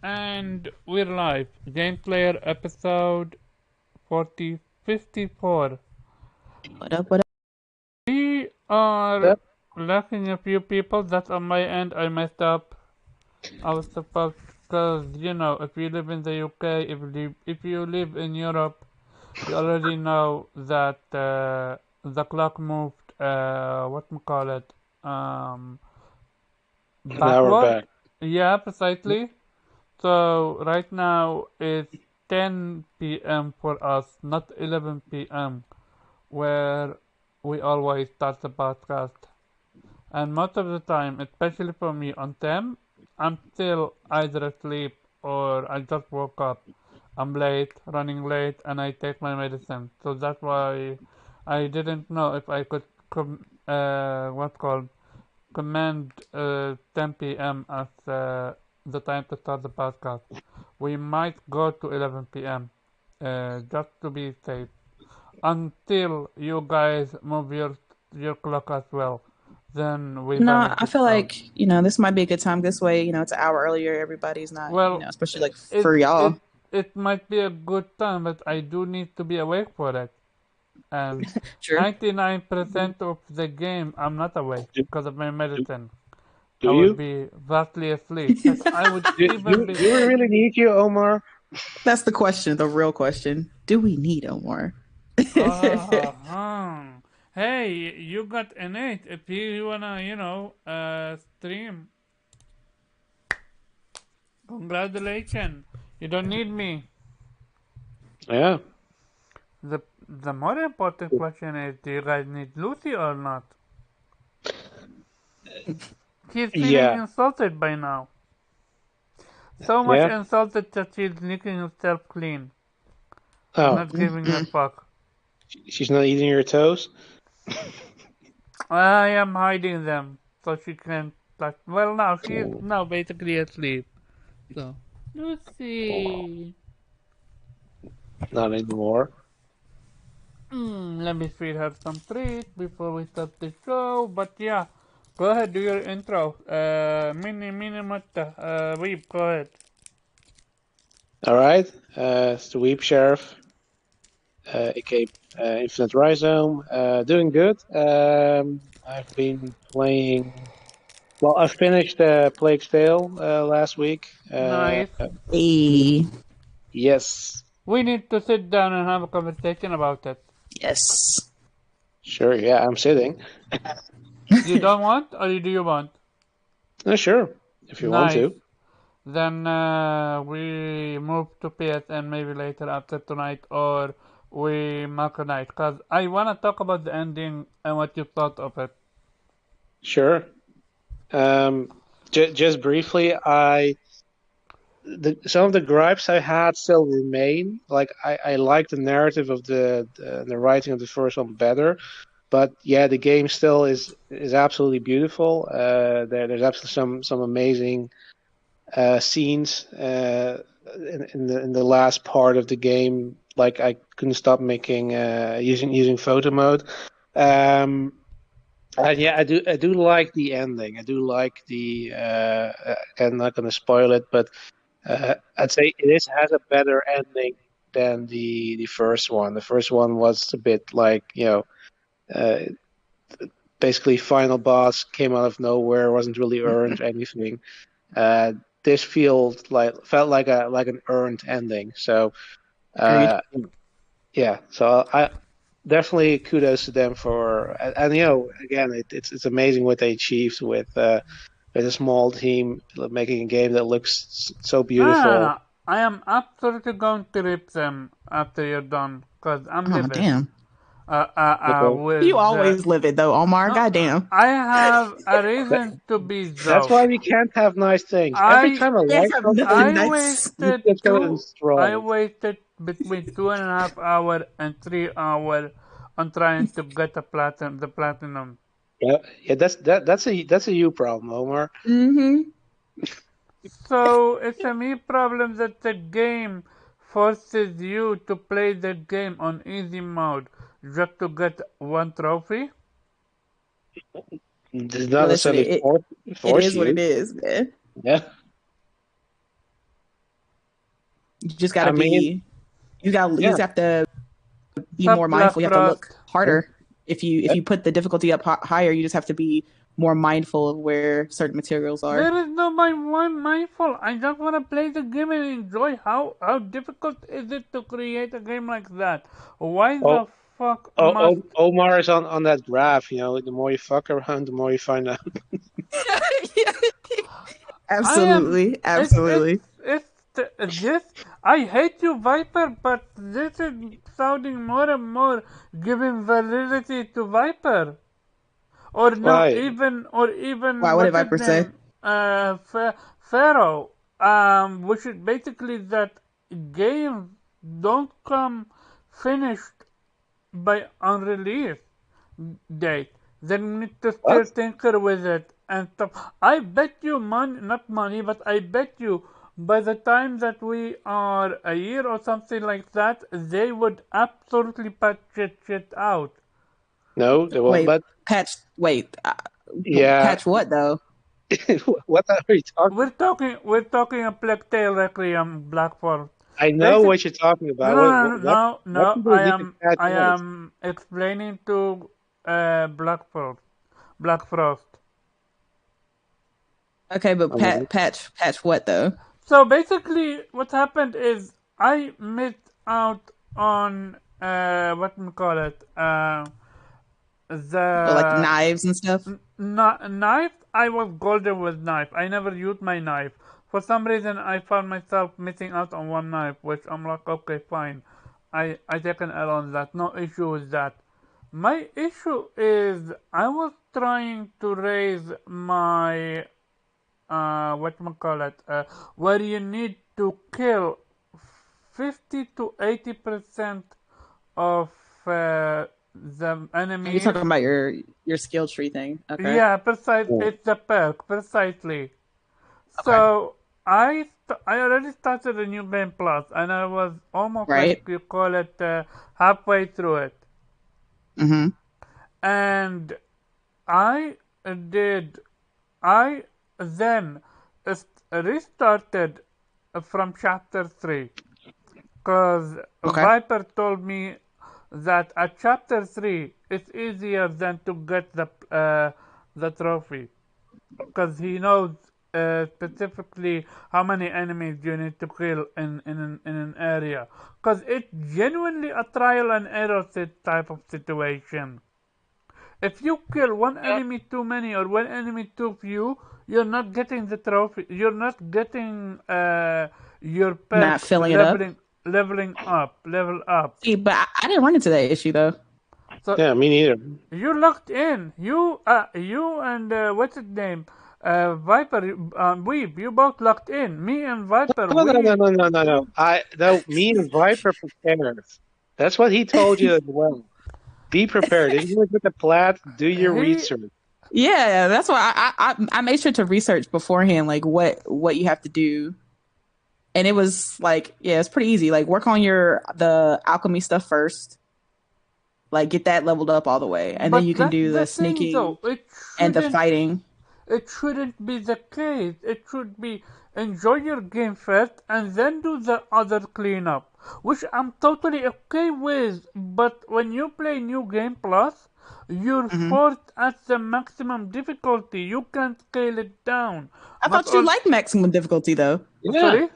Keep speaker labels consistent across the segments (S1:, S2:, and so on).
S1: And we're live. Game Player episode 54.
S2: What up? What up?
S1: We are lacking a few people. That's on my end. I messed up. I was supposed, because, if you live in the UK, if you live in Europe, you already know that the clock moved, um,
S3: An hour
S1: backward.
S3: back.
S1: Yeah, precisely. So right now it's 10 p.m. for us, not 11 p.m. where we always start the podcast. And most of the time, especially for me on 10, I'm still either asleep or I just woke up. I'm late, running late, and I take my medicine. So that's why I didn't know if I could command 10 p.m. as the time to start the podcast. We might go to 11 p.m. Just to be safe until you guys move your clock as well. Then we
S2: No,
S1: balance
S2: I
S1: it
S2: feel
S1: out.
S2: like, this might be a good time. This way, it's an hour earlier. Everybody's not,
S1: Well,
S2: especially like
S1: it
S2: for
S1: it
S2: y'all.
S1: it might be a good time, but I do need to be awake for it. And
S2: True.
S1: 99% of the game, I'm not awake
S3: Do,
S1: because of my
S3: do,
S1: medicine.
S3: do
S1: I would
S3: you?
S1: be vastly asleep. Heck, I would even be.
S3: Do we really need you, Omar?
S2: That's the question, the real question. Do we need Omar?
S1: Uh-huh. Hey, you got an 8. If you wanna, stream, congratulations. You don't need me.
S3: Yeah.
S1: The more important question is, do you guys need Lucy or not? She's feeling
S3: Yeah.
S1: insulted by now. So much
S3: Yeah.
S1: insulted that she's licking herself clean.
S3: Oh,
S1: Not giving a fuck.
S3: she's not eating your toes?
S1: I am hiding them so she can't touch. Well, now she's now basically asleep. So, Lucy.
S3: Not anymore.
S1: Let me feed her some treats before we start the show. But yeah, go ahead, do your intro. Mini mutta. Weep, go ahead.
S3: All right. It's the Weep Sheriff, aka Infinite Rhizome. Doing good. I've been playing. Well, I finished Plague's Tale last week.
S1: Nice.
S2: Hey,
S3: Yes.
S1: We need to sit down and have a conversation about it.
S2: yes.
S3: Sure. Yeah, I'm sitting.
S1: You don't want, or do you want?
S3: Sure. If you want
S1: Nice.
S3: to.
S1: Then we move to PSN maybe later after tonight, or we mark a night. Because I want to talk about the ending and what you thought of it.
S3: Sure. Just briefly, some of the gripes I had still remain. Like I like the narrative of the writing of the first one better, but yeah, the game still is absolutely beautiful. There's absolutely some amazing scenes in the last part of the game. Like I couldn't stop making using photo mode. And yeah, I do like the ending. I do like the. I'm not going to spoil it, but I'd say has a better ending than the first one. The first one was a bit like uh, basically final boss came out of nowhere, wasn't really earned anything. This felt like an earned ending. So
S2: Agreed.
S3: uh, yeah, so I definitely kudos to them for and again it's amazing what they achieved with a small team making a game that looks so
S1: No.
S3: beautiful.
S1: I am absolutely going to rip them after you're done, because I'm
S2: Oh,
S1: livid.
S2: damn.
S3: Okay.
S2: You
S1: With
S2: always live it though, Omar.
S1: no,
S2: Goddamn.
S1: I have a
S3: That,
S1: reason to be
S3: that's
S1: so.
S3: why we can't have nice things. Every
S1: I
S3: time I
S2: Can't
S3: like
S2: have
S3: something,
S2: nothing
S1: I
S2: nice.
S3: you
S1: wasted
S3: just gotta
S1: two. I
S3: destroy it.
S1: wasted between 2.5 hours and 3 hours on trying to get the platinum.
S3: Yeah, yeah, that's a you problem, Omar.
S2: Mm-hmm.
S1: So it's a me problem that the game forces you to play the game on easy mode just to get one trophy.
S3: Does not
S2: Listen,
S3: necessarily
S2: it
S3: force
S2: it
S3: force
S2: is what it
S3: you.
S2: is, man.
S3: Yeah.
S2: You just got
S3: I
S2: to
S3: mean,
S2: be. You
S3: yeah.
S2: just have to be
S1: Sub
S2: more mindful. You have to look
S1: Frost.
S2: harder. If
S3: Yeah.
S2: you put the difficulty up higher, you just have to be more mindful of where certain materials are.
S1: There is no mindful. I just want to play the game and enjoy. How difficult is it to create a game like that? Why
S3: Oh,
S1: the fuck must
S3: Omar is on that graph. The more you fuck around, the more you find out.
S1: I am?
S2: Absolutely,
S1: It's
S2: absolutely.
S1: this. I hate you, Viper, but this is sounding more and more giving validity to Viper. Or no,
S3: Why?
S1: even
S2: Wow, what did
S1: what's his
S2: Viper say?
S1: name? Pharaoh. Which is basically that games don't come finished by unrelease date. They need to still
S3: What?
S1: tinker with it and stuff. I bet you money, not money, but I bet you by the time that we are a year or something like that, they would absolutely patch shit out.
S3: No, there won't.
S2: Wait,
S3: But
S2: patch. Wait,
S3: yeah,
S2: patch what though?
S3: what are you talking?
S1: We're talking a Plague Tale Requiem Black Forest.
S3: I know
S1: Basic.
S3: what you're talking
S1: No,
S3: about.
S1: no,
S3: What
S1: no,
S3: what what,
S1: no,
S3: what
S1: no.
S3: do they
S1: I
S3: need to
S1: am
S3: catch
S1: I
S3: on?
S1: am explaining to Black Forest. Black Frost.
S2: Okay, but
S3: Um,
S2: patch what though?
S1: So basically, what happened is I missed out on what we call it
S2: Oh, like
S1: the
S2: knives and stuff.
S1: knife. I was golden with knife. I never used my knife. For some reason, I found myself missing out on one knife, which I'm like, okay, fine. I take an L on that. No issue with that. My issue is I was trying to raise my what call it where you need to kill 50 to 80% of the
S2: Are you
S1: enemies.
S2: talking about your skill tree thing? Okay,
S1: Yeah, precise.
S3: yeah.
S1: It's the perk precisely.
S2: okay,
S1: So I already started a new game plus, and I was almost like
S2: right.
S1: you call it halfway through it,
S2: Mm-hmm.
S1: and I did. I then restarted from chapter 3 because
S2: Okay.
S1: Viper told me that at chapter 3 it's easier than to get the trophy because he knows specifically how many enemies you need to kill in an area because it's genuinely a trial and error type of situation. If you kill one enemy too many or one enemy too few, you're not getting the trophy. You're not getting your
S2: Not
S1: perks
S2: filling it up.
S1: level up.
S2: See, but I didn't run into that issue though.
S1: So
S3: Yeah, me neither.
S1: you locked in. You and what's his name? Viper, Weeb, you both locked in. Me and Viper,
S3: No, no, no,
S1: we
S3: no, no, no, no. No. Me and Viper prepared. That's what he told you as well. Be prepared. If you look at the plat, do your
S1: he
S3: research.
S2: Yeah, that's why I made sure to research beforehand, like what you have to do, and it was like, yeah, it's pretty easy. Like work on the alchemy stuff first, like get that leveled up all the way, and then
S1: but
S2: you can
S1: that's
S2: do
S1: the
S2: the
S1: thing
S2: sneaking
S1: though. It
S2: and the
S1: shouldn't
S2: fighting.
S1: It shouldn't be the case. It should be enjoy your game first and then do the other cleanup, which I'm totally okay with. But when you play New Game Plus, you're
S2: Hmm.
S1: forced at the maximum difficulty. You can't scale it down.
S2: I
S1: But
S2: thought you
S1: on
S2: liked maximum difficulty though.
S3: Yeah.
S1: sorry,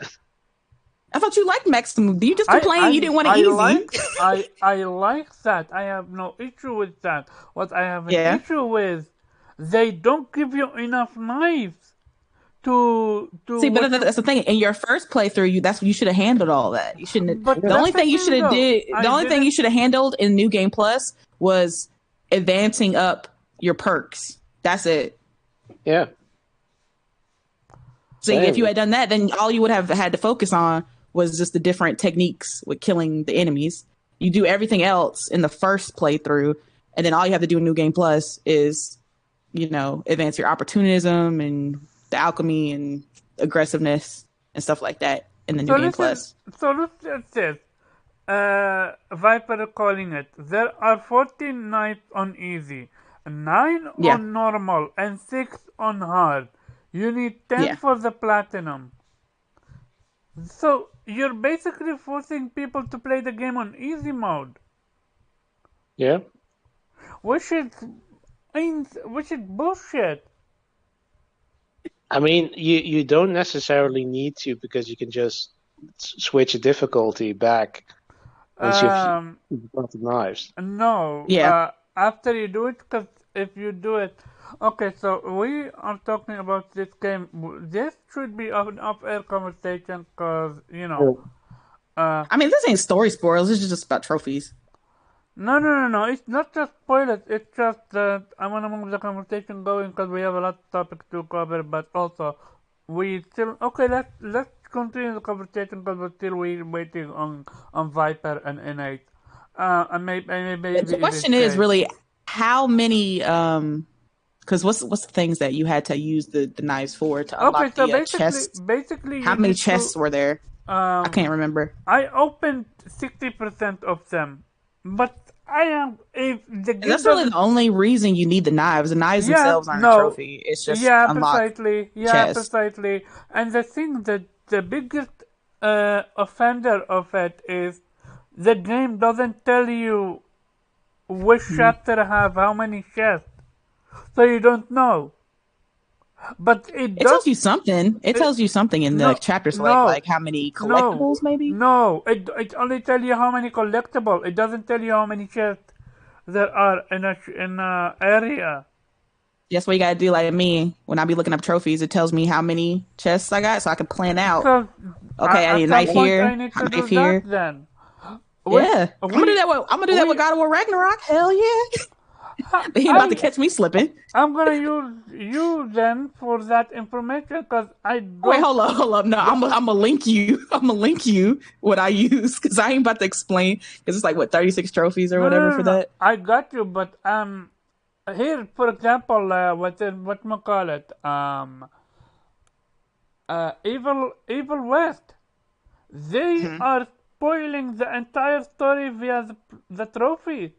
S2: I thought you liked maximum. You just
S1: I
S2: complained you
S1: I
S2: didn't want it
S1: I
S2: easy.
S1: like I like that. I have no issue with that. What I have an
S2: Yeah.
S1: issue with, they don't give you enough knives to
S2: See, but
S1: what you.
S2: that's the thing. In your first playthrough, you should have handled all that. You shouldn't.
S1: But
S2: The
S1: that's
S2: only
S1: the
S2: thing you should
S1: thing
S2: have
S1: though.
S2: did. The
S1: I
S2: only thing you
S1: didn't.
S2: should have handled in New Game Plus was advancing up your perks. That's it.
S3: Yeah.
S2: See, if you
S3: Same.
S2: had done that, then all you would have had to focus on was just the different techniques with killing the enemies. You do everything else in the first playthrough, and then all you have to do in New Game Plus is, advance your opportunism and the alchemy and aggressiveness and stuff like that in the New
S1: So
S2: Game
S1: listen.
S2: Plus.
S1: So look at this. Viper calling it. There are 14 nights on easy, 9
S2: Yeah,
S1: on normal, and 6 on hard. You need 10
S2: yeah.
S1: for the platinum. So you're basically forcing people to play the game on easy mode,
S3: Yeah.
S1: which is which is bullshit.
S3: I mean, you don't necessarily need to, because you can just switch a difficulty back once you've
S1: Um,
S3: got the knives.
S1: no.
S2: Yeah.
S1: After you do it, because if you do it, okay. So we are talking about this game. This should be an off-air conversation, because
S3: Yeah.
S2: I mean, this ain't story spoilers. This is just about trophies.
S1: No. It's not just spoilers. It's just that I want to move the conversation going because we have a lot of topics to cover. But also, we still okay. Let's continue the conversation because we're still waiting on Viper and N8. And maybe
S2: The
S1: even
S2: question is
S1: Jay.
S2: really how many because what's the things that you had to use the knives for to
S1: Okay,
S2: unlock
S1: so
S2: the chest?
S1: basically,
S2: How
S1: you
S2: many
S1: need
S2: chests
S1: to.
S2: were there? I can't remember.
S1: I opened 60% of them, but I am if the
S2: And
S1: game
S2: that's really
S1: doesn't.
S2: the only reason you need the knives. The knives
S1: Yeah,
S2: themselves aren't a
S1: no,
S2: trophy. It's just
S1: yeah,
S2: unlock
S1: precisely, yeah,
S2: chests.
S1: precisely. And the thing that the biggest offender of it is the game doesn't tell you which
S2: Mhm.
S1: chapter have how many chests, so you don't know. But it
S2: It
S1: does.
S2: tells you something. It
S1: It,
S2: tells you something in the
S1: no,
S2: chapter select,
S1: no,
S2: like how many
S1: no,
S2: collectibles, maybe.
S1: no. It only tell you how many collectible. It doesn't tell you how many chests there are in a area.
S2: That's what you gotta do. Like me, when I be looking up trophies, it tells me how many chests I got, so I can plan out.
S1: So
S2: Okay, I need
S1: at
S2: a
S1: some
S2: knife
S1: point I
S2: here,
S1: need
S2: a
S1: to
S2: knife
S1: do that
S2: here.
S1: then. Which
S2: Yeah, I'm gonna do that. I'm gonna do that with God of War Ragnarok. Hell yeah! He ain't about to catch me slipping.
S1: I'm gonna use you then for that information because I
S2: Wait,
S1: don't.
S2: hold up. No, I'm gonna link you. I'm gonna link you what I use because I ain't about to explain because it's like what 36 trophies or whatever for
S1: No.
S2: that.
S1: I got you, but here for example, what call it Evil West. They
S2: Mhm.
S1: are spoiling the entire story via the trophy,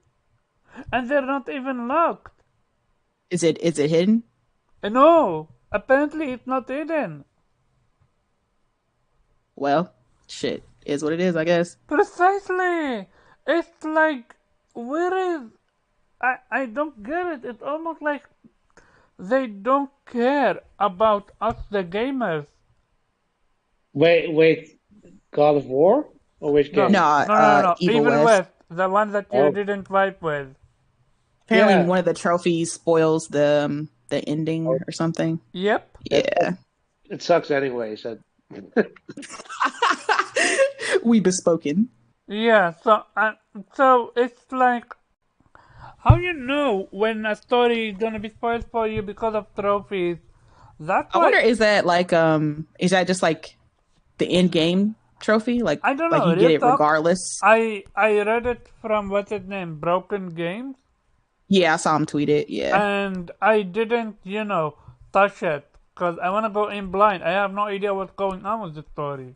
S1: and they're not even locked.
S2: Is it hidden?
S1: No, apparently it's not hidden.
S2: Well, shit is what it is, I guess.
S1: Precisely. It's like where is I don't get it. It's almost like they don't care about us the gamers.
S3: Wait, God of War? Or which
S1: No,
S3: game?
S2: No,
S1: no.
S2: Evil
S1: Evil
S2: West.
S1: West, the one that you
S3: Oh,
S1: didn't vibe with.
S2: Apparently,
S3: yeah.
S2: one of the trophies spoils the ending
S3: Oh,
S2: or something.
S1: Yep.
S2: Yeah,
S3: it sucks anyway. So
S2: we bespoken.
S1: Yeah. So it's like how you know when a story is gonna be spoiled for you because of trophies. That's
S2: I wonder,
S1: why
S2: is that just like the end game trophy?
S1: I don't
S2: Like
S1: know.
S2: you get
S1: Real
S2: it
S1: talk.
S2: regardless?
S1: I read it from what's its name, Broken Games,
S2: Yeah, I saw him tweet it. Yeah.
S1: and I didn't touch it because I wanna go in blind. I have no idea what's going on with the story.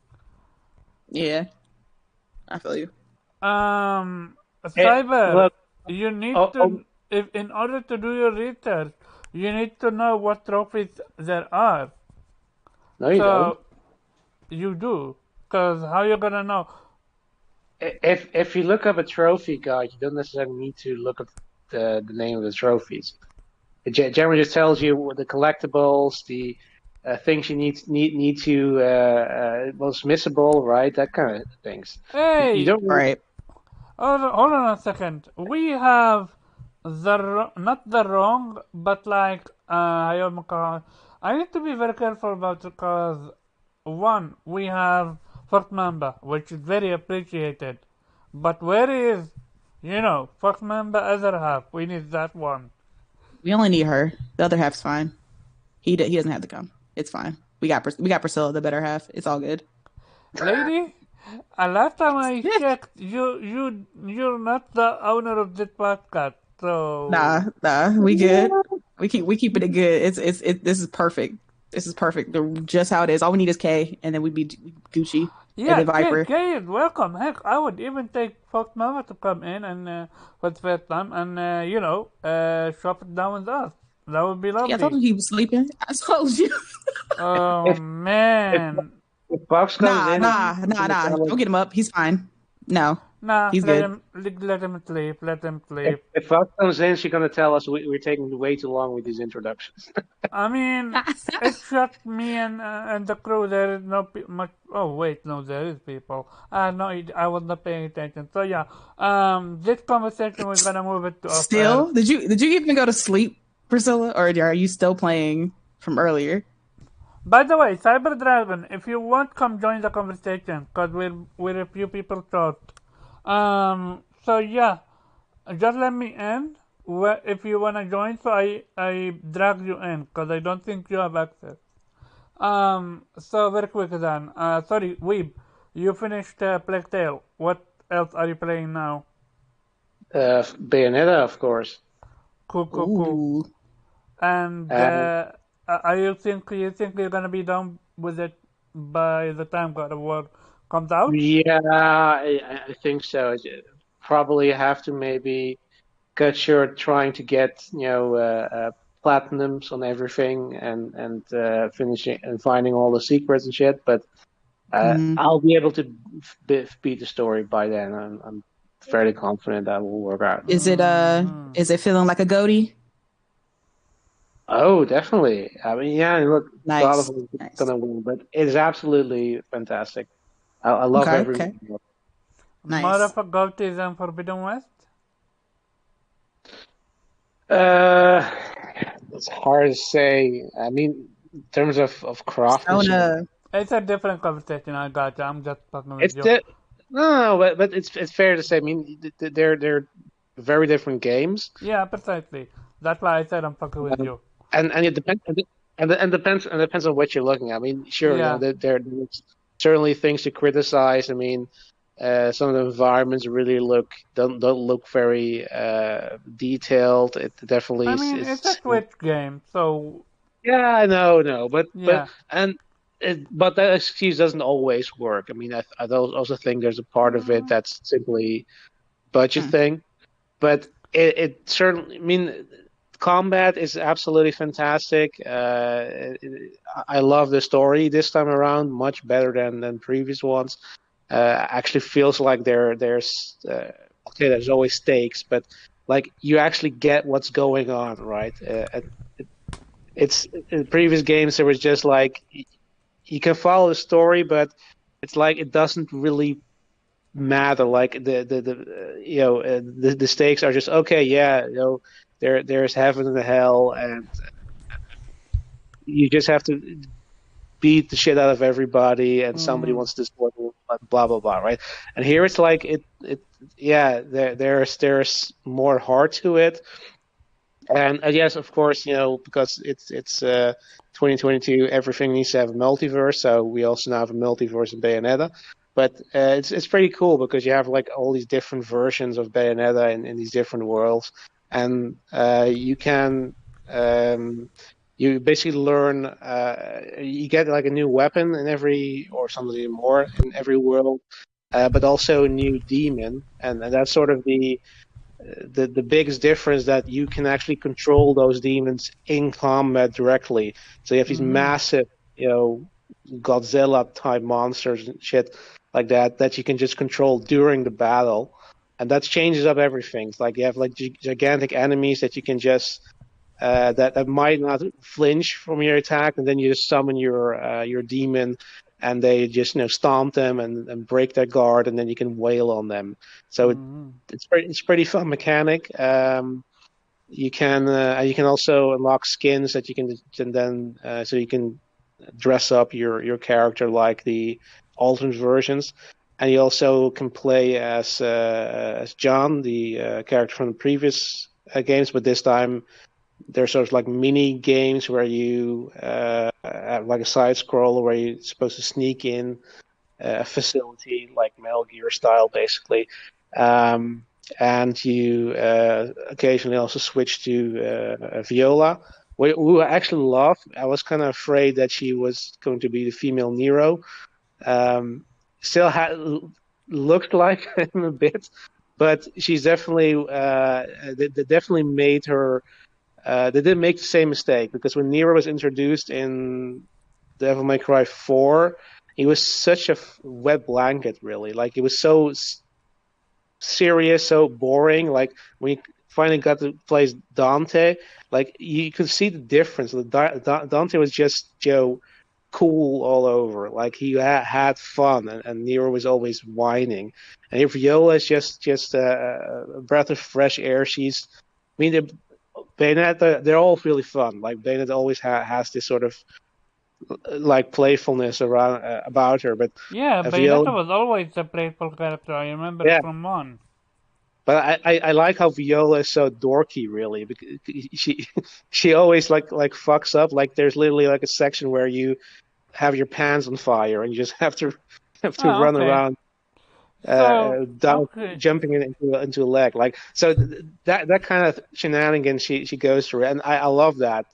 S2: Yeah, I feel you.
S1: Cyber,
S3: look.
S1: you need
S3: Oh,
S1: to if in order to do your research, you need to know what trophies there are.
S3: no, you don't.
S1: So you do, because how you gonna know?
S3: If you look up a trophy guide, you don't necessarily need to look up the name of the trophies. It generally just tells you what the collectibles, the things you need to most missable, right? That kind of things. You
S1: Hey,
S3: don't
S2: All
S3: really.
S2: right.
S1: hold on a second. We have not the wrong, but like I need to be very careful about it because one, we have first member, which is very appreciated, but where is first member other half? We need that one.
S2: We only need her. The other half's fine. He doesn't have to come. It's fine. We got Priscilla, the better half. It's all good.
S1: Lady, last time I checked, you're not the owner of this podcast, so
S2: Nah. We good. We keeping it good. This is perfect. This is perfect. Just how it is. All we need is K, and then we'd be Gucci, and
S1: yeah,
S2: then Viper.
S1: Kay is welcome. Heck, I would even take Fox Mama to come in and for the first time and shop it down with us. That would be
S2: Yeah, I told
S1: lovely.
S2: you he was sleeping. I told you.
S1: Oh
S3: If if
S1: man,
S3: if Fox comes in, he's gonna tell us.
S2: Don't get him up. He's fine. No,
S1: Nah,
S2: he's good.
S1: let him sleep. Let him sleep.
S3: If Fox comes in, she's gonna tell us we're taking way too long with these introductions.
S1: I mean, it's just me and the crew. There is no much. Oh wait, no, there is people. No, I was not paying attention. So yeah, this conversation we're gonna move it to off air.
S2: Still, did you even go to sleep, Priscilla, or are you still playing from earlier?
S1: By the way, Cyber Dragon, if you want, come join the conversation, cause we're a few people short. So yeah, just let me in if you wanna join. So I drag you in, cause I don't think you have access. So very quick then. Sorry, Weeb, you finished Plague Tale. What else are you playing now?
S3: Bayonetta, of course.
S1: Cool. And you think you're gonna be done with it by the time God of War comes out?
S3: Yeah, I think so. Probably have to maybe cut short trying to get platinums on everything and finishing and finding all the secrets and shit. But I'll be able to beat the story by then. I'm fairly confident that will work out.
S2: Is it feeling like a goatee?
S3: Oh, definitely. I mean, yeah, look,
S2: Nice.
S3: God of War is gonna win, but it is absolutely fantastic. I love every
S2: Okay. Nice.
S1: More of a goatee than Forbidden West?
S3: It's hard to say. I mean, in terms of craftsmanship,
S1: It's a different conversation. I got you. I'm just fucking with
S3: it's
S1: you.
S3: no, but it's fair to say. I mean, they're very different games,
S1: Yeah, precisely. That's why I said I'm fucking with you.
S3: and it depends and depends on what you're looking at. I mean, sure,
S1: Yeah.
S3: there's certainly things to criticize. I mean, some of the environments really don't look very detailed. It definitely
S1: I mean, it's a Switch game, so
S3: yeah, I know, but
S1: yeah.
S3: but that excuse doesn't always work. I mean, I also think there's a part of it that's simply budget thing, but it certainly. I mean, combat is absolutely fantastic. I love the story this time around much better than previous ones. Actually feels like there's okay, there's always stakes, but like you actually get what's going on, right? It's in previous games there was just like you can follow the story, but it's like it doesn't really matter. Like the stakes are just okay. Yeah, there's heaven and hell, and you just have to beat the shit out of everybody, and somebody wants to support blah blah blah, right? And here it's like there's more heart to it. And yes, of course, because it's 2022, everything needs to have a multiverse. So we also now have a multiverse in Bayonetta. But it's pretty cool because you have like all these different versions of Bayonetta in these different worlds, and you can you basically learn you get like a new weapon in every or something more in every world, but also a new demon, and that's sort of the biggest difference, that you can actually control those demons in combat directly. So you have these massive, Godzilla type monsters and shit like that you can just control during the battle, and that changes up everything. It's like you have like gigantic enemies that you can just that might not flinch from your attack, and then you just summon your demon, and they just stomp them and break their guard, and then you can wail on them. So it's pretty fun mechanic. You can also unlock skins that you can then so you can dress up your character like the alternate versions, and you also can play as John, the character from the previous games, but this time there's sort of like mini games where you have like a side scroller where you're supposed to sneak in a facility like Metal Gear style, basically. And you occasionally also switch to Viola, who I actually love. I was kind of afraid that she was going to be the female Nero. Still looked like him a bit, but she's definitely they definitely made her. They didn't make the same mistake, because when Nero was introduced in Devil May Cry 4, he was such a wet blanket, really. Like, it was so serious, so boring. Like, when you finally got to play Dante, like, you could see the difference. Dante was just cool all over. Like, he had fun, and Nero was always whining. And here Viola is just a breath of fresh air. I mean, Bayonetta, they're all really fun. Like, Bayonetta always has this sort of like playfulness around about her, but
S1: Yeah,
S3: Viola,
S1: Bayonetta was always a playful character. I remember
S3: yeah.
S1: from one.
S3: But I like how Viola is so dorky, really. Because she always like fucks up. Like, there's literally like a section where you have your pants on fire and you just have to
S1: Oh,
S3: run
S1: okay.
S3: around
S1: So,
S3: down,
S1: okay.
S3: jumping into a leg. Like, so that kind of shenanigans she goes through, and I love that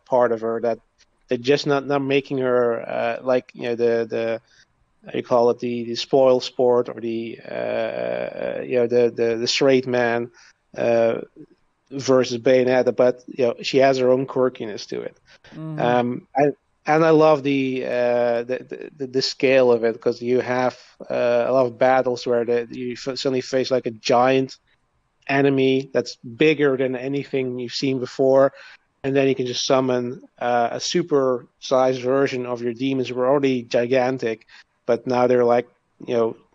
S3: part of her, that they're just not making her like, the how you call it, the spoil sport, or the the straight man uh, versus Bayonetta, but she has her own quirkiness to it.
S1: Mm-hmm.
S3: And I love the scale of it, because you have a lot of battles where you suddenly face like a giant enemy that's bigger than anything you've seen before, and then you can just summon a super sized version of your demons who are already gigantic, but now they're like,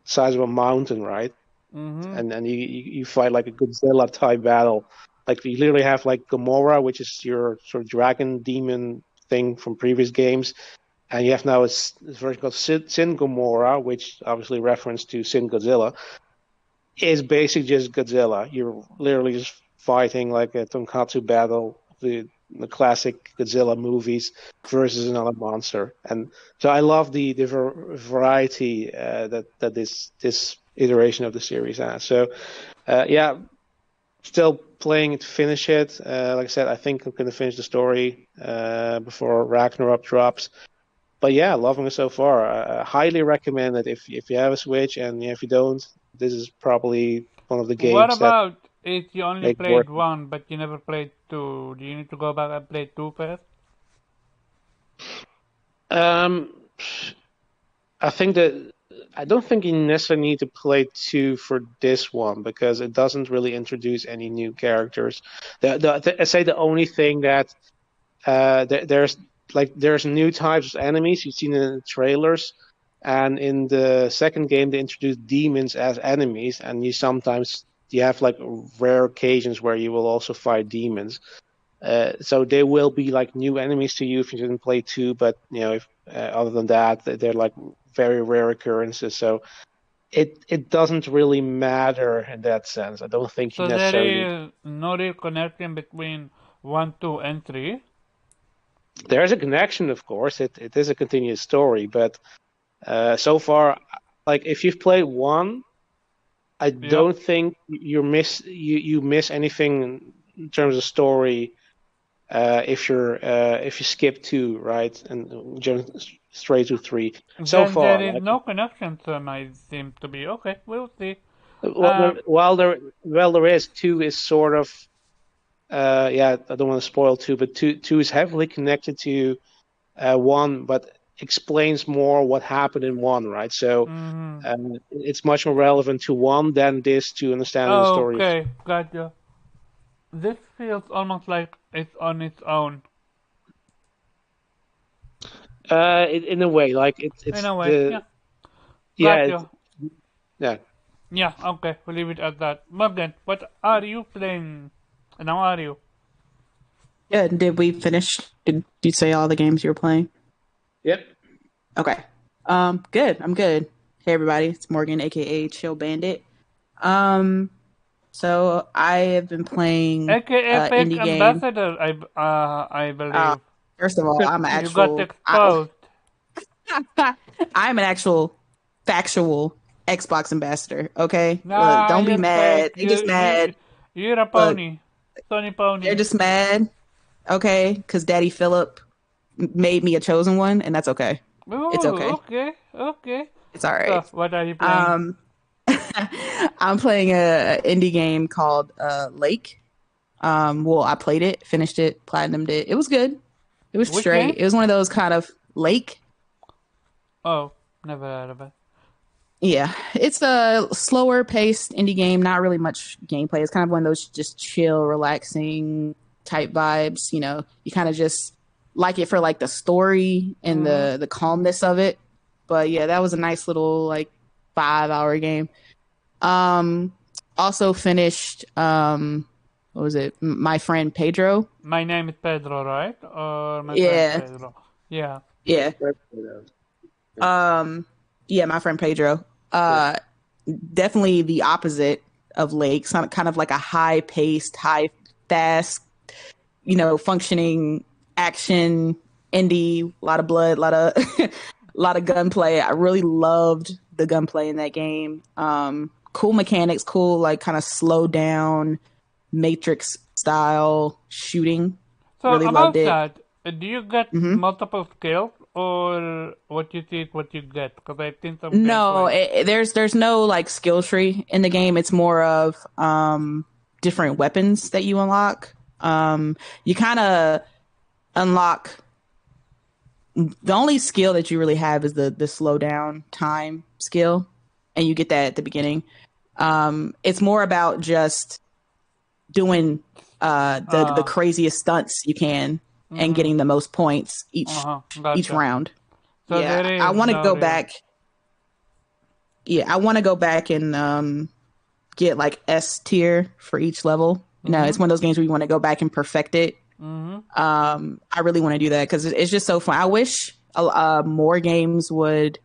S3: size of a mountain, right?
S1: Mm-hmm.
S3: And you fight like a Godzilla type battle. Like, you literally have like Gamora, which is your sort of dragon demon thing from previous games, and you have now this version called Sin Gamora, which obviously reference to Sin Godzilla. Is basically just Godzilla. You're literally just fighting like a tonkatsu battle, the classic Godzilla movies, versus another monster. And so I love the variety that this iteration of the series has. So yeah, still playing it to finish it. Like I said, I think I'm going to finish the story before Ragnarok drops. But yeah, loving it so far. Highly recommend it if you have a Switch, and if you don't, this is probably one of the
S1: What
S3: games that
S1: about if you only
S3: make it worth
S1: played one, but you never played two? Do you need to go back and play two first?
S3: it. I think that I don't think you necessarily need to play two for this one, because it doesn't really introduce any new characters. I say the only thing that there's new types of enemies you've seen in the trailers, and in the second game they introduced demons as enemies, and you have like rare occasions where you will also fight demons. So they will be like new enemies to you if you didn't play two, but if other than that, they're like very rare occurrences. So it doesn't really matter in that sense. I don't think you
S1: So there
S3: necessarily need.
S1: is no real connection between 1, 2, and 3.
S3: There's a connection, of course. It is a continuous story, but so far, like, if you've played one, I
S1: Yep.
S3: don't think you miss anything in terms of story if you skip two, right, and jump straight to three. So
S1: Then there
S3: far,
S1: is
S3: like,
S1: no connection, so might seem to be okay. We'll see.
S3: well,
S1: Um,
S3: there is, two is sort of yeah, I don't want to spoil two, but two is heavily connected to one, but explains more what happened in one, right? So
S1: mm-hmm.
S3: it's much more relevant to one than this to understanding the story.
S1: Okay, gotcha. This feels almost like it's on its own.
S3: In a way, like
S1: In
S3: it's
S1: a way,
S3: the
S1: yeah.
S3: yeah,
S1: Gotcha.
S3: yeah.
S1: Yeah, okay, we'll leave it at that. Morgan, what are you playing? And how are you?
S2: Yeah, did we finish? Did you say all the games you were playing?
S3: Yep.
S2: Okay. Good. I'm good. Hey everybody, it's Morgan, aka Chill Bandit. Um, so I have been playing
S1: AKA fake
S2: indie game.
S1: ambassador, I
S2: Uh,
S1: believe.
S2: first of all,
S1: You got exposed.
S2: I'm an actual factual Xbox ambassador. Okay, look,
S1: Nah,
S2: don't be
S1: you're fake.
S2: mad. They just mad.
S1: You're a
S2: Look,
S1: pony. Sony
S2: they're
S1: pony.
S2: just mad. Okay, because Daddy Philip made me a chosen one, and that's okay. It's
S1: Ooh,
S2: okay.
S1: okay, okay.
S2: It's all
S1: So,
S2: right.
S1: what are you playing?
S2: Um, I'm playing a indie game called Lake. Well, I played it, finished it, platinumed it. It was good. It was
S1: Which game?
S2: straight. It was one of those kind of Lake.
S1: Oh, Never heard of it.
S2: Yeah, it's a slower paced indie game, not really much gameplay. It's kind of one of those just chill, relaxing type vibes. You know, you kind of just like it for like the story and the calmness of it. But yeah, that was a nice little like 5 hour game. Um Also finished what was it? My friend Pedro.
S1: My name is Pedro, right? Or my friend
S2: Yeah,
S1: Pedro? Yeah.
S2: yeah. Yeah, my friend Pedro. Uh Definitely the opposite of Lake. Kind of like a high paced, high fast, functioning action indie, a lot of blood, a lot of a lot of gunplay. I really loved the gunplay in that game. Cool mechanics, cool like kind of slow down Matrix style shooting.
S1: So
S2: Really loved
S1: about
S2: it.
S1: that, do you get
S2: hmm
S1: multiple skills or what you see is what you get? Because I've seen some
S2: No,
S1: gameplay.
S2: there's no like skill tree in the game. It's more of different weapons that you unlock. You kind of unlock the only skill that you really have is the slow down time skill, and you get that at the beginning. It's more about just doing the
S1: Uh,
S2: craziest stunts you can and
S1: mm-hmm.
S2: getting the most points each
S1: Gotcha.
S2: round.
S1: So
S2: Yeah,
S1: there
S2: I
S1: is
S2: want to
S1: no
S2: go
S1: real.
S2: back. Yeah, I want to go back and get like S tier for each level.
S1: Mm-hmm.
S2: It's one of those games where you want to go back and perfect it.
S1: Mm-hmm.
S2: I really want to do that because it's just so fun. I wish more games would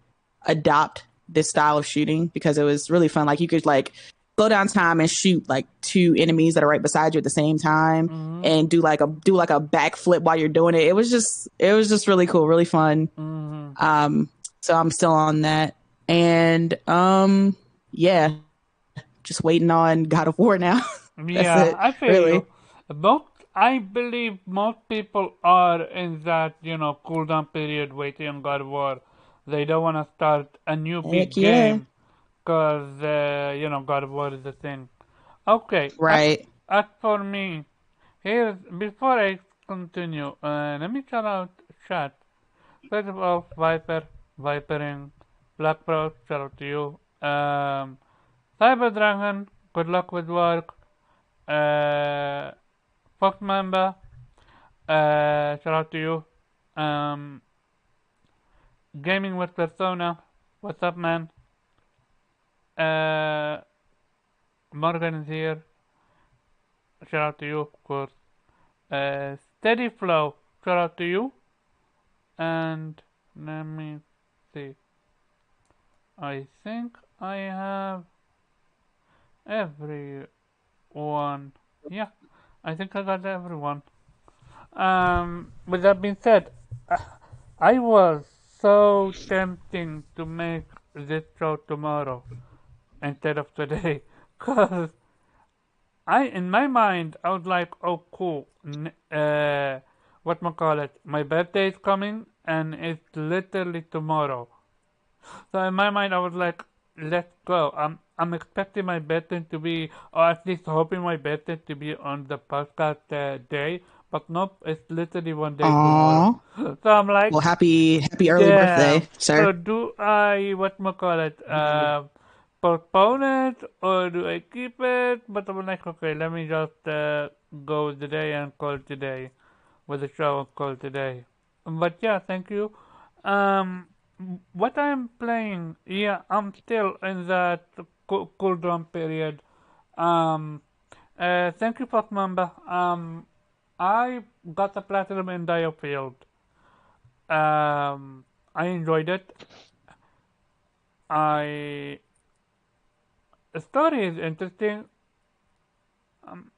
S2: adopt this style of shooting because it was really fun. Like you could like slow down time and shoot like two enemies that are right beside you at the same time
S1: Mm-hmm.
S2: and do like a backflip while you're doing it. It was just really cool, really fun.
S1: Mm-hmm.
S2: So I'm still on that. And yeah, just waiting on God of War now. That's
S1: Yeah,
S2: it,
S1: I feel you.
S2: really.
S1: Most, I believe most people are in that, cooldown period waiting on God of War. They don't want to start a new big
S2: Heck yeah.
S1: game because, God of War is the thing. Okay,
S2: Right.
S1: as for me, before I continue, let me shout out chat. First of all, Vipering, Black Pro, shout out to you. Cyber Dragon, good luck with work. Uh, Fox Member, shout out to you. Um, Gaming with Persona, what's up, man? Uh, Morgan is here, shout out to you, of course. Steady Flow, shout out to you. And let me see. I think I have everyone. Yeah, I think I got everyone. With that being said, uh, I was so tempting to make this show tomorrow instead of today, cause in my mind, I was like, oh, cool. Whatchamacallit, my birthday is coming and it's literally tomorrow. So in my mind, I was like, let's go. I'm expecting my birthday to be, or at least hoping my birthday to be on the podcast day. But nope, it's literally one day tomorrow.
S2: Aw.
S1: So I'm
S2: Well,
S1: like,
S2: happy early
S1: damn.
S2: birthday, sir.
S1: So do I postpone it or do I keep it? But I'm like, okay, let me just go with the day and call it today with the show and call it today. But yeah, thank you. Um, what I'm playing, yeah, I'm still in that cooldown period. Um, Thank you, Potmamba. I got the platinum in Diofield. I enjoyed it. I The story is interesting. Um,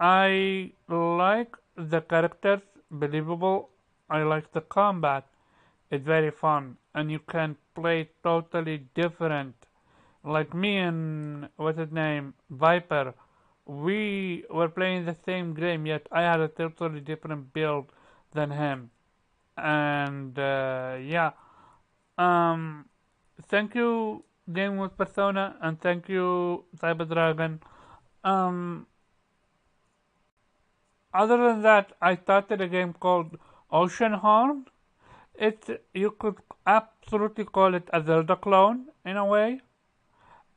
S1: I like the characters, believable. I like the combat. It's very fun, and you can play totally different. Like me and what's his name, Viper. We were playing the same game, yet I had a totally different build than him. And yeah, um, thank you, Game with Persona, and thank you, Cyber Dragon. Um, Other than that, I started a game called Ocean Horn. It you could absolutely call it a Zelda clone in a way.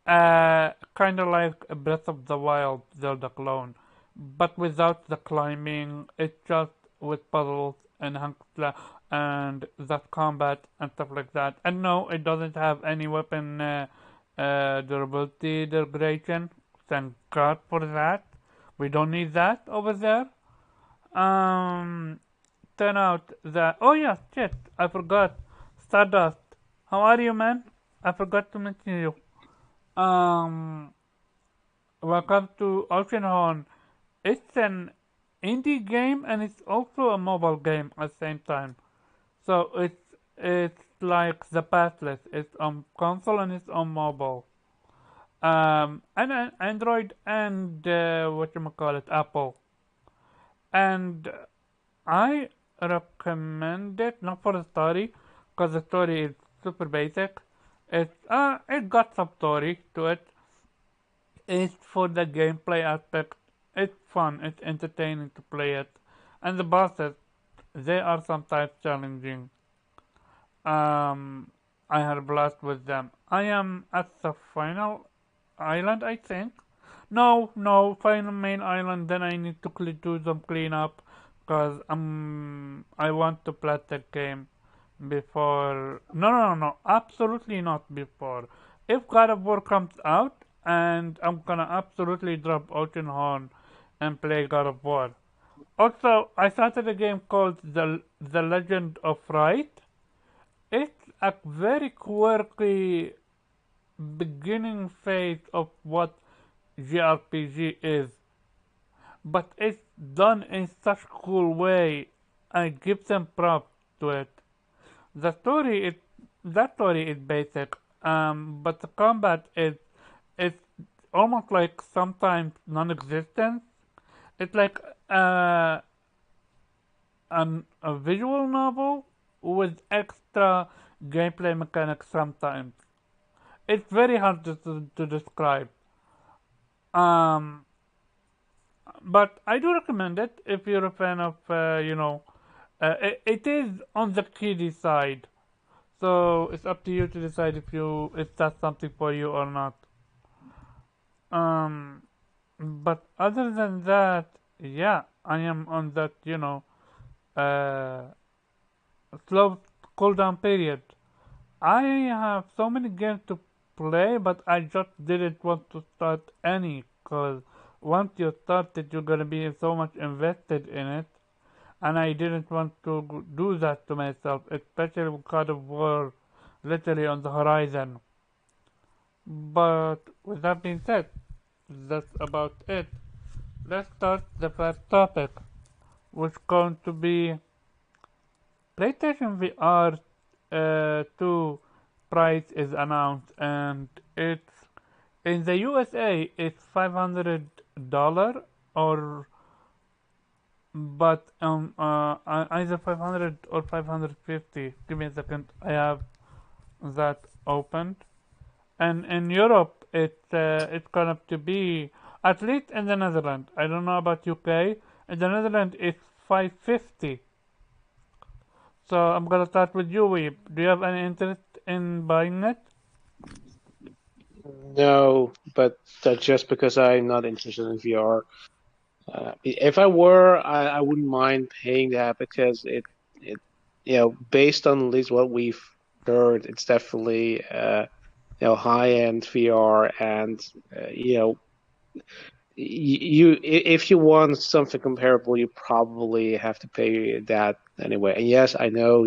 S1: Kind of like a Breath of the Wild Zelda clone, but without the climbing. It's just with puzzles and and that combat and stuff like that. And no, it doesn't have any weapon durability degradation. Thank God for that. We don't need that over there. Um, Turn out that. Oh yeah, shit! I forgot. Stardust. How are you, man? I forgot to mention you. Um, Welcome to Oceanhorn. It's an indie game and it's also a mobile game at the same time. So it's like the Pathless. It's on console and it's on mobile. And Android and what you call it, Apple. And I recommend it not for the story, because the story is super basic. It got some story to it. It's for the gameplay aspect. It's fun. It's entertaining to play it, and the bosses, they are sometimes challenging. Um, I had a blast with them. I am at the final island, I think. No, final main island. Then I need to do some cleanup, cause I want to play the game before. No, absolutely not before. If God of War comes out, and I'm gonna absolutely drop Oceanhorn and play God of War. Also, I started a game called The Legend of Wright. It's a very quirky beginning phase of what JRPG is, but it's done in such a cool way. I give them props to it. The story is that story is basic, but the combat is almost like sometimes non-existent. It's like a visual novel with extra gameplay mechanics sometimes. It's very hard to describe. Um, but I do recommend it if you're a fan of, it is on the kiddie side. So it's up to you to decide if that's something for you or not. Um, but other than that, yeah, I am on that, uh, slow cooldown period. I have so many games to play, but I just didn't want to start any, because once you start it, you're gonna be so much invested in it, and I didn't want to do that to myself, especially with God of War literally on the horizon. But with that being said, that's about it. Let's start the first topic, which is going to be PlayStation VR 2 price is announced, and it's in the USA it's $500 or but either 500 or 550. Give me a second. I have that opened. And in Europe, it's gonna to be at least in the Netherlands. I don't know about UK. In the Netherlands, it's 550. So I'm gonna start with you, Weeb. Do you have any interest in buying it?
S3: No, but that's just because I'm not interested in VR. If I were, I wouldn't mind paying that because it, based on at least what we've heard, it's definitely, high-end VR, and if you want something comparable, you probably have to pay that anyway. And yes, I know,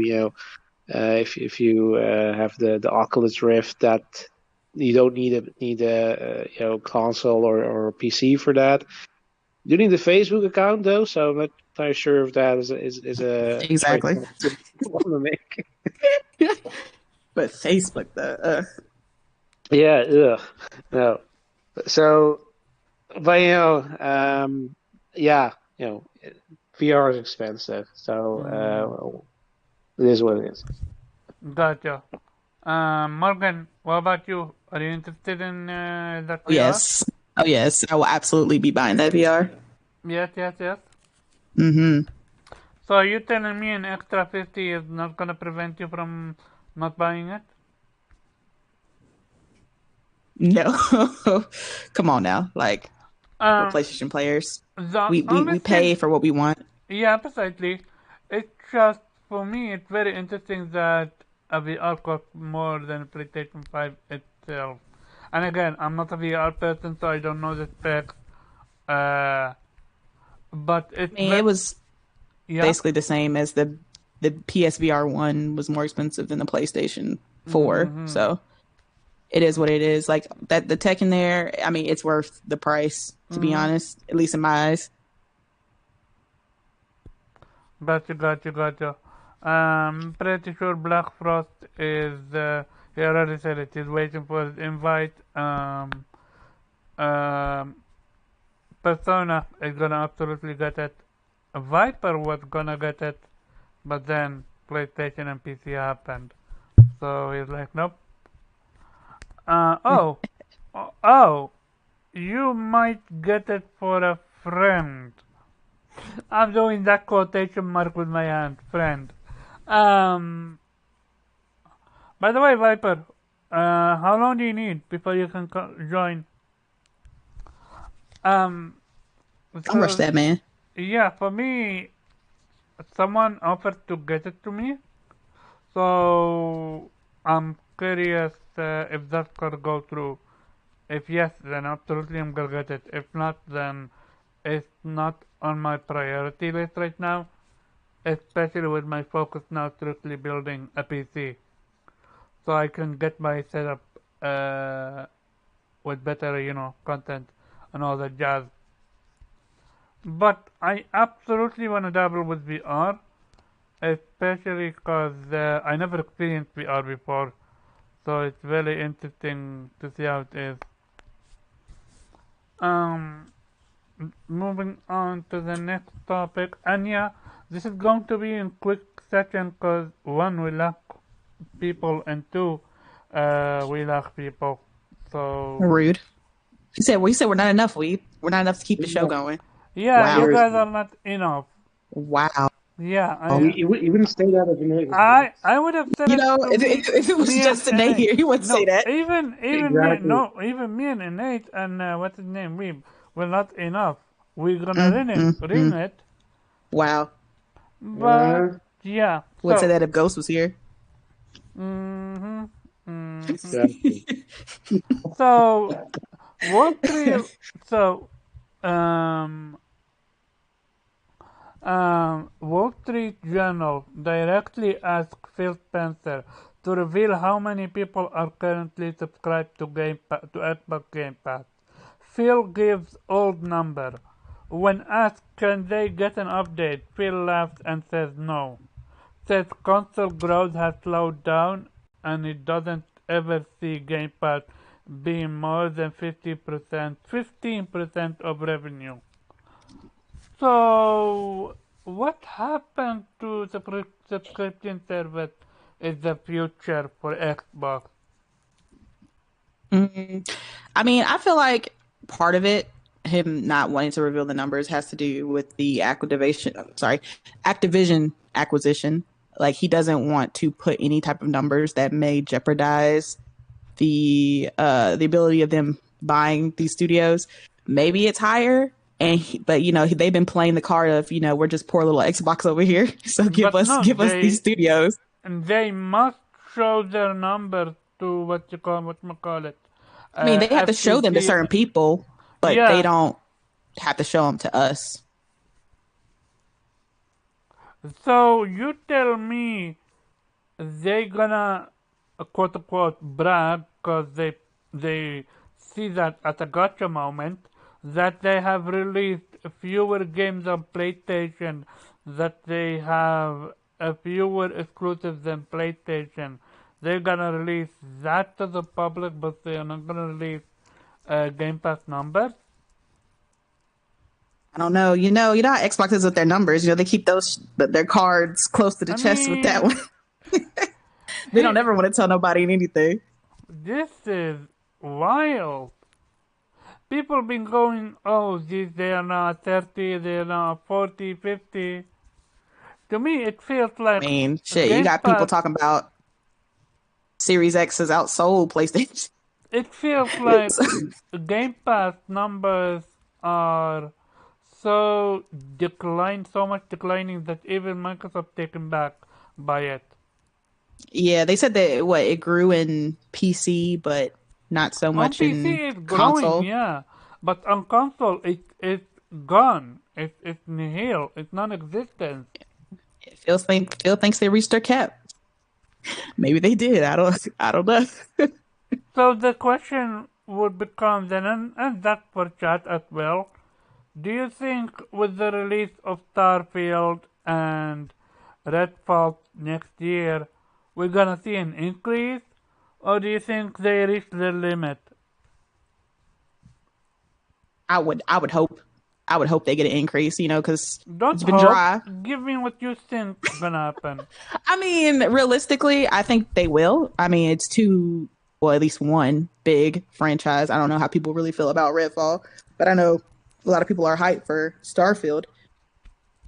S3: if you have the Oculus Rift, that you don't need a console or a PC for that. You need a Facebook account though, so I'm not entirely sure if that is a choice
S2: Exactly.
S3: you want to make.
S2: But Facebook, though.
S3: Yeah, ugh, no. So, but yeah, VR is expensive, so it is what it is.
S1: Gotcha. Morgan, what about you? Are you interested in that
S2: Oh,
S1: VR?
S2: yes. Oh, yes. I will absolutely be buying that VR.
S1: Yes.
S2: Mm-hmm.
S1: So are you telling me an extra 50 is not gonna prevent you from Not buying it?
S2: No, come on now. Like we're
S1: Um,
S2: PlayStation players.
S1: the
S2: We
S1: only
S2: pay
S1: thing,
S2: for what we want.
S1: yeah, precisely. It's just, for me, it's very interesting that a VR costs more than PlayStation 5 itself. And again, I'm not a VR person, so I don't know the specs. Uh, but
S2: I mean, it was
S1: yeah.
S2: basically the same as the PSVR 1 was more expensive than the PlayStation 4.
S1: Mm-hmm.
S2: So it is what it is. Like that the tech in there, I mean, it's worth the price, to be
S1: Mm-hmm.
S2: honest, at least in my eyes.
S1: Gotcha. Pretty sure Black Frost is, he already said it, he's waiting for his invite. Um, Persona is gonna absolutely get it. Viper was gonna get it, but then PlayStation and PC happened. So he's like, nope. Uh, oh, oh, you might get it for a friend. I'm doing that quotation mark with my hand, friend. Um, by the way, Viper, how long do you need before you can join? Um,
S2: Don't rush
S1: so
S2: that, man.
S1: yeah, for me, someone offered to get it to me, so I'm curious if that's gonna go through. If yes, then absolutely I'm gonna get it. If not, then it's not on my priority list right now, especially with my focus now strictly building a PC, so I can get my setup with better, content and all that jazz. But I absolutely want to dabble with VR, especially because I never experienced VR before, so it's very interesting to see how it is. Um, Moving on to the next topic, and yeah, this is going to be in quick section because one, we lack people, and two, we lack people. So
S2: Rude. He said we're not enough. We're not enough to keep the show going.
S1: yeah, you
S2: Wow.
S1: guys
S3: Seriously.
S1: are not enough.
S2: Wow.
S1: Yeah,
S3: You wouldn't say that if you know.
S1: I would have said
S2: You
S1: it
S2: know,
S1: to
S2: if it was
S1: me and
S2: Justin Nate
S1: Nate.
S2: here, he wouldn't say
S1: No,
S2: that.
S3: Exactly.
S1: even me and Nate and what's his name, Weeb, were not enough. We're gonna ruin it.
S2: Wow.
S1: But yeah,
S2: Would say
S1: so
S2: that if Ghost was here.
S1: mm-hmm, mm-hmm.
S3: Exactly.
S1: So Wall Street, so um Wall Street Journal directly asked Phil Spencer to reveal how many people are currently subscribed to Xbox Game Pass. Phil gives old number. When asked can they get an update, Phil laughs and says no. Says console growth has slowed down and it doesn't ever see Game Pass being more than 15% of revenue. So, what happened to the subscription service is the future for Xbox?
S2: I mean, I feel like part of it, him not wanting to reveal the numbers, has to do with the Activision acquisition. Like he doesn't want to put any type of numbers that may jeopardize the ability of them buying these studios. Maybe it's higher, but they've been playing the card of we're just poor little Xbox over here, so give
S1: But
S2: us
S1: no,
S2: these studios.
S1: they must show their numbers to what you call it,
S2: I mean, they have to show them to
S1: FTC.
S2: certain people, but they
S1: Yeah.
S2: don't have to show them to us.
S1: So you tell me they gonna quote unquote brag because they see that at a gotcha moment that they have released fewer games on PlayStation, that they have a fewer exclusives than PlayStation. They're gonna release that to the public, but they're not gonna release Game Pass numbers.
S2: I don't know. How Xbox is with their numbers. They keep their cards close to the
S1: I
S2: chest with that
S1: mean,
S2: one. They don't ever want to tell nobody anything.
S1: this is wild. People been going, oh, they are now 30, they are now 40, 50. To me, it feels
S2: I
S1: like
S2: mean, shit, you
S1: Game
S2: got people
S1: Pass.
S2: talking about Series X has outsold PlayStation.
S1: It feels like
S2: So,
S1: Game Pass numbers are so much declining that even Microsoft taken back by it.
S2: yeah, they said that it grew in PC, but not so
S1: On
S2: much
S1: PC
S2: in
S1: it's growing,
S2: console.
S1: yeah, but on console it's gone. It's nihil. It's non-existent.
S2: Phil thinks they reached their cap. Maybe they did. I don't know.
S1: So the question would become then, and that for chat as well. Do you think with the release of Starfield and Redfall next year, we're gonna see an increase, or do you think they reached their limit?
S2: I would hope they get an increase, because
S1: Don't
S2: it's been
S1: hope.
S2: dry.
S1: Give me what you think gonna happen.
S2: I mean, realistically, I think they will. I mean, it's well, at least one big franchise. I don't know how people really feel about Redfall, but I know a lot of people are hyped for Starfield.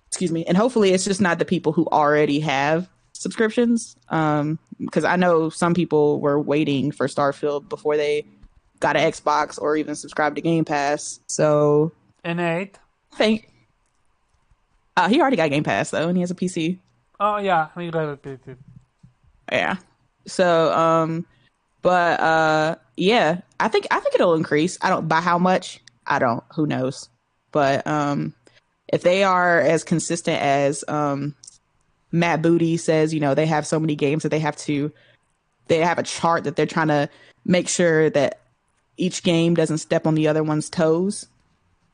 S2: Excuse me. And hopefully it's just not the people who already have subscriptions. Because I know some people were waiting for Starfield before they got an Xbox or even subscribed to Game Pass. So
S1: Innate.
S2: I think he already got Game Pass though, and he has a PC.
S1: Oh yeah, we got it. PC.
S2: Yeah. So but yeah, I think it'll increase. I don't by how much. I don't. Who knows? But if they are as consistent as Matt Booty says, they have so many games that they have a chart that they're trying to make sure that each game doesn't step on the other one's toes.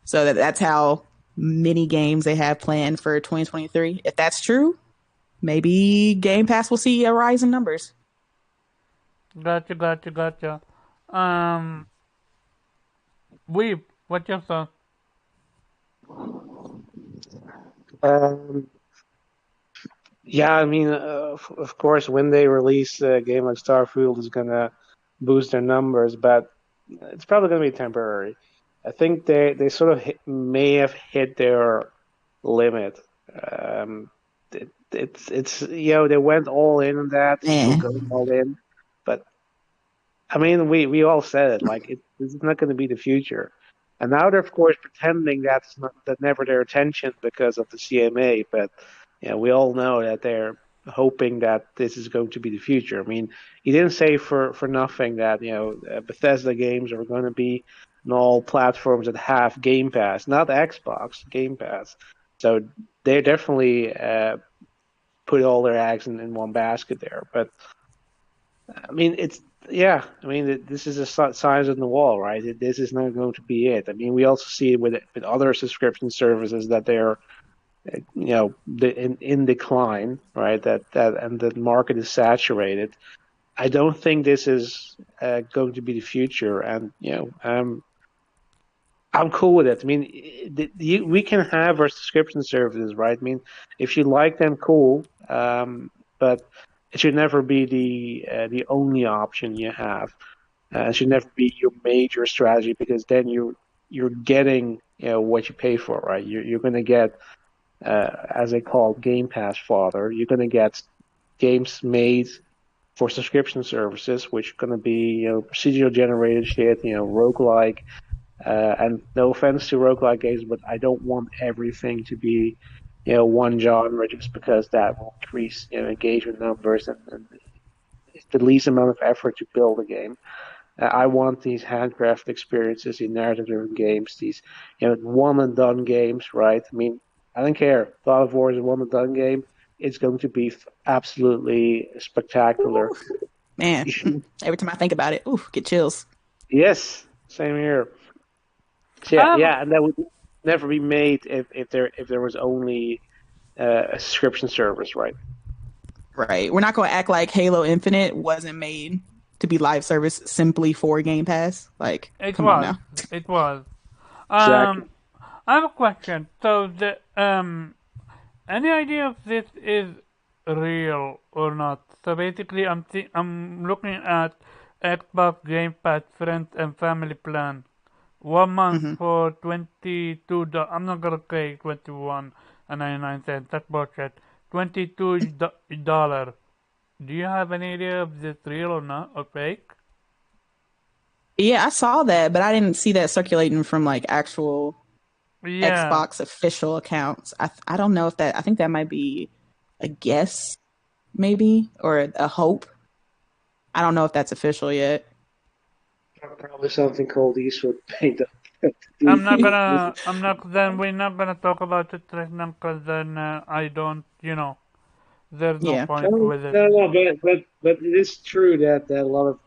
S2: So that's how many games they have planned for 2023. If that's true, maybe Game Pass will see a rise in numbers.
S1: Gotcha. Weeb, what's your thought?
S3: Um, yeah, I mean, of course, when they release a game like Starfield is gonna boost their numbers, but it's probably gonna be temporary. I think they sort of may have hit their limit. It's they went all in on that, still
S2: Man,
S3: going all in, but I mean, we all said it, like this is not going to be the future. And now they're of course pretending that never their intention because of the CMA, but we all know that they're hoping that this is going to be the future. I mean, he didn't say for nothing that Bethesda games are going to be on all platforms that have Game Pass, not Xbox, Game Pass. So they definitely put all their eggs in one basket there. But I mean, I mean, this is a signs on the wall, right? This is not going to be it. I mean, we also see it with other subscription services that they're, in decline, right? That and the market is saturated. I don't think this is going to be the future, and I'm cool with it. I mean, we can have our subscription services, right? I mean, if you like them, cool. But it should never be the only option you have. It should never be your major strategy because then you're getting what you pay for, right? You're going to get as they call Game Pass fodder. You're going to get games made for subscription services, which are going to be procedural generated shit, roguelike. And no offense to roguelike games, but I don't want everything to be, one genre just because that will increase, engagement numbers and it's the least amount of effort to build a game. I want these handcrafted experiences in narrative-driven games, these, one and done games, right? I mean, I don't care. God of War is a one and done game. It's going to be absolutely spectacular.
S2: man. Every time I think about it, ooh, get chills.
S3: Yes, same here.
S1: Um,
S3: Yeah, and that would never be made if there was only a subscription service, right?
S2: Right. We're not going to act like Halo Infinite wasn't made to be live service simply for Game Pass. Like,
S1: it
S2: come on
S1: was.
S2: now.
S1: It was.
S3: Exactly.
S1: I have a question. So any idea if this is real or not? So basically, I'm looking at Xbox Game Pass Friends and Family Plan. 1 month
S2: Hmm.
S1: for $22. I'm not gonna pay 21 and 99 cents. That's bullshit. $22. Do you have any idea if it's real or not or fake?
S2: Yeah, I saw that, but I didn't see that circulating from like actual
S1: Yeah.
S2: Xbox official accounts. I don't know if that. I think that might be a guess, maybe, or a hope. I don't know if that's official yet.
S3: Probably something called Eastwood Paint.
S1: I'm not, then we're not gonna talk about it right now because then I don't, there's no
S2: Yeah.
S1: point
S3: No,
S1: with it.
S3: no, no, but it is true that a lot of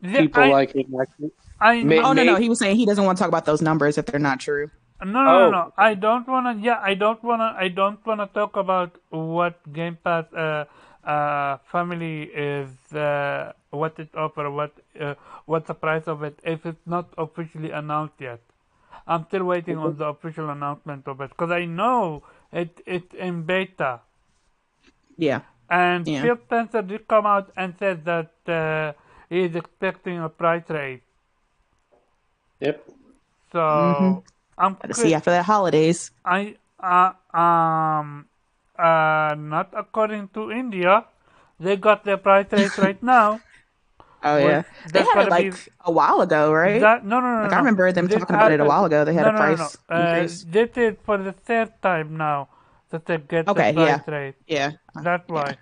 S1: Yeah,
S3: people like him actually
S1: I know.
S2: Oh no, no,
S3: made.
S2: he was saying he doesn't want to talk about those numbers if they're not true.
S1: No, no, no,
S3: Oh,
S1: no. I don't wanna. Yeah, I don't wanna talk about what Game Pass family is, what it offer, what's the price of it. If it's not officially announced yet, I'm still waiting on the official announcement of it because I know it's in beta.
S2: Yeah,
S1: And
S2: yeah.
S1: Phil Spencer did come out and said that he is expecting a price raise.
S3: yep.
S1: So I'm
S2: Got to see after that holidays.
S1: I not according to India. They got their price raise right now,
S2: Oh
S1: which
S2: yeah, they
S1: that's
S2: had it
S1: gonna be
S2: like a while ago, right?
S1: that. No, no, no,
S2: Like
S1: no,
S2: I
S1: no.
S2: remember them
S1: This
S2: talking about it a
S1: happened.
S2: while ago. They had
S1: No,
S2: a
S1: no, no, no.
S2: price increase.
S1: This is for the third time now that they get the
S2: Okay,
S1: price
S2: yeah,
S1: raise.
S2: yeah,
S1: That's
S2: yeah.
S1: why.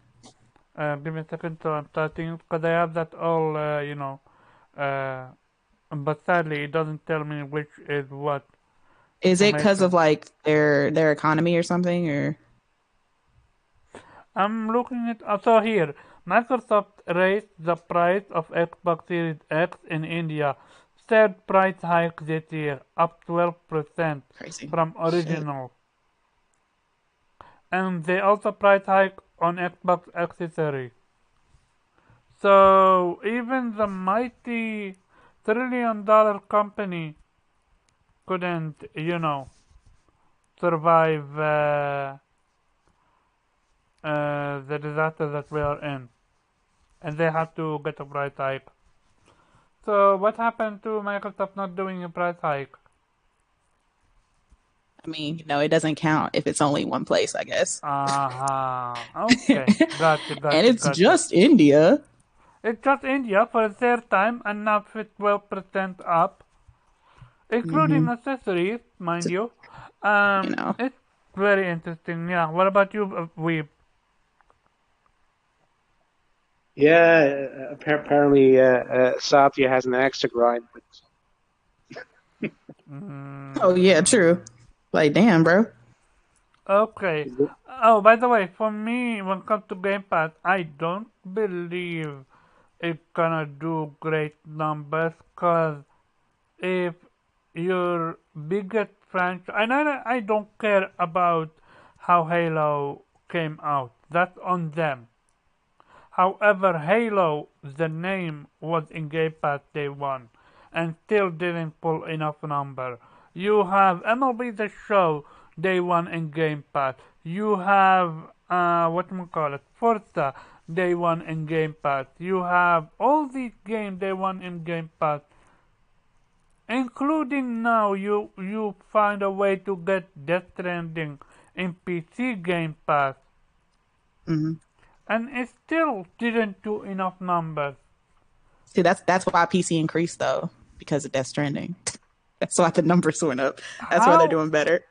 S1: Give me a second. So I'm starting because I have that all. Uh, but sadly, it doesn't tell me which is what
S2: Is it because
S1: information.
S2: of like their economy or something? Or
S1: I'm looking at so here. Microsoft raised the price of Xbox Series X in India. Third price hike this year, up 12%
S2: crazy
S1: from
S2: shit.
S1: original. And they also price hike on Xbox accessories. So even the mighty $1 trillion company couldn't, survive the disaster that we are in. And they have to get a price hike. So what happened to Microsoft not doing a price hike?
S2: I mean, it doesn't count if it's only one place, I guess.
S1: Okay. Gotcha,
S2: And
S1: gotcha,
S2: it's
S1: gotcha.
S2: just India.
S1: It's just India for the third time and now with 12% up, including
S2: Hmm.
S1: accessories, mind you.
S2: You know,
S1: It's very interesting. Yeah. What about you, Weeb?
S3: Yeah, apparently Satya has an extra grind.
S2: oh yeah, true. Like, damn, bro.
S1: Okay. Oh, by the way, for me, when it comes to Game Pass, I don't believe it's gonna do great numbers because if your biggest franchise, and I don't care about how Halo came out, that's on them. However, Halo, the name was in Game Pass day one and still didn't pull enough number. You have MLB The Show day one in Game Pass. You have whatchamacallit, Forza day one in Game Pass. You have all these games day one in Game Pass. Including now you find a way to get Death Stranding in PC Game Pass.
S2: Hmm.
S1: And it still didn't do enough numbers.
S2: See, that's why PC increased though, because of Death Stranding. That's why the numbers went up. That's why they're
S1: How
S2: doing better.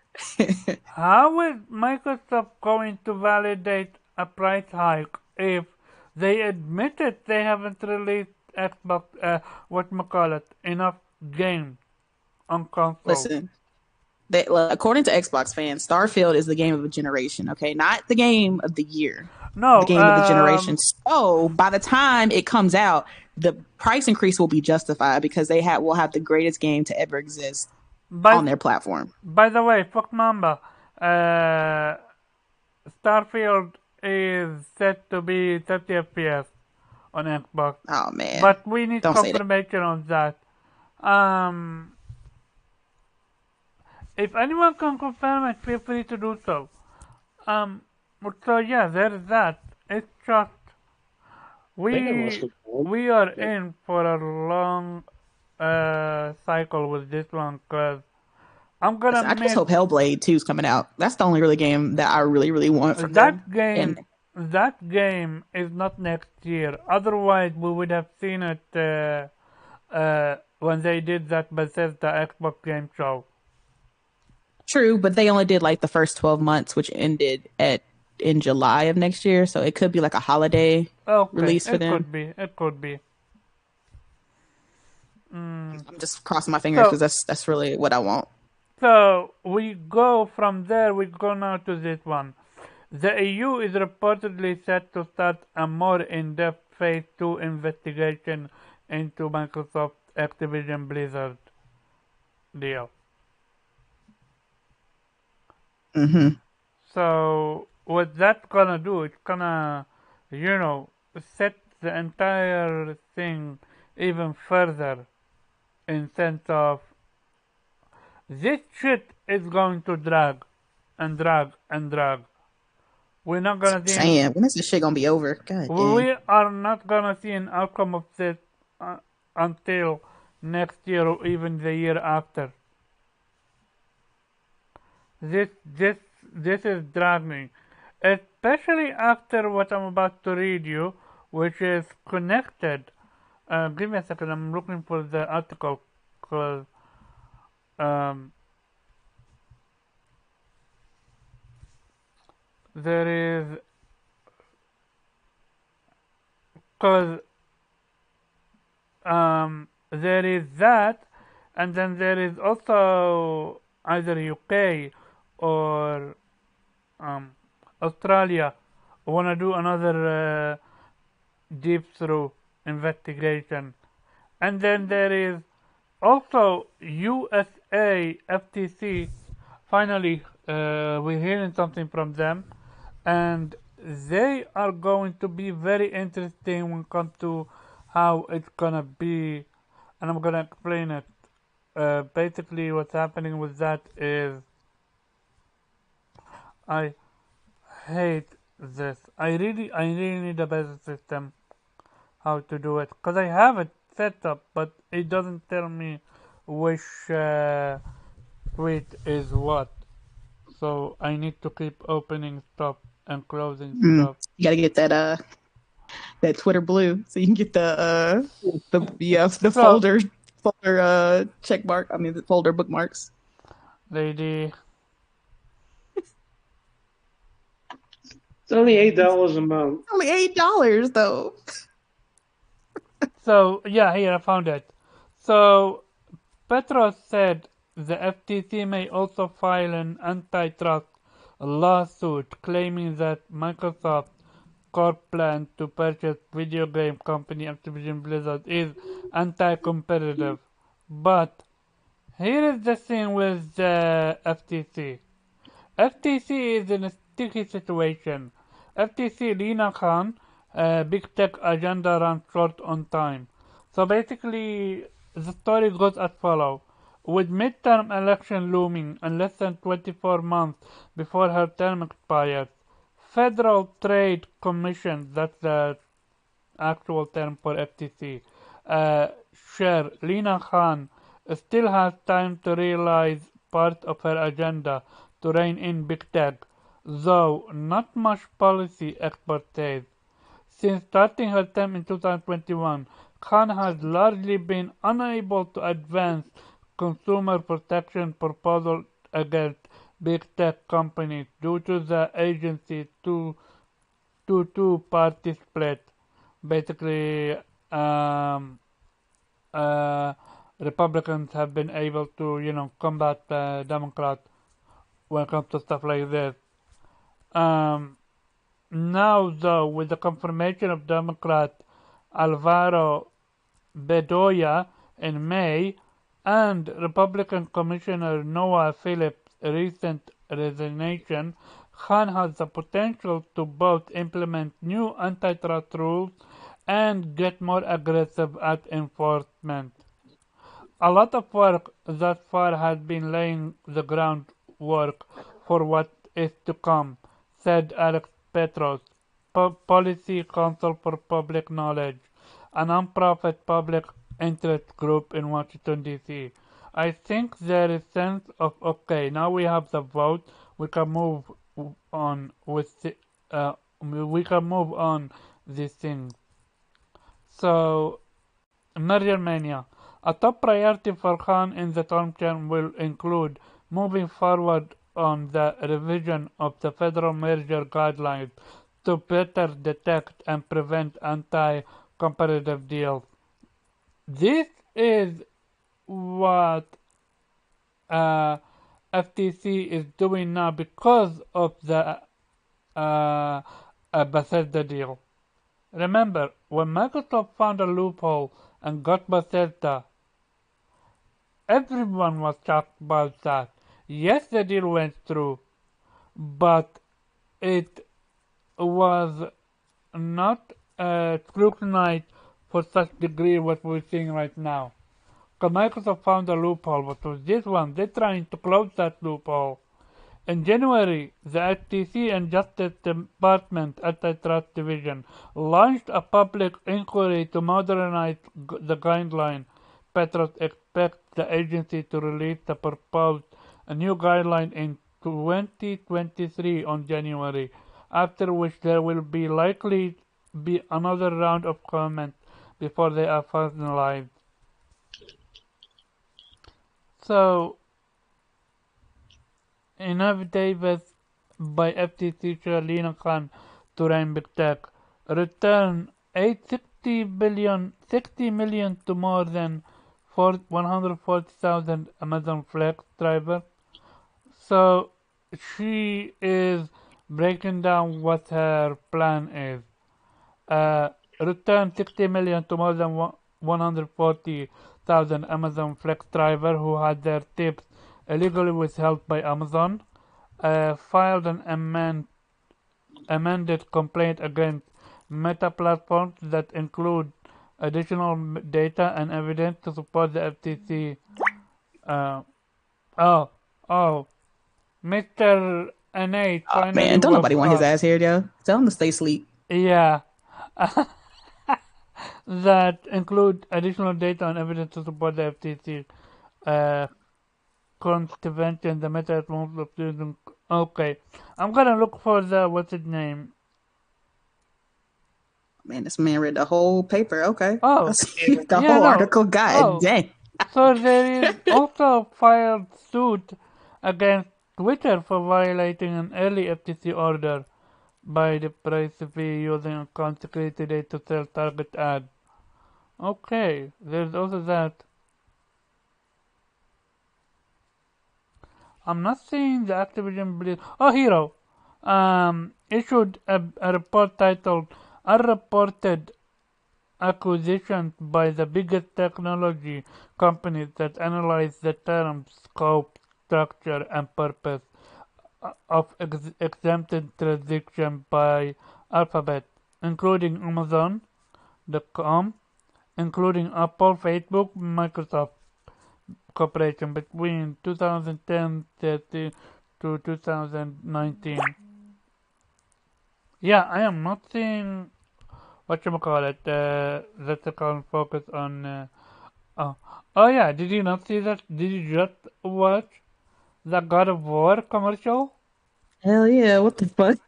S1: how is Microsoft going to validate a price hike if they admitted they haven't released Xbox whatchamacallit enough games on console?
S2: Listen, according to Xbox fans, Starfield is the game of a generation. Okay, not the game of the year, the
S1: No,
S2: game of the generation. So by the time it comes out, the price increase will be justified because will have the greatest game to ever exist on
S1: by
S2: their platform.
S1: by the way, fuck Mamba, uh, Starfield is set to be 30 FPS on Xbox,
S2: Oh man,
S1: but we need
S2: don't say that.
S1: confirmation on that. Um, if anyone can confirm it, feel free to do so. Um, so yeah, there is that. It's just
S3: I think it was
S1: we
S3: confirmed.
S1: we are
S3: Yeah.
S1: in for a long cycle with this one because I'm gonna
S2: Listen, I just
S1: miss
S2: hope Hellblade 2 is coming out. That's the only really game that I really, really want from them.
S1: that
S2: And
S1: game. that game is not next year. Otherwise, we would have seen it when they did that Bethesda Xbox game show.
S2: True, but they only did like the first 12 months, which ended at in July of next year. So it could be like a holiday
S1: Okay,
S2: release for
S1: it
S2: them.
S1: could be. It could be.
S2: I'm just crossing my fingers
S1: So,
S2: because that's really what I want.
S1: so we go from there. We go now to this one. The EU is reportedly set to start a more in-depth Phase 2 investigation into Microsoft Activision Blizzard deal.
S2: Hmm.
S1: So what that's gonna do, it's gonna, set the entire thing even further in sense of this shit is going to drag and drag and drag. We're not
S2: That's what
S1: gonna
S2: I'm
S1: see an,
S2: saying. When is this shit gonna be over? God dang.
S1: we are not gonna see an outcome of this uh, until next year or even the year after. This this this is dragging, especially after what I'm about to read you, which is connected. Give me a second. I'm looking for the article because um, there is because there is that, and then there is also either UK or um, Australia want to do another deep through investigation, and then there is also USA FTC. Finally, we're hearing something from them, and they are going to be very interesting when it comes to how it's gonna be, and I'm gonna explain it. Basically, what's happening with that is I hate this. I really need a better system how to do it because I have it set up, but it doesn't tell me which tweet is what. So I need to keep opening stuff and closing stuff.
S2: You gotta get that Twitter blue so you can get the
S1: So,
S2: folder check mark. I mean the folder bookmarks.
S1: lady,
S3: It's only $8 a month.
S2: Only $8 though.
S1: so yeah, here I found it. So Petros said the FTC may also file an antitrust lawsuit claiming that Microsoft Corp plan to purchase video game company Activision Blizzard is anti-competitive. But here is the thing with the FTC. FTC is in a sticky situation. FTC Lina Khan, big tech agenda runs short on time. So basically, the story goes as follows. With midterm election looming and less than 24 months before her term expires, Federal Trade Commission, that's the actual term for FTC, Chair Lina Khan still has time to realize part of her agenda to rein in big tech, though not much policy experts say. Since starting her term in 2021, Khan has largely been unable to advance consumer protection proposals against big tech companies due to the agency's two-party split. Basically, um, uh, Republicans have been able to, combat Democrats when it comes to stuff like this. Um, Now, though, with the confirmation of Democrat Alvaro Bedoya in May and Republican Commissioner Noah Phillips' recent resignation, Khan has the potential to both implement new antitrust rules and get more aggressive at enforcement. A lot of work thus far has been laying the groundwork for what is to come, said Alex Petros, Policy Council for Public Knowledge, a nonprofit public interest group in Washington, D.C. I think there is sense of, okay, now we have the vote, we can move on with we can move on these things. So, Merger Mania. A top priority for Khan in the term term will include moving forward on the revision of the federal merger guidelines to better detect and prevent anti-competitive deals. This is what uh, FTC is doing now because of the Bethesda deal. Remember, when Microsoft found a loophole and got Bethesda, everyone was shocked about that. Yes, the deal went through, but it was not scrutinized for such degree what we're seeing right now. Because Microsoft found a loophole, but with this one, they're trying to close that loophole. In January, the FTC and Justice Department Antitrust Division launched a public inquiry to modernize the guideline. Petros expects the agency to release the proposed new guideline in 2023 on January, after which there will be likely be another round of comments before they are finalized. So, in affidavit by FTC Chair Lina Khan to Rain Big Tech, return 60 million to more than 140,000 Amazon Flex drivers. So she is breaking down what her plan is. Return 60 million to more than 140,000 Amazon Flex drivers who had their tips illegally withheld by Amazon. Filed an amended complaint against Meta platforms that include additional data and evidence to support the FTC. Oh, Mr. NA finally
S2: Man, don't
S1: woke
S2: nobody want his
S1: up.
S2: ass here, yo. Tell him to stay asleep.
S1: Yeah. That include additional data and evidence to support the FTC contravention the Meta platforms of using. Okay, I'm gonna look for the what's its name.
S2: Man, this man read the whole paper. Okay.
S1: Oh,
S2: The
S1: yeah,
S2: whole
S1: no.
S2: article. God
S1: Oh,
S2: dang.
S1: so there is also filed suit against Twitter for violating an early FTC order by the price fee using a consecrated date to sell target ads. Okay, there's also that. I'm not seeing the Activision Blizzard. Oh, Hero. Issued a report titled Unreported Acquisitions by the biggest technology companies that analyze the terms, scope, structure, and purpose of exempted transaction by Alphabet, including Amazon.com, including Apple, Facebook, Microsoft Corporation between 2010 to 2019. Yeah, I am not seeing whatchamacallit, that's a current focus on, oh. Oh yeah, did you not see that? Did you just watch the God of War commercial?
S2: Hell yeah. What the fuck?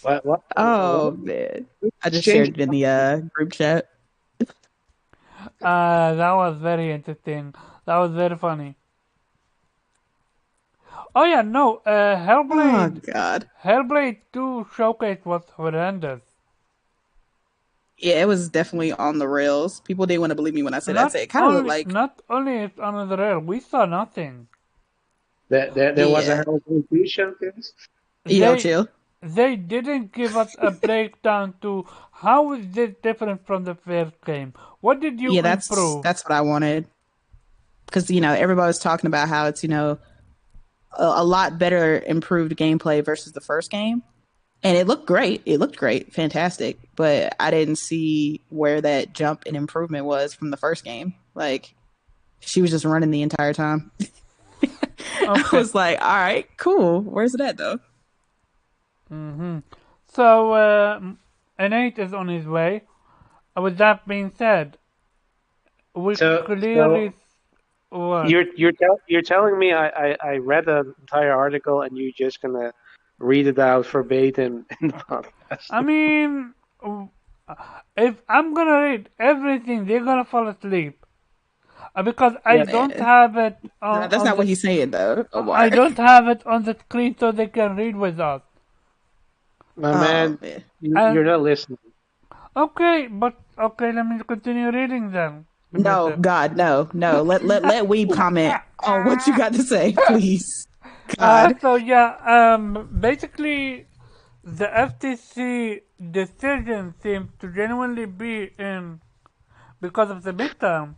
S3: What?
S2: Oh, man. I just
S3: Change.
S2: shared it in the group chat.
S1: That was very interesting. That was very funny. Oh yeah, no,
S2: Oh, God.
S1: Hellblade 2 showcase was horrendous.
S2: Yeah, it was definitely on the rails. People didn't want to believe me when I said that. I said it kind of looked like,
S1: Not only it's on the rail, we saw nothing.
S3: There was a
S2: yeah,
S3: Hellblade showcase.
S2: yo,
S1: They
S2: chill.
S1: they didn't give us a breakdown to how is this different from the first game. What did you
S2: Yeah,
S1: improve?
S2: that's what I wanted. Because, everybody was talking about how it's, a lot better improved gameplay versus the first game. And it looked great. It looked great. Fantastic. But I didn't see where that jump in improvement was from the first game. Like, she was just running the entire time. I
S1: Okay.
S2: was like, all right, cool. Where's it at, though?
S1: So N8 is on his way. With that being said, we
S3: So
S1: clearly what?
S3: you're telling me I read the entire article and you're just gonna read it out verbatim in the podcast.
S1: I mean, if I'm gonna read everything, they're gonna fall asleep. Because I
S3: Yeah,
S1: don't have it
S2: That's
S1: on
S2: not what
S1: the
S2: he's saying, though,
S1: I
S2: Omar.
S1: don't have it on the screen so they can read with us.
S3: my
S2: Oh
S3: man,
S2: man.
S3: you're
S1: And
S3: not listening.
S1: okay, but okay, let me continue reading then. Give me a
S2: No,
S1: sec.
S2: God, no, no. Let Weeb comment on what you got to say, please. God.
S1: So yeah, basically, the FTC decision seems to genuinely be in because of the midterm.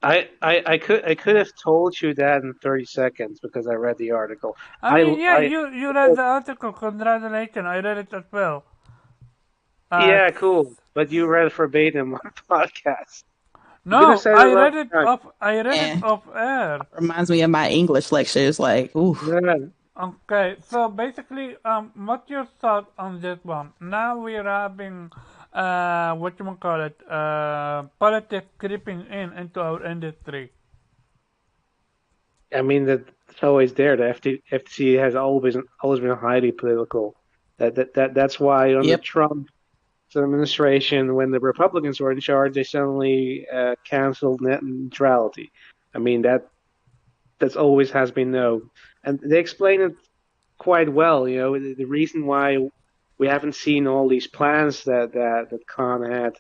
S3: I could have told you that in 30 seconds because I read the article.
S1: I
S3: I
S1: mean, yeah,
S3: I
S1: you read the article. Congratulations, I read it as well. Uh,
S3: yeah, cool. But you read verbatim on podcast. You could have
S1: no,
S3: said it
S1: I
S3: around
S1: read it
S3: time.
S1: off. I read it
S2: Eh,
S1: off air.
S2: reminds me of my English lectures. Like, ooh.
S3: Yeah.
S1: Okay, so basically, what's your thought on this one? Now we're having, what you call it, politics creeping in into our industry.
S3: I mean that's always there. The FTC has always been highly political. That's why under
S2: Yep.
S3: Trump's administration, when the Republicans were in charge, they suddenly canceled net neutrality. I mean that's always has been known, and they explain it quite well. You know, the reason why we haven't seen all these plans that Khan had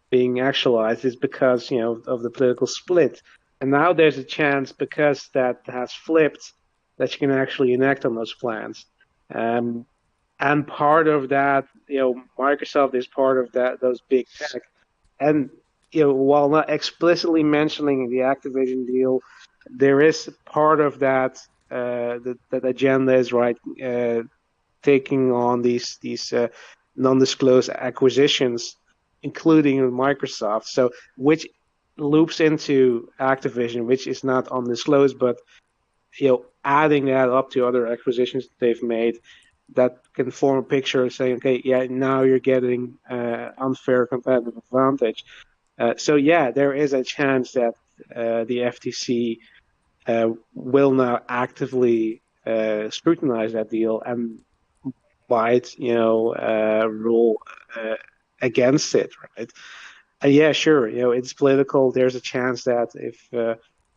S3: being actualized is because of the political split. And now there's a chance because that has flipped that you can actually enact on those plans. Um, and part of that, Microsoft is part of those big tech. And while not explicitly mentioning the Activision deal, there is part of that that agenda is right taking on these non-disclosed acquisitions, including Microsoft. So which loops into Activision, which is not undisclosed, but adding that up to other acquisitions they've made, that can form a picture saying, okay, yeah, now you're getting unfair competitive advantage. So yeah, there is a chance that the FTC will now actively scrutinize that deal and might, rule against it, right? And yeah, sure, it's political. There's a chance that if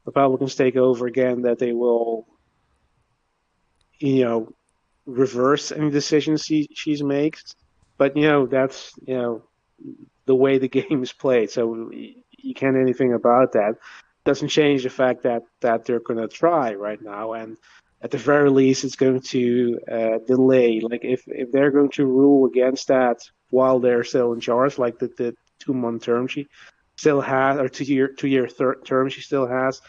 S3: Republicans take over again, that they will, you know, reverse any decisions she's makes. But that's the way the game is played. So you can't do anything about that. Doesn't change the fact that they're going to try right now, and at the very least, it's going to delay. Like if they're going to rule against that while they're still in charge, like the 2 month term she still has, or two year term she still has.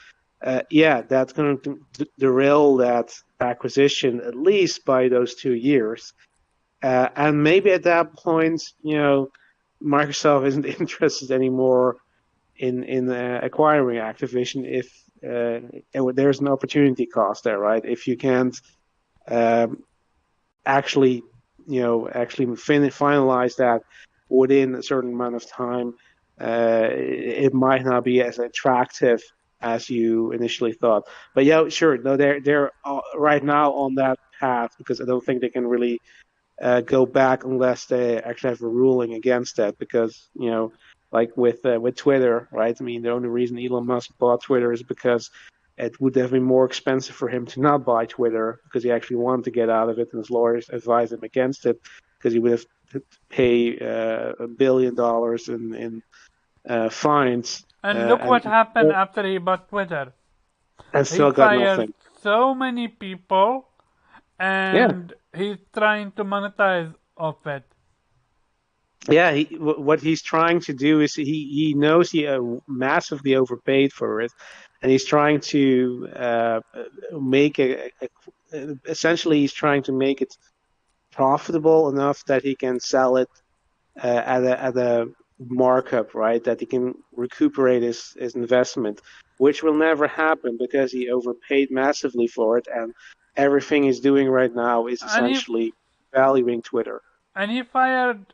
S3: Yeah, that's going to derail that acquisition at least by those 2 years. And maybe at that point, Microsoft isn't interested anymore in acquiring Activision if there's an opportunity cost there, right? If you can't um, actually, finalize that within a certain amount of time, it might not be as attractive as you initially thought. But yeah, sure, no, they're right now on that path because I don't think they can really go back unless they actually have a ruling against that. Because like with Twitter, right? I mean, the only reason Elon Musk bought Twitter is because it would have been more expensive for him to not buy Twitter because he actually wanted to get out of it, and his lawyers advised him against it because he would have to pay $1 billion in fines
S1: And look
S3: and
S1: what happened after he bought Twitter. He
S3: still got
S1: fired
S3: nothing.
S1: so many people,
S3: Yeah.
S1: and he's trying to monetize off it.
S3: Yeah, what he's trying to do is he knows he massively overpaid for it, and he's trying to make essentially he's trying to make it profitable enough that he can sell it at a markup, right? That he can recuperate his investment, which will never happen because he overpaid massively for it, and everything he's doing right now is
S1: And he
S3: essentially valuing Twitter.
S1: and he fired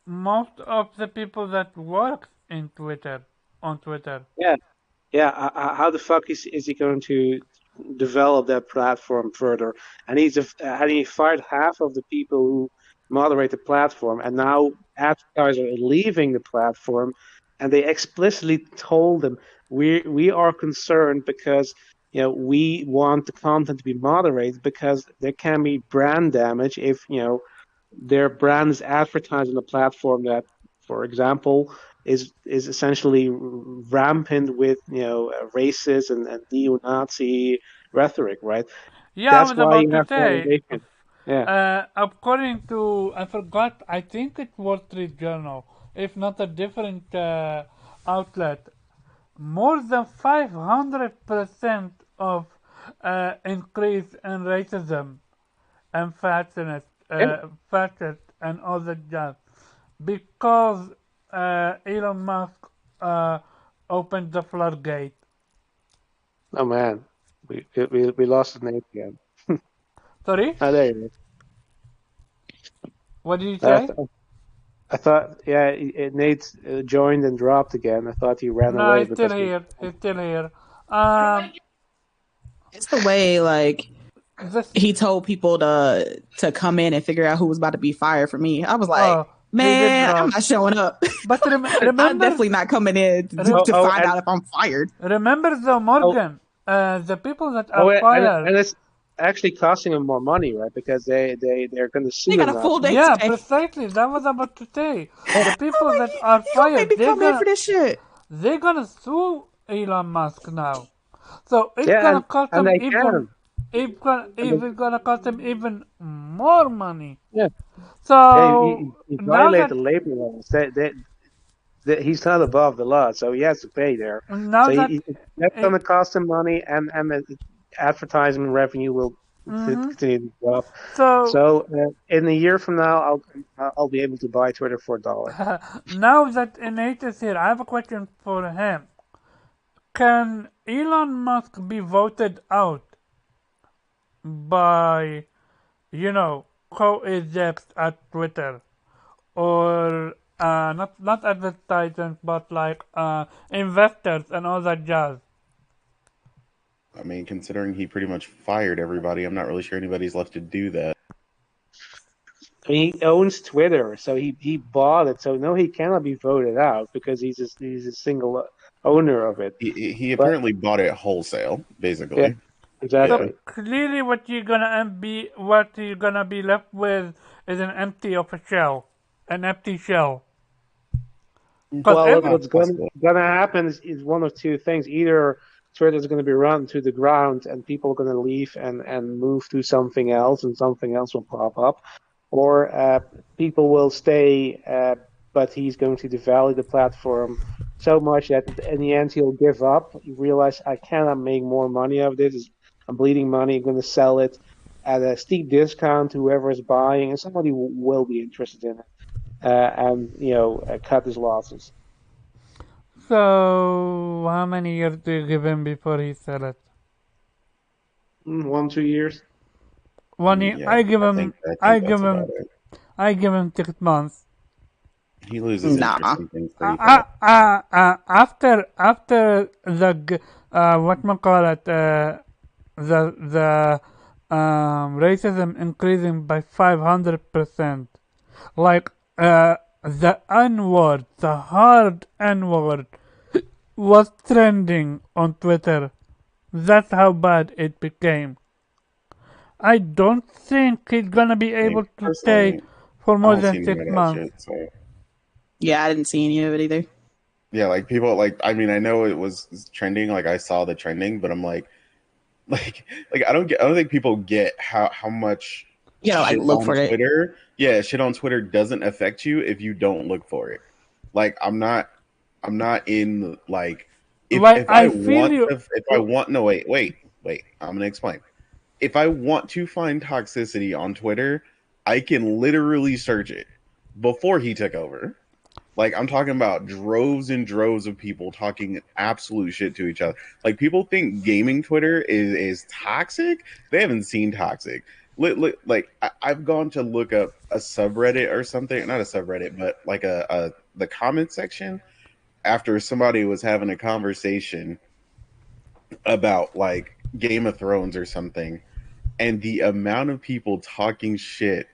S1: most of the people that work in Twitter on Twitter.
S3: Yeah. Yeah, how the fuck is he going to develop that platform further. And he fired half of the people who moderate the platform, and now advertisers are leaving the platform, and they explicitly told them we are concerned because we want the content to be moderated because there can be brand damage if their brand is advertised on a platform that, for example, is essentially rampant with racist and neo-Nazi rhetoric, right?
S1: Yeah, I
S3: That's
S1: was
S3: why
S1: about
S3: you
S1: to
S3: have
S1: say.
S3: moderation. Yeah.
S1: According to, I forgot, I think it's Wall Street Journal, if not a different outlet, more than 500% of increase in racism and
S3: Yeah.
S1: fascist and all that jazz because Elon Musk opened the floodgate.
S3: Oh man, we lost Nate again.
S1: Sorry,
S3: Oh, there you
S1: what did you
S3: go.
S1: say?
S3: I thought, yeah, Nate joined and dropped again. I thought he ran
S1: No,
S3: away
S1: he's still
S3: because
S1: here. He's still here. Um,
S2: It's the way like
S1: this.
S2: he told people to come in and figure out who was about to be fired for me. I was like,
S1: Oh, he did
S2: man, I'm
S1: drop.
S2: not showing up.
S1: But
S2: I'm
S1: remember,
S2: definitely not coming in
S1: re-
S3: oh
S2: to
S3: oh
S2: find
S3: and
S2: out if I'm fired.
S1: remember though,
S3: oh
S1: Morgan. The people that are
S3: oh
S1: fired.
S3: and it's actually costing him more money, right? Because they're going to
S2: They
S3: sue
S2: got
S3: him
S2: a
S3: now.
S2: full day
S1: Yeah,
S2: today.
S1: precisely. That was about to say. The people
S2: I'm
S1: that
S2: like,
S1: are
S2: you gonna make
S1: fired,
S2: me come in for this shit?
S1: they're gonna sue Elon Musk now. So it's
S3: Yeah,
S1: gonna cost
S3: and
S1: them
S3: they
S1: even,
S3: can. And
S1: even gonna cost them even more money.
S3: yeah, yeah,
S1: So
S3: he
S1: now
S3: violated the
S1: that
S3: labor laws. He's not above the law, so he has to pay there.
S1: now
S3: So
S1: that
S3: that's going
S1: it,
S3: to cost him money, and advertisement revenue will
S1: hmm
S3: continue to drop.
S1: so
S3: So in a year from now, I'll be able to buy Twitter for $1.
S1: now that Nate is here, I have a question for him. Can Elon Musk be voted out by, co-execs at Twitter? Or not advertisers, but like investors and all that jazz.
S4: I mean, considering he pretty much fired everybody, I'm not really sure anybody's left to do that.
S3: I mean, he owns Twitter, so he bought it. So no, he cannot be voted out because he's a single owner of it.
S4: He
S3: But
S4: apparently bought it wholesale,
S3: yeah,
S4: basically.
S1: So
S4: Yeah.
S3: exactly.
S1: clearly, what you're gonna be left with is an empty of a shell, an empty shell. Cause
S3: Well,
S1: every
S3: what's gonna happen is one of two things. Either Twitter is going to be run to the ground, and people are going to leave and move to something else, and something else will pop up, or people will stay, but he's going to devalue the platform so much that in the end he'll give up. He realize I cannot make more money out of this. I'm bleeding money. I'm going to sell it at a steep discount to whoever is buying, and somebody will be interested in it, and cut his losses.
S1: so how many years do you give him before he sell it?
S3: 1, 2 years.
S1: 1 year.
S4: Yeah, I
S1: I
S4: think
S1: give
S4: that's about
S1: him.
S4: it.
S1: I give him 6 months.
S4: He loses interest
S2: Nah.
S4: in things pretty fast.
S1: After what call it the racism increasing by 500%, like the N word, the hard N word, was trending on Twitter. That's how bad it became. I don't think he's gonna be
S4: I mean,
S1: able to stay
S4: personally,
S1: for
S4: I
S1: more
S4: don't see
S1: than
S4: any
S1: six
S4: of that
S1: months.
S4: shit. So
S2: Yeah, I didn't see any of it either.
S4: yeah, like people like I mean, I know it was trending. Like I saw the trending, but I'm like I don't think people get how much
S2: You gotta like
S4: shit
S2: look
S4: on
S2: for it.
S4: Twitter. Yeah, shit on Twitter doesn't affect you if you don't look for it. Like I'm not in like
S1: Like
S4: if I
S1: I feel
S4: want
S1: you.
S4: to if I want no wait I'm gonna explain. If I want to find toxicity on Twitter, I can literally search it before he took over. Like I'm talking about droves and droves of people talking absolute shit to each other. Like people think gaming Twitter is toxic. They haven't seen toxic. Like I've gone to look up a subreddit or something, not a subreddit, but like a the comment section after somebody was having a conversation about like Game of Thrones or something, and the amount of people talking shit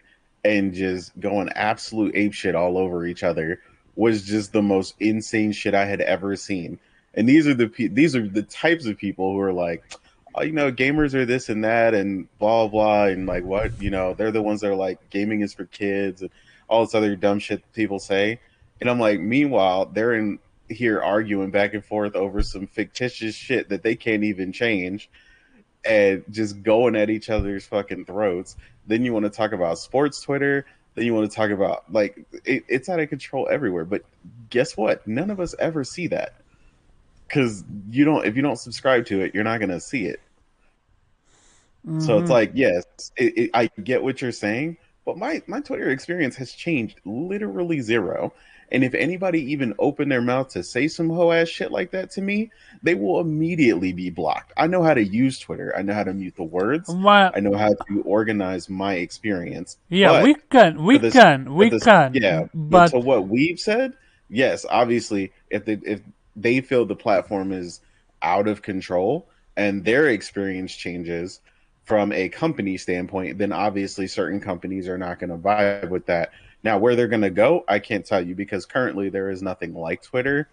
S4: and just going absolute ape shit all over each other was just the most insane shit I had ever seen. And these are the types of people who are like, oh, gamers are this and that and blah blah and like what they're the ones that are like gaming is for kids and all this other dumb shit people say. And I'm like, meanwhile, they're in here arguing back and forth over some fictitious shit that they can't even change and just going at each other's fucking throats. Then you want to talk about sports Twitter. Then you want to talk about like it's out of control everywhere. But guess what? None of us ever see that because you don't. If you don't subscribe to it, you're not gonna see it. So it's like, yes, I get what you're saying, but my Twitter experience has changed literally zero. And if anybody even opened their mouth to say some hoe ass shit like that to me, they will immediately be blocked. I know how to use Twitter. I know how to mute the words.
S1: Well,
S4: I know how to organize my experience.
S1: yeah,
S4: But
S1: we can.
S4: yeah, but to what we've said, yes, obviously, if they feel the platform is out of control and their experience changes from a company standpoint, then obviously certain companies are not going to vibe with that. Now, where they're going to go, I can't tell you because currently there is nothing like Twitter.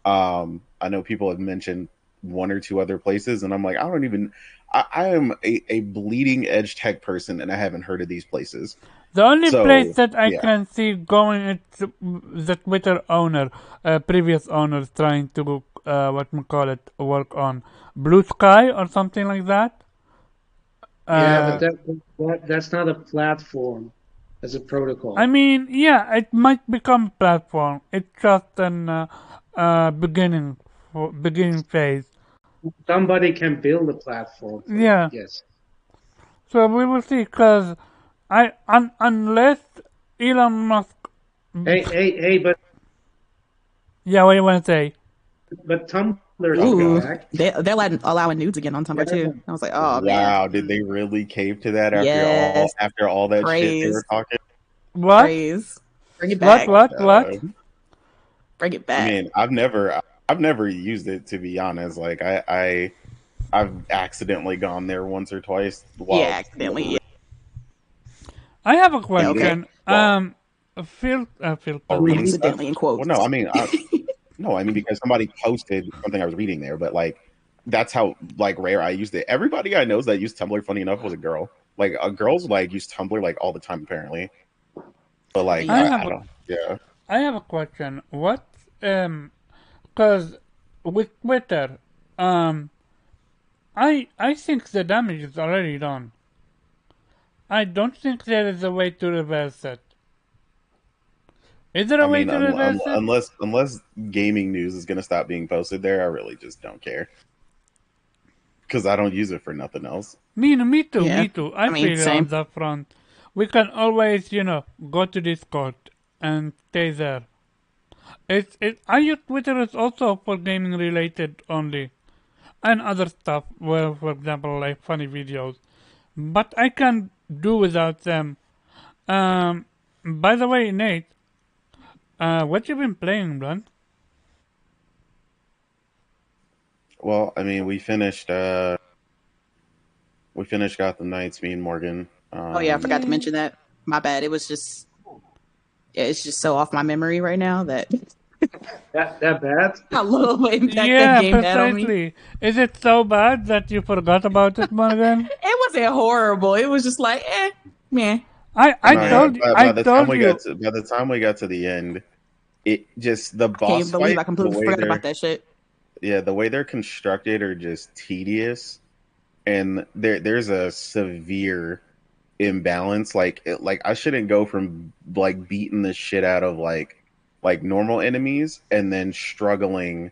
S4: I know people have mentioned one or two other places, and I'm like, I am a bleeding edge tech person, and I haven't heard of these places.
S1: The only
S4: So,
S1: place that I
S4: yeah.
S1: can see going is the Twitter owner, previous owners trying to work on Blue Sky or something like that.
S3: Yeah, but that's not a platform as a protocol.
S1: I mean, yeah, it might become a platform. It's just an beginning phase.
S3: Somebody can build a platform for
S1: Yeah.
S3: it, yes.
S1: So we will see, because unless Elon Musk.
S3: Hey, but
S1: Yeah, what do you want to say?
S3: Tumblr
S2: Ooh,
S3: is back.
S2: they're allowing nudes again on Tumblr too. I was like, oh man,
S4: Wow, did they really cave to that
S2: yes,
S4: after all that shit they
S2: praise,
S4: were talking?
S1: What?
S2: praise, bring it back,
S1: What?
S2: bring it
S4: I
S2: back.
S4: mean, I've never used it, to be honest. Like I've accidentally gone there once or twice while
S2: Yeah, accidentally. Yeah.
S1: I have a
S2: Okay.
S1: question. Filter.
S4: reading
S2: Accidentally in quotes.
S4: Well, no, I mean, because somebody posted something I was reading there, but like that's how like rare I used it. Everybody I know that used Tumblr, funny enough, was a girl. Like girls like use Tumblr like all the time apparently. But like I don't. Yeah.
S1: I have a question. What? Because with Twitter, I think the damage is already done. I don't think there is a way to reverse it. Is there a way to reverse it?
S4: Unless gaming news is gonna stop being posted there, I really just don't care. Because I don't use it for nothing else.
S1: Me too.
S2: Yeah.
S1: Me too. I
S2: mean,
S1: feel it
S2: same.
S1: on that front. We can always, go to Discord and stay there. I use Twitter is also for gaming related only, and other stuff. Well, for example, like funny videos, but I can do without them. By the way, Nate, what you been playing, man?
S4: Well, I mean, we finished Gotham Knights, me and Morgan.
S2: Oh yeah, I forgot to mention that. My bad. It was just, it's just so off my memory right now that
S3: That bad?
S2: how little impact
S1: Yeah,
S2: that game had on me.
S1: precisely. Is it so bad that you forgot about it, Morgan?
S2: It wasn't horrible. It was just like, man.
S1: I told you.
S4: By the time we got to the end, it just the boss
S2: Can't believe
S4: fight,
S2: I completely forgot about that shit.
S4: Yeah, the way they're constructed are just tedious, and there's a severe imbalance. Like I shouldn't go from like beating the shit out of like normal enemies and then struggling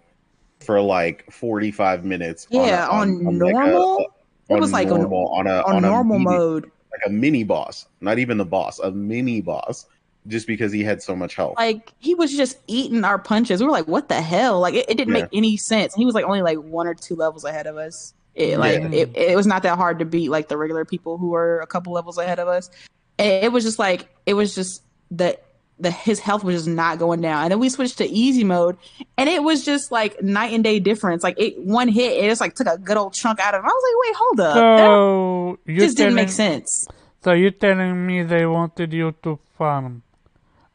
S4: for like 45 minutes.
S2: Yeah, on normal. It was like on normal mode,
S4: like a mini boss, not even the boss, a mini boss, just because he had so much health.
S2: Like he was just eating our punches. We were like, what the hell? Like it didn't make any sense. He was like only like 1 or 2 levels ahead of us. It was not that hard to beat like the regular people who were a couple levels ahead of us. And it was just like, it was just the his health was just not going down. And then we switched to easy mode, and it was just like night and day difference. Like it one hit, it just like took a good old chunk out of him. I was like, wait, hold up, that
S1: So you
S2: just didn't make
S1: telling
S2: sense.
S1: so you telling me they wanted you to farm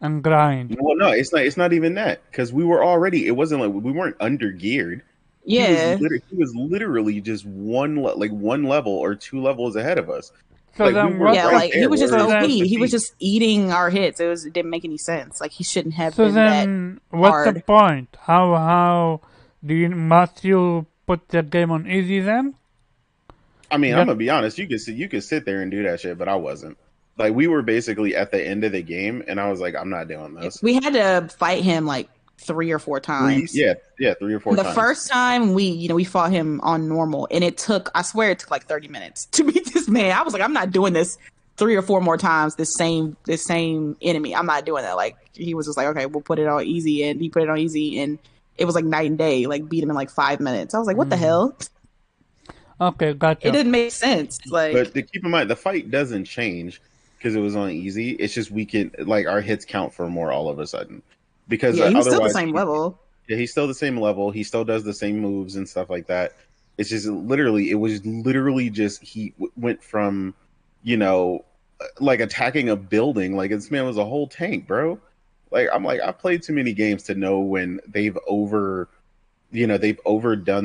S1: and grind?
S4: Well, no, it's not even that because we were already. It wasn't like we weren't under geared.
S2: Yeah,
S4: He was literally just one level or two levels ahead of us.
S1: So
S4: Like we
S1: then
S4: were
S1: what?
S2: yeah,
S4: right
S2: like he
S4: there
S2: was
S4: where
S2: just
S4: we
S1: So
S4: were
S2: OP.
S1: then
S4: supposed to
S2: He was
S4: be.
S2: just eating our hits. It didn't make any sense. Like he shouldn't have
S1: So
S2: been that
S1: then what's the
S2: hard.
S1: point? How do you must you put the game on easy then?
S4: I mean, I'm
S1: That
S4: gonna be honest. You could sit there and do that shit, but I wasn't. Like we were basically at the end of the game, and I was like, I'm not doing this.
S2: We had to fight him like 3 or 4 times.
S4: Yeah, 3 or 4
S2: The
S4: times.
S2: first time we fought him on normal, and I swear it took like 30 minutes to beat this man. I was like, I'm not doing this 3 or 4 more times. This same enemy. I'm not doing that. Like he was just like, okay, we'll put it on easy, and he put it on easy, and it was like night and day. Like beat him in like 5 minutes. I was like, what the hell?
S1: okay,
S2: It
S1: gotcha.
S2: didn't make sense.
S4: But
S2: Like
S4: to keep in mind, the fight doesn't change because it was on easy. It's just we can like our hits count for more all of a sudden because
S2: yeah, he was still the
S4: otherwise,
S2: same level.
S4: yeah, he's still the same level. He still does the same moves and stuff like that. It's just literally, it was literally just went from, you know, like attacking a building. Like this man was a whole tank, bro. Like I'm like I've played too many games to know when they've overdone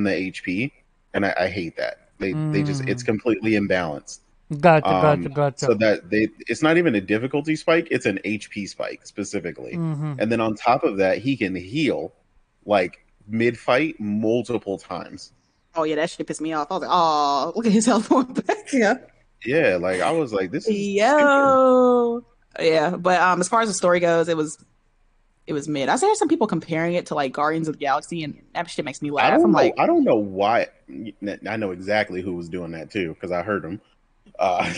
S4: the HP, and I hate that. They just it's
S1: Mm,
S4: completely imbalanced.
S1: gotcha.
S4: So that it's not even a difficulty spike; it's an HP spike specifically.
S1: Mm-hmm.
S4: And then on top of that, he can heal like mid fight multiple times.
S2: Oh yeah, that shit pissed me off. I was like, oh, look at his health going back. Yeah.
S4: Yeah, like I was like, this is stupid.
S2: Yo. Yeah, but as far as the story goes, it was mid. I see some people comparing it to like Guardians of the Galaxy, and that shit makes me
S4: I
S2: laugh. I'm
S4: don't know.
S2: like,
S4: I don't know why. I know exactly who was doing that too because I heard him. Uh,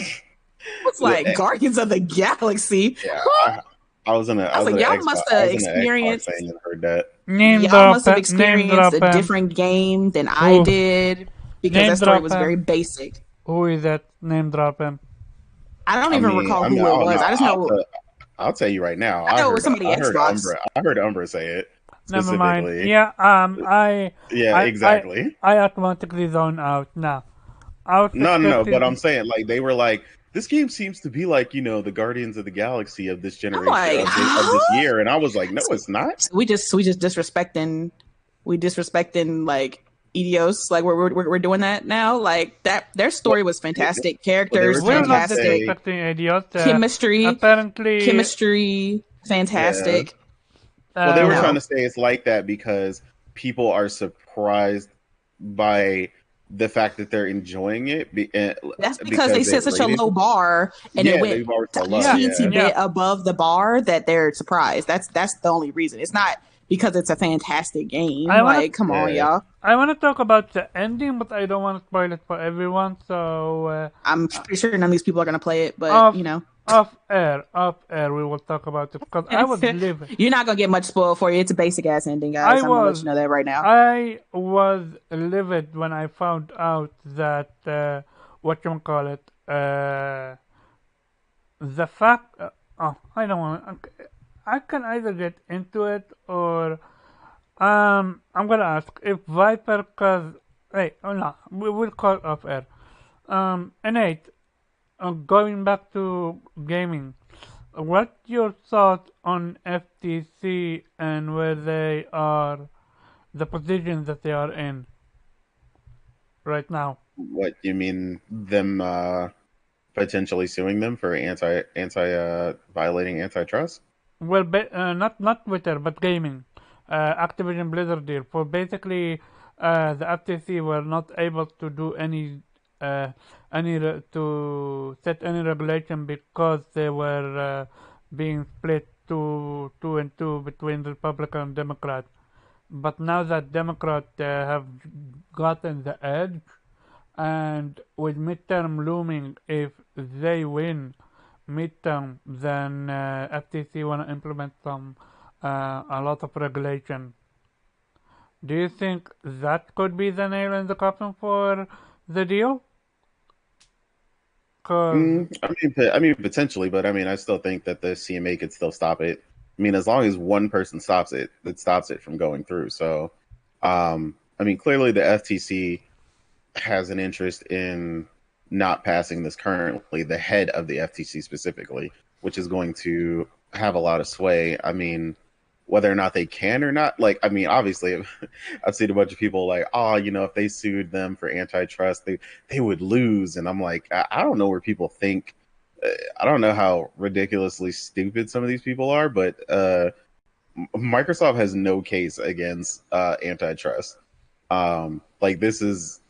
S2: it's like Guardians of the Galaxy.
S4: yeah, I was in a
S2: I was like, y'all must
S4: I
S2: have
S4: was in an Xbox
S2: experienced
S4: thing and heard that.
S1: Name
S2: y'all
S1: drop
S2: must have
S1: him. Name
S2: experienced
S1: drop
S2: a
S1: him.
S2: different game than I
S1: Who?
S2: did because
S1: Name
S2: that story
S1: drop
S2: was very
S1: him.
S2: basic.
S1: Who is that? Name drop him.
S2: I don't even recall
S4: I mean,
S2: who
S4: I
S2: it
S4: don't
S2: was.
S4: know.
S2: I just know
S4: I'll tell you right now.
S2: it was somebody Xbox.
S4: I heard Umbra say it
S1: Never mind.
S4: specifically.
S1: Yeah.
S4: Yeah, exactly.
S1: I automatically zone out now. I was
S4: No. But I'm
S1: expecting.
S4: saying like they were like this game seems to be like the Guardians of the Galaxy of this
S2: I'm
S4: generation
S2: like,
S4: of this
S2: huh?
S4: year, and I was like, no, it's not.
S2: We just disrespecting like Edios. Like we're doing that now. Like that their
S4: What
S2: story was fantastic.
S4: what they
S2: Characters
S4: were
S1: We're
S4: trying to
S1: not
S2: fantastic.
S4: say?
S1: disrespecting idiots.
S2: Chemistry
S1: Apparently,
S2: chemistry
S4: Yeah.
S2: fantastic.
S4: Well, they
S2: You
S4: were
S1: uh,
S4: trying to
S2: know,
S4: say it's like that because people are surprised by the fact that they're enjoying it
S2: that's because they
S4: because
S2: set
S4: they've
S2: such a
S4: rated.
S2: low bar and it
S4: Yeah,
S2: went
S4: they've already so
S2: a
S4: low.
S1: yeah,
S2: teensy
S4: Yeah.
S1: yeah.
S2: bit above the bar that they're surprised. That's the only reason. It's not because it's a fantastic game.
S1: I wanna
S2: Like, come on,
S4: Yeah.
S2: y'all.
S1: I wanna talk about the ending, but I don't want to spoil it for everyone. So
S2: I'm pretty sure none of these people are gonna play it, but
S1: off
S2: you know.
S1: off air, we will talk about it because I was livid.
S2: You're not gonna get much spoiled for you. It's a basic ass ending,
S1: I
S2: guys. I'm gonna let you
S1: was
S2: know that right now.
S1: I was livid when I found out that what you call it the fact. I don't want. I can either get into it or I'm gonna ask if Viper, cause hey, oh no, we will call off air. Innate, going back to gaming, what's your thought on FTC and where they are, the position that they are in right now?
S4: What you mean them potentially suing them for anti violating antitrust?
S1: Well, not Twitter, but gaming. Activision Blizzard deal. For basically, the FTC were not able to do uh, to set any regulation because they were being split two and two between the Republican and Democrat. But now that Democrat have gotten the edge, and with midterm looming, if they win midterm, then FTC want to implement a lot of regulation. Do you think that could be the nail in the coffin for the deal? Cause
S4: I mean, potentially, but I mean, I still think that the CMA could still stop it. I mean, as long as one person stops it, it stops it from going through. So, I mean, clearly the FTC has an interest in not passing this currently, the head of the FTC specifically, which is going to have a lot of sway. I mean, whether or not they can or not, like, I mean, obviously, I've seen a bunch of people like, oh, you know, if they sued them for antitrust, they would lose. And I'm like, I don't know where people think. I don't know how ridiculously stupid some of these people are, but Microsoft has no case against antitrust. Like, this is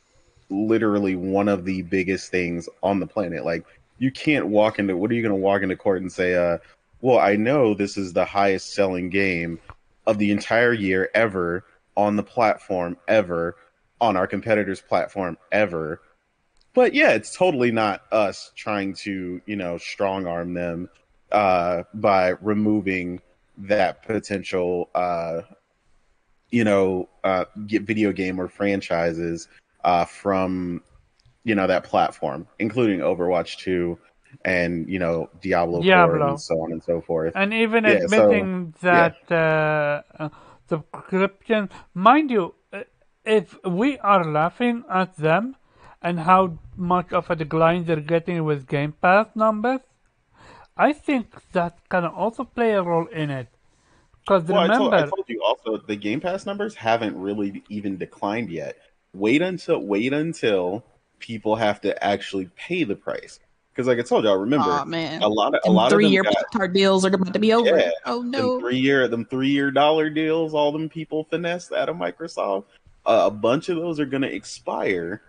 S4: literally one of the biggest things on the planet. Like, you can't walk into, what are you going to walk into court and say, well, I know this is the highest selling game of the entire year ever on the platform ever, on our competitor's platform ever. But yeah, it's totally not us trying to, you know, strong arm them by removing that potential, get video game or franchises from, you know, that platform, including Overwatch 2 and, you know, Diablo 4 and
S1: Diablo.
S4: so on and so forth.
S1: And even
S4: Yeah, so
S1: admitting
S4: yeah.
S1: that subscription, mind you, if we are laughing at them and how much of a decline they're getting with Game Pass numbers, I think that can also play a role in it. Because
S4: Well, I
S1: remember,
S4: told you also the Game Pass numbers haven't really even declined yet. Wait until people have to actually pay the price. Because like I told y'all, remember
S2: Oh man,
S4: a
S2: them
S4: lot of them
S2: 3-year
S4: got,
S2: Pop-Tart deals are about to be over.
S4: yeah,
S2: Oh no.
S4: them 3 year dollar deals, all them people finessed out of Microsoft. A bunch of those are gonna expire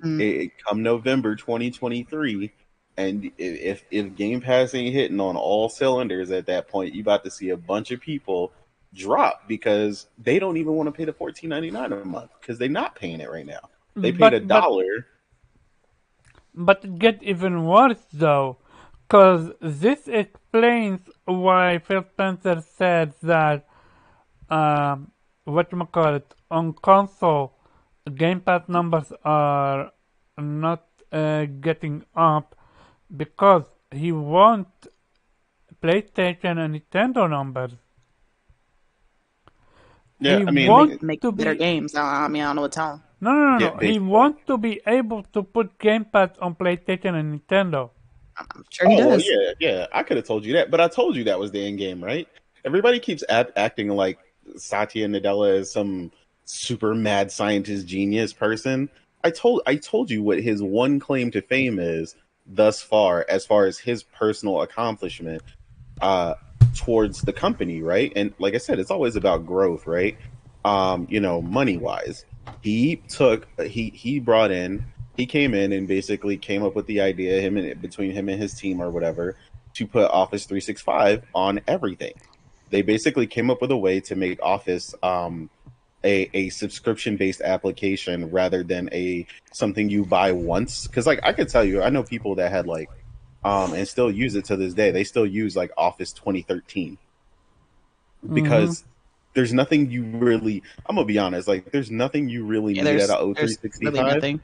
S2: Mm.
S4: come November 2023. And if Game Pass ain't hitting on all cylinders at that point, you about to see a bunch of people drop because they don't even want to pay the $14.99 a month because they're not paying it right now. They paid a
S1: but
S4: dollar.
S1: but it get even worse though, because this explains why Phil Spencer said that whatchamacallit, on console, Game Pass numbers are not getting up because he want PlayStation and Nintendo numbers.
S4: Yeah,
S1: He
S4: I
S2: To
S4: mean,
S1: want
S2: make
S1: to
S2: better
S1: be
S2: games. I mean, I don't know what to tell 'em.
S4: yeah,
S1: no. He
S4: basically.
S1: want to be able to put Game Pass on PlayStation and Nintendo.
S2: I'm sure he
S4: Oh well,
S2: does.
S4: yeah. I could have told you that, but I told you that was the end game, right? Everybody keeps acting like Satya Nadella is some super mad scientist genius person. I told you what his one claim to fame is thus far as his personal accomplishment uh towards the company, right? And like I said, it's always about growth, right? You know, money wise. He brought in, he came in and basically came up with the idea, between him and his team or whatever, to put Office 365 on everything. They basically came up with a way to make Office a subscription based application rather than a something you buy once. Because like I could tell you, I know people that had like and still use it to this day. They still use like Office 2013
S1: Mm-hmm.
S4: because there's nothing you really, I'm gonna be honest, like there's nothing you really
S2: Yeah,
S4: need out of
S2: there's really
S4: 0365.
S2: nothing.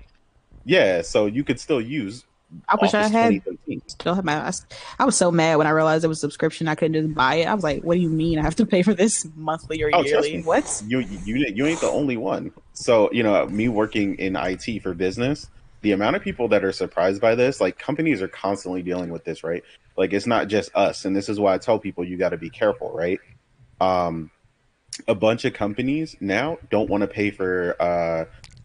S4: Yeah, so you could still use
S2: I wish I
S4: Office
S2: had
S4: 2013.
S2: still have my. I was so mad when I realized it was a subscription. I couldn't just buy it. I was like, "What do you mean I have to pay for this monthly or
S4: Oh, trust
S2: yearly?
S4: me,
S2: What?"
S4: you ain't the only one. So you know, me working in IT for business, the amount of people that are surprised by this, like companies are constantly dealing with this, right? Like it's not just us, and this is why I tell people you got to be careful, right? Um, a bunch of companies now don't want to pay for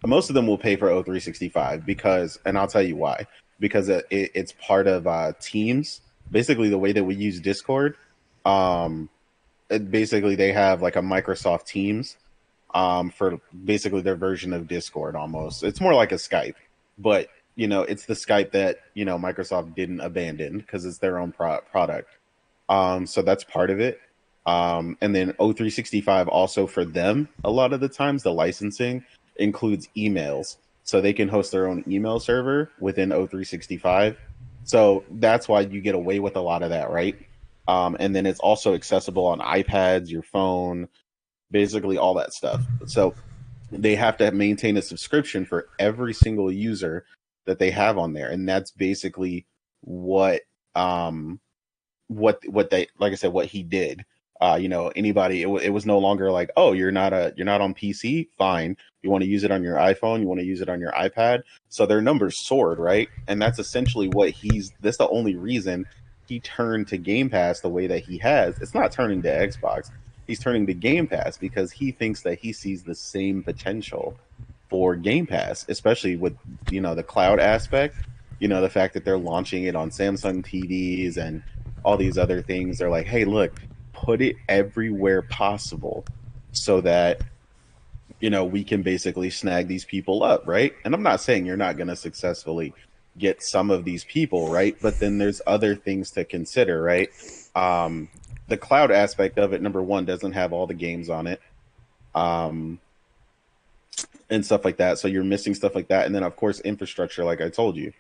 S4: most of them will pay for O365 because, and I'll tell you why, because it's part of Teams, basically the way that we use Discord. um Basically they have like a Microsoft Teams for basically their version of Discord. Almost, it's more like a Skype, but you know, it's the Skype that, you know, Microsoft didn't abandon because it's their own product. So that's part of it. And then O365 also, for them, a lot of the times the licensing includes emails. So they can host their own email server within O365. So that's why you get away with a lot of that, right? And then it's also accessible on iPads, your phone, basically all that stuff. So they have to maintain a subscription for every single user that they have on there. And that's basically what um what they, like I said, what he did. Anybody. It was no longer like, oh, you're not on PC, fine. You want to use it on your iPhone, you want to use it on your iPad. So their numbers soared, right? And that's essentially that's the only reason he turned to Game Pass the way that he has. It's not turning to Xbox. He's turning to Game Pass because he thinks that he sees the same potential for Game Pass, especially with the cloud aspect. The fact that they're launching it on Samsung TVs and all these other things. They're like, hey, look, put it everywhere possible so that we can basically snag these people up, right? And I'm not saying you're not going to successfully get some of these people, right? But then there's other things to consider, right? The cloud aspect of it, number one, doesn't have all the games on it, and stuff like that. So you're missing stuff like that. And then, of course, infrastructure, like I told you,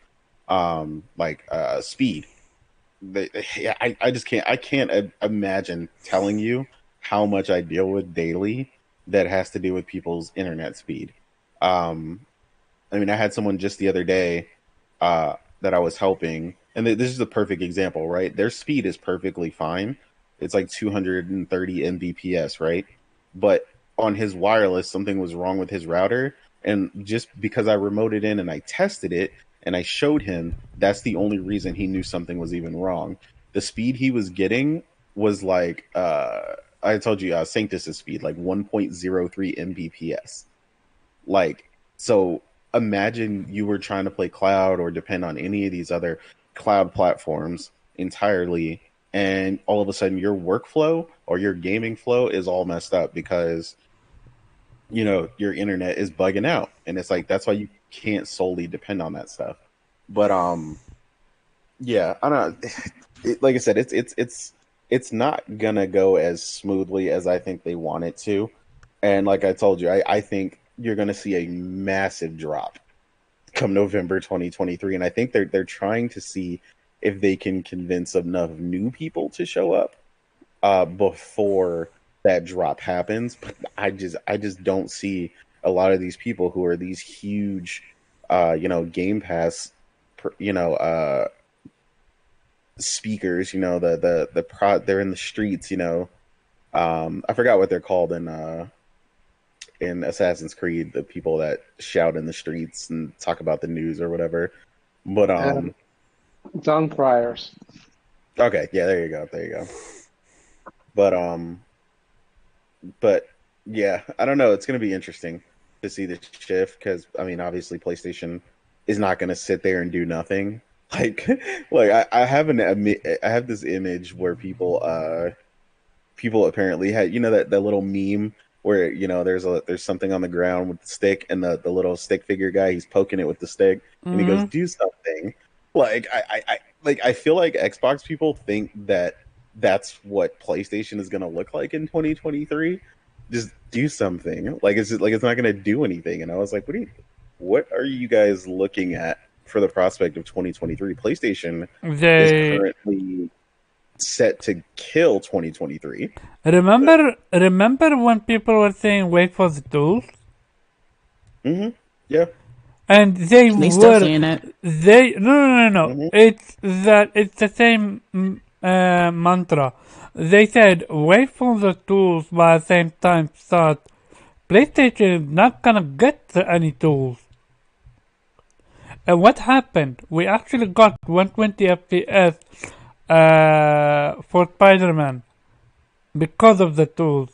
S4: speed. I just can't. I can't imagine telling you how much I deal with daily that has to do with people's internet speed. I had someone just the other day that I was helping, and this is a perfect example, right? Their speed is perfectly fine. It's like 230 Mbps, right? But on his wireless, something was wrong with his router, and just because I remoted in and I tested it and I showed him, that's the only reason he knew something was even wrong. The speed he was getting was like I told you Sanctus's speed, like 1.03 Mbps. Like, so imagine you were trying to play cloud or depend on any of these other cloud platforms entirely, and all of a sudden your workflow or your gaming flow is all messed up because your internet is bugging out. And it's like, that's why you can't solely depend on that stuff. But yeah, I don't know. Like I said, it's not gonna go as smoothly as I think they want it to. And like I told you, I think you're gonna see a massive drop come November 2023. And I think they're trying to see if they can convince enough new people to show up before that drop happens. But I just don't see a lot of these people who are these huge Game Pass speakers, they're in the streets, I forgot what they're called in Assassin's Creed, the people that shout in the streets and talk about the news or whatever. But
S3: Town criers.
S4: okay, yeah, there you go. But yeah, I don't know. It's going to be interesting to see the shift because obviously PlayStation is not going to sit there and do nothing. Like I have this image where people apparently had that little meme where there's something on the ground with the stick and the little stick figure guy, he's poking it with the stick and he goes, do something. Like I feel like Xbox people think that that's what PlayStation is going to look like in 2023. Just do something. Like it's not going to do anything. And I was like, what are you guys looking at for the prospect of 2023? PlayStation is currently set to kill 2023.
S1: Remember when people were saying wait for the tools?
S4: Mm-hmm. Yeah.
S1: And they
S2: still saying that.
S1: No.
S4: Mm-hmm.
S1: It's the same mantra. They said wait for the tools, but at the same time thought PlayStation is not gonna get any tools. And what happened? We actually got 120 FPS for Spider-Man because of the tools.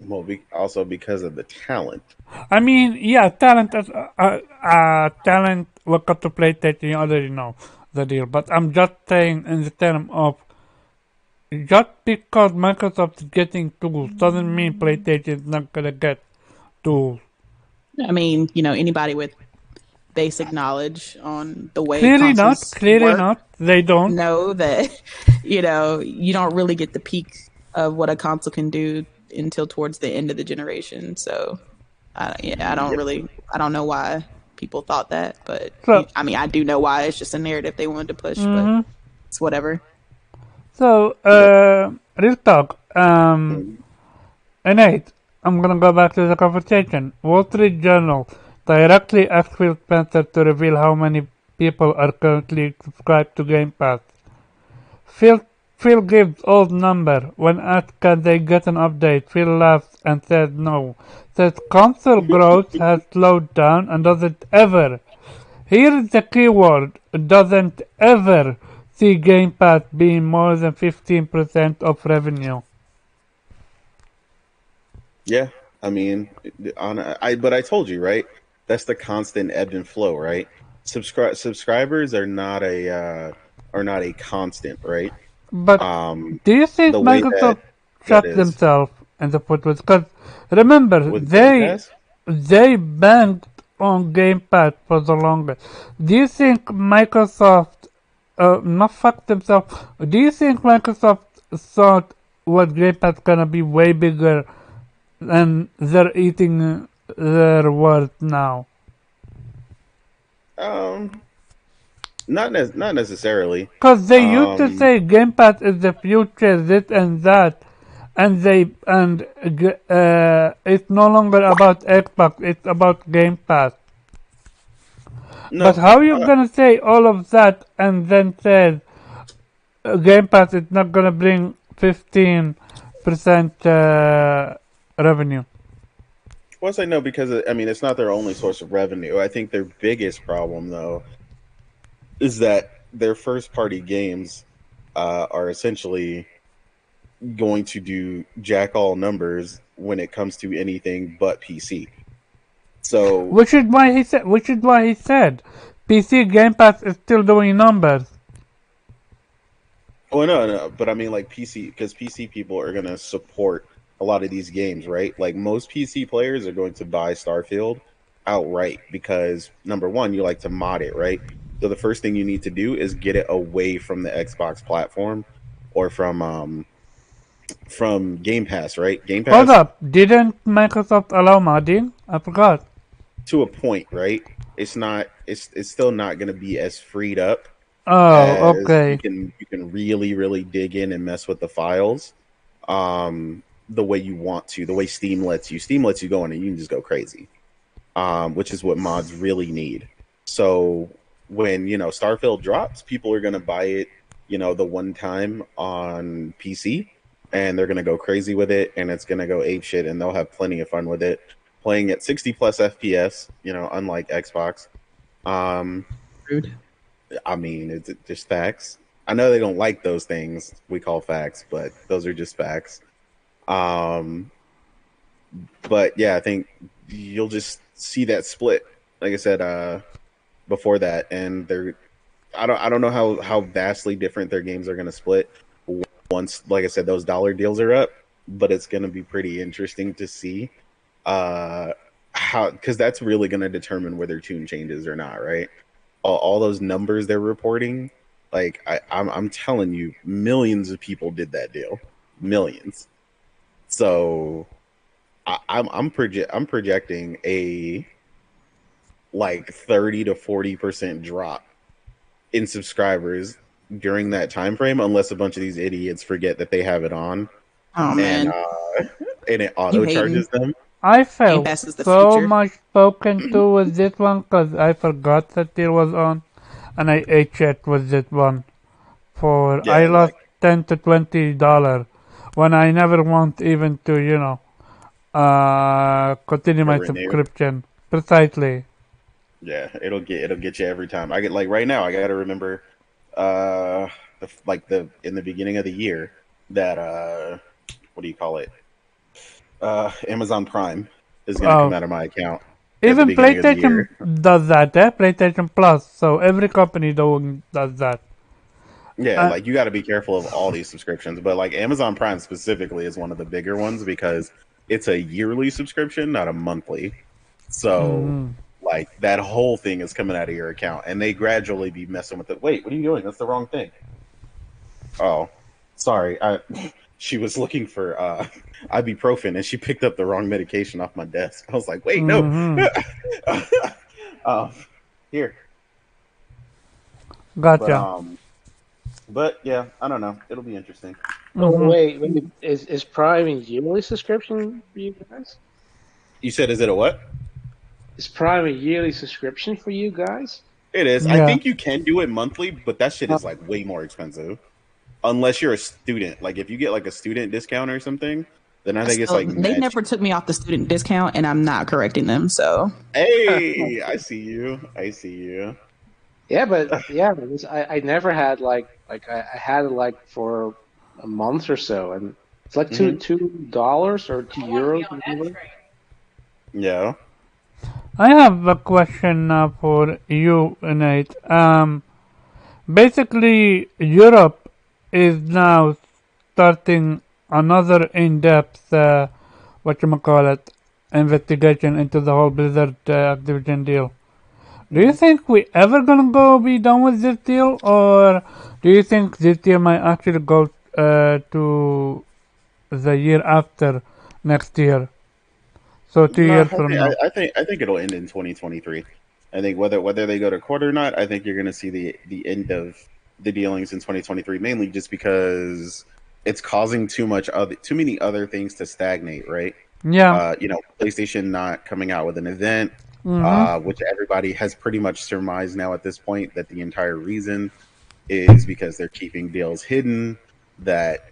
S4: Well, also because of the talent.
S1: Talent. Talent will come to PlayStation. You already know the deal. But I'm just saying in the term of just because Microsoft is getting tools doesn't mean PlayStation is not gonna get tools.
S2: Anybody with basic knowledge on the way
S1: Clearly
S2: work,
S1: not. They don't
S2: know that you don't really get the peak of what a console can do until towards the end of the generation. So I don't know why people thought that, but I do know why. It's just a narrative they wanted to push, but it's whatever.
S1: So real talk, Nate, I'm gonna go back to the conversation. Wall Street Journal directly asked Phil Spencer to reveal how many people are currently subscribed to Game Pass. Phil Phil gives old number. When asked can they get an update, Phil laughs and says no. Says console growth has slowed down and doesn't ever. Here is the keyword. Doesn't ever see Game Pass being more than 15% of revenue.
S4: Yeah, I mean, but I told you, right? That's the constant ebb and flow, right? Subscribers are not a constant, right?
S1: But
S4: Um,
S1: do you think
S4: the way that
S1: Microsoft
S4: that
S1: shot
S4: is
S1: themselves in the foot with? Because remember,
S4: with Game Pass.
S1: they banked on Game Pass for the longest. Do you think Microsoft not fucked themselves? Do you think Microsoft thought what Game Pass gonna be way bigger and they're eating their words now?
S4: Um, not necessarily.
S1: Because they used to
S4: Um,
S1: say Game Pass is the future, this and that, and it's no longer about Xbox, it's about Game Pass. But
S4: no,
S1: how you gonna say all of that and then say Game Pass is not gonna bring 15% revenue?
S4: well, I say no because I mean it's not their only source of revenue. I think their biggest problem though is that their first party games are essentially going to do jack all numbers when it comes to anything but PC. So,
S1: Which is why he said PC Game Pass is still doing numbers.
S4: well, no, but I mean, like PC, because PC people are going to support a lot of these games, right? Like most PC players are going to buy Starfield outright because number one, you like to mod it, right? So the first thing you need to do is get it away from the Xbox platform or from Game Pass, right? Game
S1: Hold
S4: Pass
S1: up, didn't Microsoft allow modding? I forgot.
S4: to a point, right? It's still not going to be as freed up
S1: Oh,
S4: as
S1: okay.
S4: you can really dig in and mess with the files the way you want to, the way Steam lets you. Steam lets you go in and you can just go crazy, which is what mods really need. So when Starfield drops, people are gonna buy it, the one time on PC, and they're gonna go crazy with it, and it's gonna go ape shit, and they'll have plenty of fun with it, playing at 60 plus FPS. Unlike Xbox. Um,
S2: Rude.
S4: I mean, it's just facts. I know they don't like those things we call facts, but those are just facts. Um, but yeah, I think you'll just see that split. Like I said, before that, and I don't know how vastly different their games are going to split once, like I said, those dollar deals are up. But it's going to be pretty interesting to see how, because that's really going to determine whether tune changes or not, right? All those numbers they're reporting, like I'm telling you, millions of people did that deal, millions. So I'm projecting a like 30 to 40% drop in subscribers during that time frame, unless a bunch of these idiots forget that they have it on
S2: Oh
S4: and
S2: man,
S4: and it
S2: you
S4: auto
S2: hating?
S4: charges them.
S1: I
S2: Game
S1: felt
S2: Pass is the
S1: so
S2: future.
S1: much spoken to with this one because I forgot that it was on, and I ate it with this one. I
S4: Yeah,
S1: lost
S4: like
S1: $10 to $20 when I never want even to continue
S4: to
S1: my
S4: renew.
S1: subscription. Precisely.
S4: Yeah, it'll get you every time. I get like right now. I got to remember, the in the beginning of the year that what do you call it? Amazon Prime is going to come
S1: Oh,
S4: out of my account at the
S1: even
S4: beginning of the
S1: PlayStation
S4: year.
S1: does that, eh? PlayStation Plus. So every company does that.
S4: Yeah,
S1: Uh,
S4: like you got to be careful of all these subscriptions, but like Amazon Prime specifically is one of the bigger ones because it's a yearly subscription, not a monthly. So
S1: mhm.
S4: like that whole thing is coming out of your account, and they gradually be messing with it. Wait, what are you doing? That's the wrong thing. Oh, sorry. She was looking for ibuprofen, and she picked up the wrong medication off my desk. I was like, wait, no.
S1: Mm-hmm.
S4: um, here, but
S1: Gotcha.
S4: um, but yeah, I don't know. It'll be interesting.
S3: Oh,
S1: Mm-hmm.
S3: wait. Is Prime a yearly subscription for you guys?
S4: You said, is it a what?
S3: Is Prime a yearly subscription for you guys?
S4: It is. I
S1: Yeah.
S4: think you can do it monthly, but that shit is like way more expensive. unless you're a student. Like if you get like a student discount or something, then I think it's
S2: So
S4: like
S2: they
S4: mad
S2: never
S4: cheap.
S2: took me off the student discount, and I'm not correcting them. So
S4: Hey, I see you. I see you.
S3: Yeah, but yeah, I never had I had it like for a month or so, and it's like
S4: Hmm.
S3: $2 or €2, whatever.
S4: Yeah.
S1: I have a question now for you, Nate. Basically, Europe is now starting another in-depth, whatchamacallit, investigation into the whole Blizzard Activision deal. Do you
S4: Hmm.
S1: think we ever gonna go be done with this deal, or do you think this deal might actually go to the year after next year? So two
S4: No,
S1: years from now.
S4: I think it'll end in 2023. I think whether they go to court or not, I think you're going to see the end of the dealings in 2023. Mainly just because it's causing too many other things to stagnate. Right?
S1: Yeah.
S4: PlayStation not coming out with an event,
S1: Mm-hmm.
S4: which everybody has pretty much surmised now at this point that the entire reason is because they're keeping deals hidden. That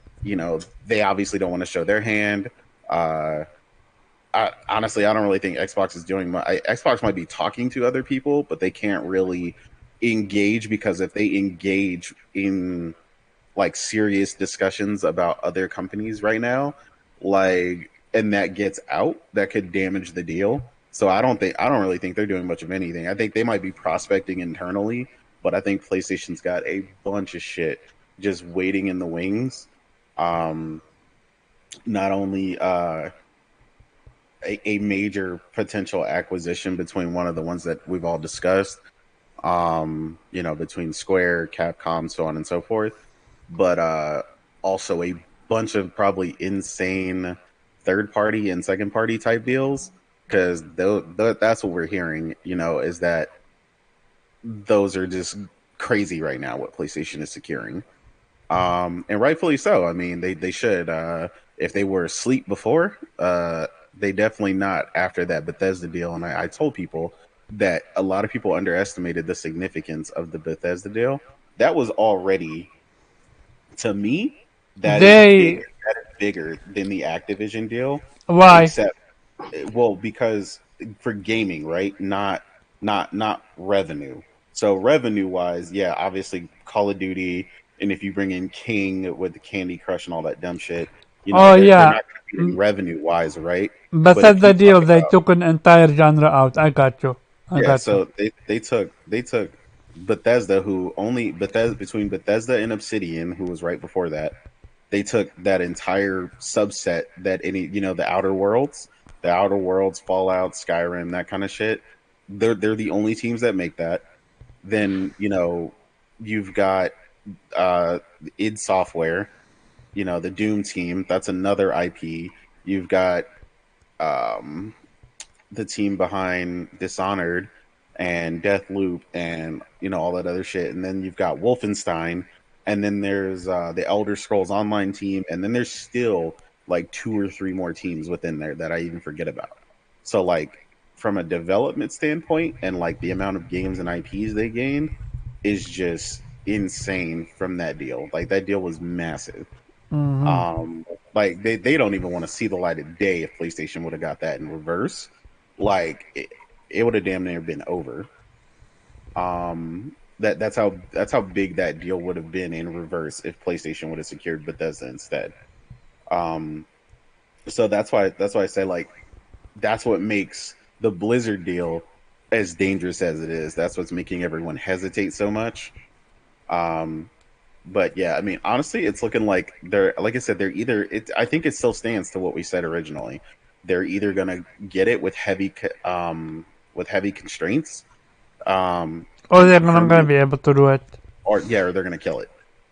S4: they obviously don't want to show their hand. Uh, honestly, I don't really think Xbox is doing much. Xbox might be talking to other people, but they can't really engage because if they engage in like serious discussions about other companies right now, like and that gets out, that could damage the deal. So I don't really think they're doing much of anything. I think they might be prospecting internally, but I think PlayStation's got a bunch of shit just waiting in the wings. Um, not only a major potential acquisition between one of the ones that we've all discussed, between Square, Capcom, so on and so forth, but also a bunch of probably insane third party and second party type deals because that's what we're hearing, is that those are just crazy right now what PlayStation is securing. And rightfully so. I mean, they should. If they were asleep before, they definitely not after that Bethesda deal. And I told people that a lot of people underestimated the significance of the Bethesda deal. That was already, to me, that is big.
S1: They
S4: That is bigger than the Activision deal.
S1: why?
S4: Except, well, because for gaming, right? Not revenue. So revenue wise, yeah, obviously Call of Duty, and if you bring in King with the Candy Crush and all that dumb shit,
S1: Oh
S4: they're
S1: yeah.
S4: not competing revenue wise, right? But if
S1: Bethesda
S4: you
S1: deal,
S4: talk
S1: they
S4: about,
S1: took an entire genre out. I got you. I
S4: yeah,
S1: got you.
S4: so they took Bethesda, who only Bethesda between Bethesda and Obsidian, who was right before that, they took that entire subset that the Outer Worlds, Fallout, Skyrim, that kind of shit. They're the only teams that make that. Then you've got id Software, the Doom team. That's another IP. You've got um, the team behind Dishonored and Deathloop and all that other shit. And then you've got Wolfenstein, and then there's the Elder Scrolls Online team, and then there's still like two or three more teams within there that I even forget about. So like from a development standpoint and like the amount of games and IPs they gained is just insane from that deal. Like that deal was massive.
S1: Mm-hmm.
S4: Like they don't even want to see the light of day if PlayStation would have got that in reverse. Like it would have damn near been over. That's how big that deal would have been in reverse if PlayStation would have secured Bethesda instead. Um, so that's why I say like that's what makes the Blizzard deal as dangerous as it is. That's what's making everyone hesitate so much. Um, but yeah, I mean, honestly, it's looking like like I said, they're either. I think it still stands to what we said originally. They're either gonna get it with heavy constraints,
S1: Or
S4: and
S1: they're not gonna
S4: permanent,
S1: be able to do it.
S4: or yeah, or they're gonna kill it,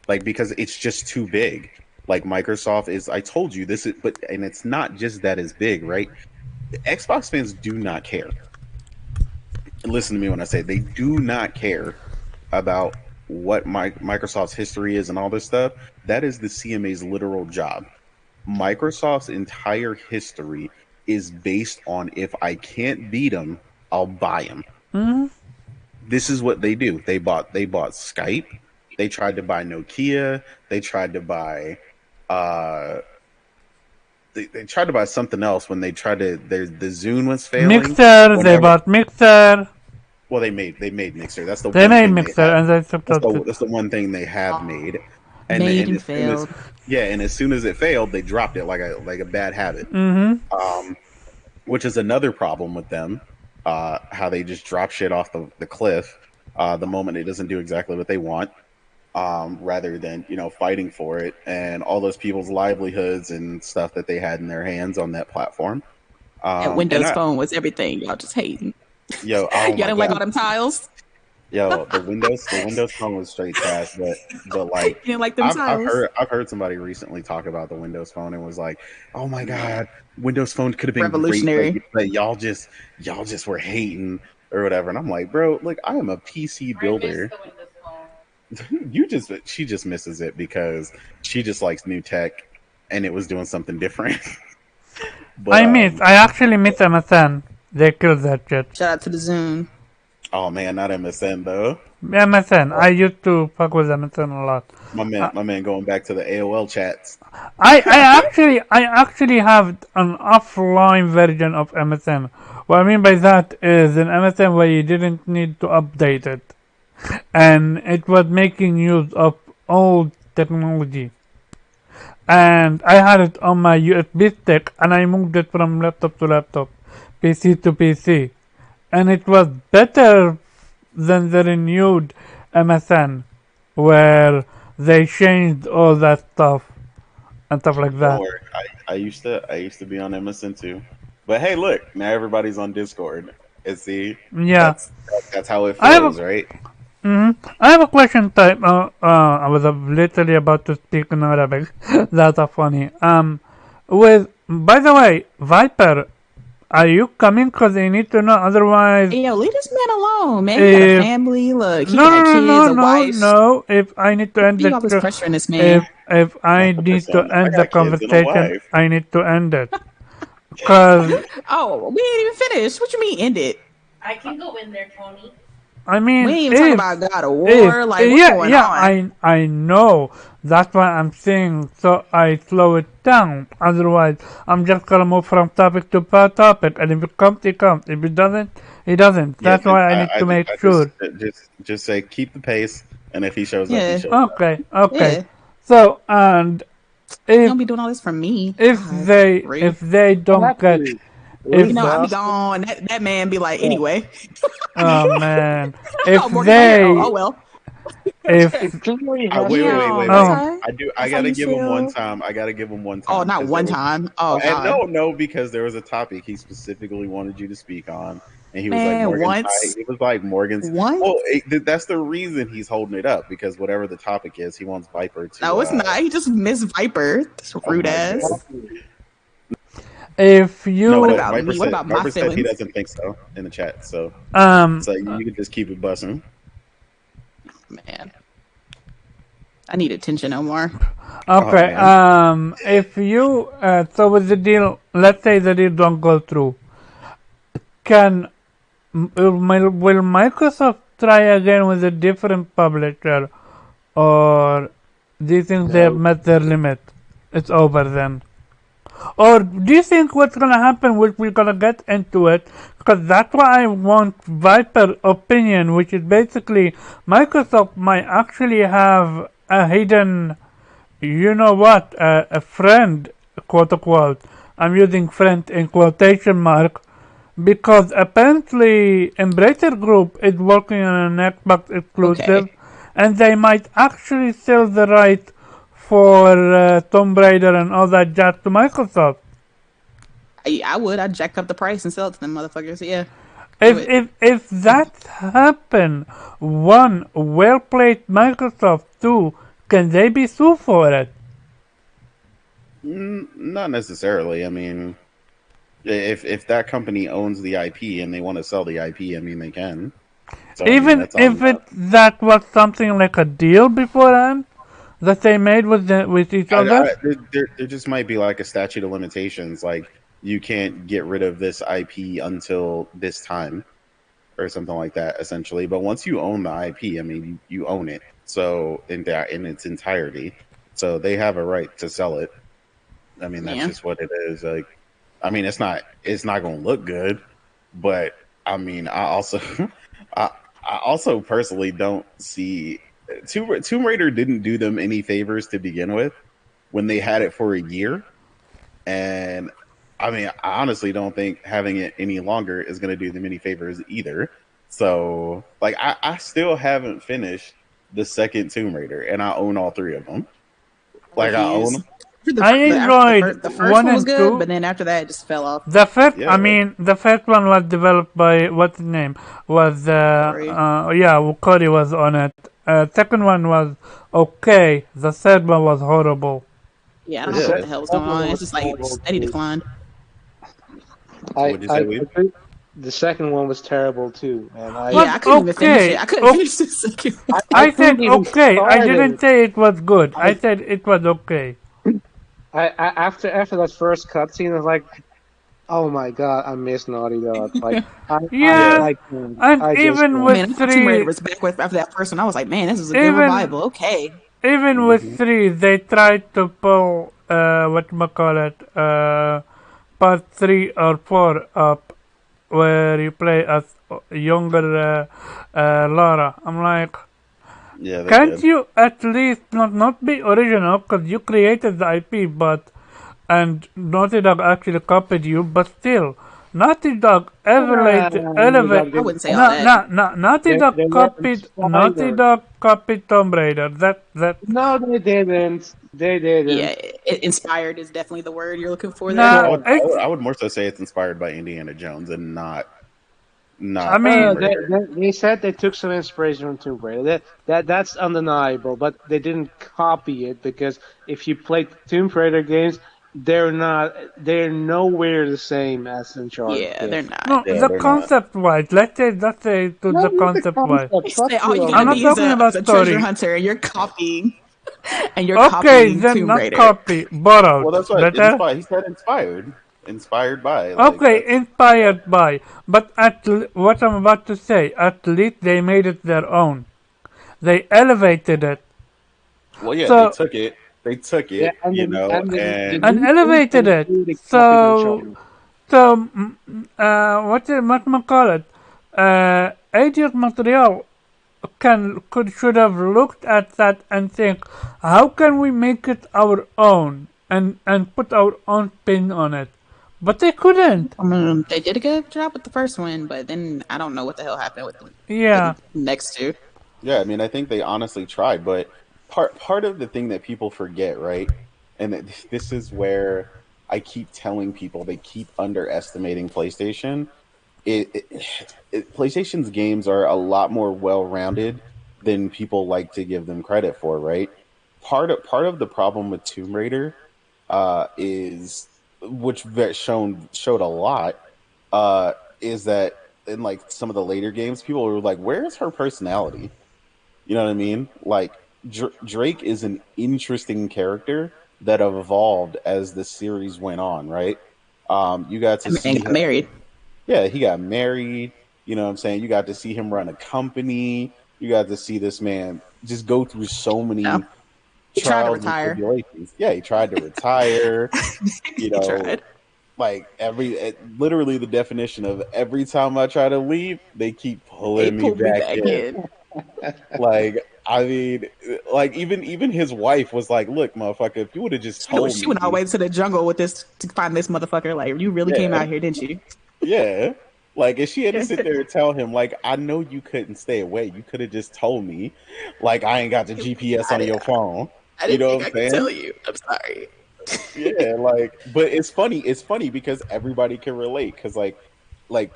S4: like because it's just too big. Like Microsoft is. I told you this is, but and it's not just that it's big, right? Xbox fans do not care. Listen to me when I say they do not care about what Microsoft's history is and all this stuff. That is the CMA's literal job. Microsoft's entire history is based on if I can't beat them, I'll buy them.
S1: Mm-hmm.
S4: This is what they do. They bought Skype. They tried to buy Nokia. They tried to buy uh they tried to buy something else when they tried to the Zune was failing.
S1: Mixer, they
S4: Whenever
S1: bought Mixer.
S4: well they made Mixer. That's the
S1: They
S4: one
S1: made
S4: thing they
S1: Mixer
S4: have.
S1: and they supported it.
S4: That's the one thing they have made.
S2: Made
S4: And
S2: and
S4: as soon as
S2: failed.
S4: and as soon as it failed, they dropped it like a bad habit.
S1: Mm-hmm.
S4: Which is another problem with them. How they just drop shit off the cliff the moment it doesn't do exactly what they want. Rather than fighting for it and all those people's livelihoods and stuff that they had in their hands on that platform.
S2: That
S4: And
S2: Windows Phone was everything. Y'all just hating.
S4: oh
S2: Y'all
S4: my
S2: didn't like all
S4: god,
S2: them tiles.
S4: the Windows Phone was straight trash. But
S2: You
S4: like
S2: didn't like them tiles.
S4: I've heard somebody recently talk about the Windows Phone and was like, oh my god, Windows Phone could have been great,
S2: Revolutionary.
S4: but y'all just were hating or whatever. And I'm like, bro, like I am a PC builder. She just misses it because she just likes new tech and it was doing something different. But
S1: I actually miss MSN. They killed that shit.
S2: Shout out to the Zune.
S4: oh man, not MSN though.
S1: MSN. I used to fuck with MSN a lot.
S4: My man going back to the AOL chats.
S1: I actually have an offline version of MSN. What I mean by that is an MSN where you didn't need to update it, and it was making use of old technology. And I had it on my USB stick, and I moved it from laptop to laptop, PC to PC, and it was better than the renewed MSN, where they changed all that stuff and stuff like that.
S4: Or I used to be on MSN too. But hey, look, now everybody's on Discord. And see,
S1: Yeah.
S4: that's how it
S1: I have a-
S4: feels, right?
S1: I have a question type. I was literally about to speak in Arabic. That's funny. By the way, Viper, are you coming? Cause I need to know. Otherwise,
S2: Hey, yo, leave this man alone, man. He got a family. Look, he
S1: no,
S2: got
S1: no,
S2: kids,
S1: no,
S2: a
S1: no,
S2: wife.
S1: no. If I need to end
S2: Be all this
S1: the
S2: pressure in this man.
S1: if I need to
S4: son. I
S1: end
S4: got
S1: the
S4: kids and a
S1: conversation,
S4: wife.
S1: I need to end it. Cause
S2: Oh, we ain't even finished. What you mean end it?
S5: I can go in there, Tony.
S1: I mean,
S2: We ain't even talking about God of War. Like, what's going on?
S1: I know. That's why I'm saying. So I slow it down. Otherwise, I'm just gonna move from topic to topic, and if it comes, it comes. If it doesn't, it doesn't. That's why I need to make sure.
S4: Just say keep the pace, and if he shows up,
S2: Yeah.
S4: he shows up.
S1: Okay.
S2: Yeah.
S1: So and
S2: You don't be doing all this for me.
S1: if
S2: God,
S1: they
S2: rude.
S1: if they don't get if
S2: You know, I be gone. That man be like, anyway.
S1: oh man if
S2: Oh, Morgan,
S1: they
S2: oh well.
S1: if
S4: Wait.
S1: Oh.
S4: I gotta give him one time. I gotta give him one time.
S2: Oh, not
S4: because
S2: one
S4: there was-
S2: time. Oh,
S4: And
S2: God.
S4: no, because there was a topic he specifically wanted you to speak on, and he was
S2: Man,
S4: like, Morgan's
S2: once?
S4: He was like, Morgan's.
S2: Once?
S4: Oh, that's the reason he's holding it up because whatever the topic is, he wants Viper to.
S2: No, it's not. He just missed Viper. This rude
S4: my
S2: ass.
S4: God.
S1: if you
S4: No,
S2: What
S4: but
S2: about
S4: Viper
S2: me?
S4: said,
S2: What about my
S4: Viper said he
S2: feelings?
S4: doesn't think so in the chat. So
S1: um
S4: you can just keep it bussing.
S2: Man. I need attention no more.
S1: okay
S4: man.
S1: if you so with the deal, let's say the deal don't go through, can will Microsoft try again with a different publisher, or do you think they have met their limit? It's over then. Or do you think what's gonna happen, which we're gonna get into it, because that's why I want Viper opinion, which is basically Microsoft might actually have a hidden, you know what, a friend, quote unquote. I'm using friend in quotation mark, because apparently Embracer Group is working on an Xbox exclusive,
S2: Okay.
S1: and they might actually sell the right for Tomb Raider and all that jazz to Microsoft.
S2: I would. I'd jack up the price and sell it to them motherfuckers. Yeah.
S1: If that happen, one, well played Microsoft. Two, can they be sued for it?
S4: Not necessarily. I mean, if that company owns the IP and they want to sell the IP, I mean they can. So, I mean,
S1: Even
S4: that's
S1: if that was something like a deal beforehand that they made with each other.
S4: there just might be like a statute of limitations. Like you can't get rid of this IP until this time. or something like that, essentially. But once you own the IP, I mean, you own it. So in its entirety, so they have a right to sell it. I mean, that's
S2: Yeah.
S4: just what it is. Like, I mean, it's not going to look good, but I mean, I I also personally don't see Tomb Raider didn't do them any favors to begin with when they had it for a year, and I mean, I honestly don't think having it any longer is going to do them any favors either. So, like, I still haven't finished the second Tomb Raider, and I own all three of them.
S2: I
S4: Like, I
S2: refuse.
S4: own,
S1: I enjoyed
S2: The first
S1: one
S2: one was
S1: and
S2: good,
S1: two.
S2: but then after that, it just fell off.
S1: I
S4: yeah,
S1: mean, the first one was developed by what's his name was
S2: Corey.
S1: Cody was on it. Second one was okay. The third one was horrible.
S2: Yeah, I
S3: The
S2: don't know
S4: yeah.
S2: what the hell was going
S3: second
S2: on.
S3: one
S2: It's
S3: was
S2: just like
S3: terrible
S2: steady
S3: too.
S2: decline.
S3: I
S4: What'd you
S3: I
S4: say, Weeb?
S3: agree. The second one was terrible too, and
S1: Was
S2: Yeah, I couldn't even finish
S1: okay.
S2: it. I couldn't finish the second one.
S3: I
S1: I said
S3: couldn't even
S1: okay. I
S3: start
S1: didn't
S3: it.
S1: say it was good. I
S3: I,
S1: said it was okay.
S3: after that first cutscene, I was like, oh my god, I miss Naughty Dog. Like
S1: Yeah,
S4: Yeah,
S3: I can't.
S1: and
S3: I just
S1: even with
S3: can't.
S2: Man, I thought Tomb Raider
S1: three,
S2: was back with after that first one. I was like, man, this is a good
S1: even
S2: revival. Okay.
S1: even with
S4: hmm
S1: three, they tried to pull part 3 or 4 up where you play as younger Lara. I'm like,
S4: yeah, they
S1: can't
S4: did.
S1: you at least not be original? Because you created the IP, but and Naughty Dog actually copied you, but still, Naughty Dog
S3: You
S1: elevate.
S3: gotta
S2: I
S3: give it
S2: wouldn't say all
S1: No,
S3: time.
S2: that.
S1: no, no.
S3: They were
S1: Naughty
S3: inspired.
S1: Dog copied Tomb Raider. That
S3: No, they didn't. They
S2: Yeah,
S3: didn't.
S2: inspired is definitely the word you're looking for
S1: nah.
S2: there.
S4: I
S3: No.
S4: would, I would, I would more so say it's inspired by Indiana Jones and
S1: I
S4: not
S1: mean,
S4: Tomb
S3: They,
S4: Raider.
S3: they said they took some inspiration from Tomb Raider. That's undeniable, but they didn't copy it because if you play Tomb Raider games, they're nowhere the same as Uncharted
S2: Yeah, they're
S3: games.
S2: not.
S1: no,
S4: Yeah,
S1: the
S4: they're not.
S1: concept wise. Let's say to
S3: No,
S1: the
S3: not the
S1: concept wise.
S3: concept.
S2: They
S3: Fuck
S2: say all
S3: you
S2: you
S3: on
S1: I'm
S2: gotta
S1: not
S2: be
S3: that.
S2: is
S1: talking about
S2: a treasure
S1: story.
S2: hunter, and you're copying, and you're
S1: Okay,
S2: copying
S1: then
S2: Tomb
S1: not
S2: Raider.
S1: copy, borrowed.
S4: Well, that's what
S1: Better.
S4: inspired. He said inspired by. Like
S1: Okay,
S4: that's
S1: inspired by. But what I'm about to say, at least they made it their own. They elevated it.
S4: well, yeah. They
S1: So
S4: took it. They took
S3: Yeah,
S4: it. You know,
S3: the
S1: and
S4: and
S3: new thing
S1: elevated
S3: they
S1: it.
S3: really copied
S1: So
S3: Uncharted.
S1: what am call it? Idiot Montreal should have looked at that and think, how can we make it our own and put our own spin on it? But they couldn't.
S2: I mean, they did a good job with the first one, but then I don't know what the hell happened with
S1: Yeah.
S2: the next two.
S4: yeah. I mean, I think they honestly tried, but part of the thing that people forget, right? And this is where I keep telling people they keep underestimating PlayStation. PlayStation's games are a lot more well-rounded than people like to give them credit for, right? Part of the problem with Tomb Raider is which showed a lot is that in like some of the later games, people were like, "Where is her personality?" You know what I mean? Like Drake is an interesting character that evolved as the series went on, right? You got to
S2: And
S4: see
S2: got
S4: him.
S2: married.
S4: Yeah, he got married. You know what I'm saying? You got to see him run a company. You got to see this man just go through so
S2: No,
S4: many
S2: he tried to
S4: trials and
S2: retire.
S4: tribulations. Yeah, he tried to retire. You
S2: He
S4: know,
S2: tried.
S4: like literally the definition of every time I try to leave, they keep
S2: They
S4: pulling me
S2: pulled me
S4: back
S2: back
S4: in.
S2: in.
S4: Like, I mean, like even his wife was like, "Look, motherfucker, if you would have just told
S2: She went all the
S4: me,
S2: way to the jungle with this to find this motherfucker. Like, you really came
S4: yeah,
S2: out here, didn't you?
S4: yeah." Like, if she had to sit there and tell him, like, I know you couldn't stay away. You could have just told me, like, I ain't got the GPS
S2: I
S4: on
S2: didn't,
S4: your phone.
S2: I
S4: You
S2: didn't
S4: know
S2: think
S4: what
S2: I
S4: I'm
S2: could
S4: saying?
S2: tell you. I'm sorry.
S4: Yeah, like, but it's funny. It's funny because everybody can relate. Because like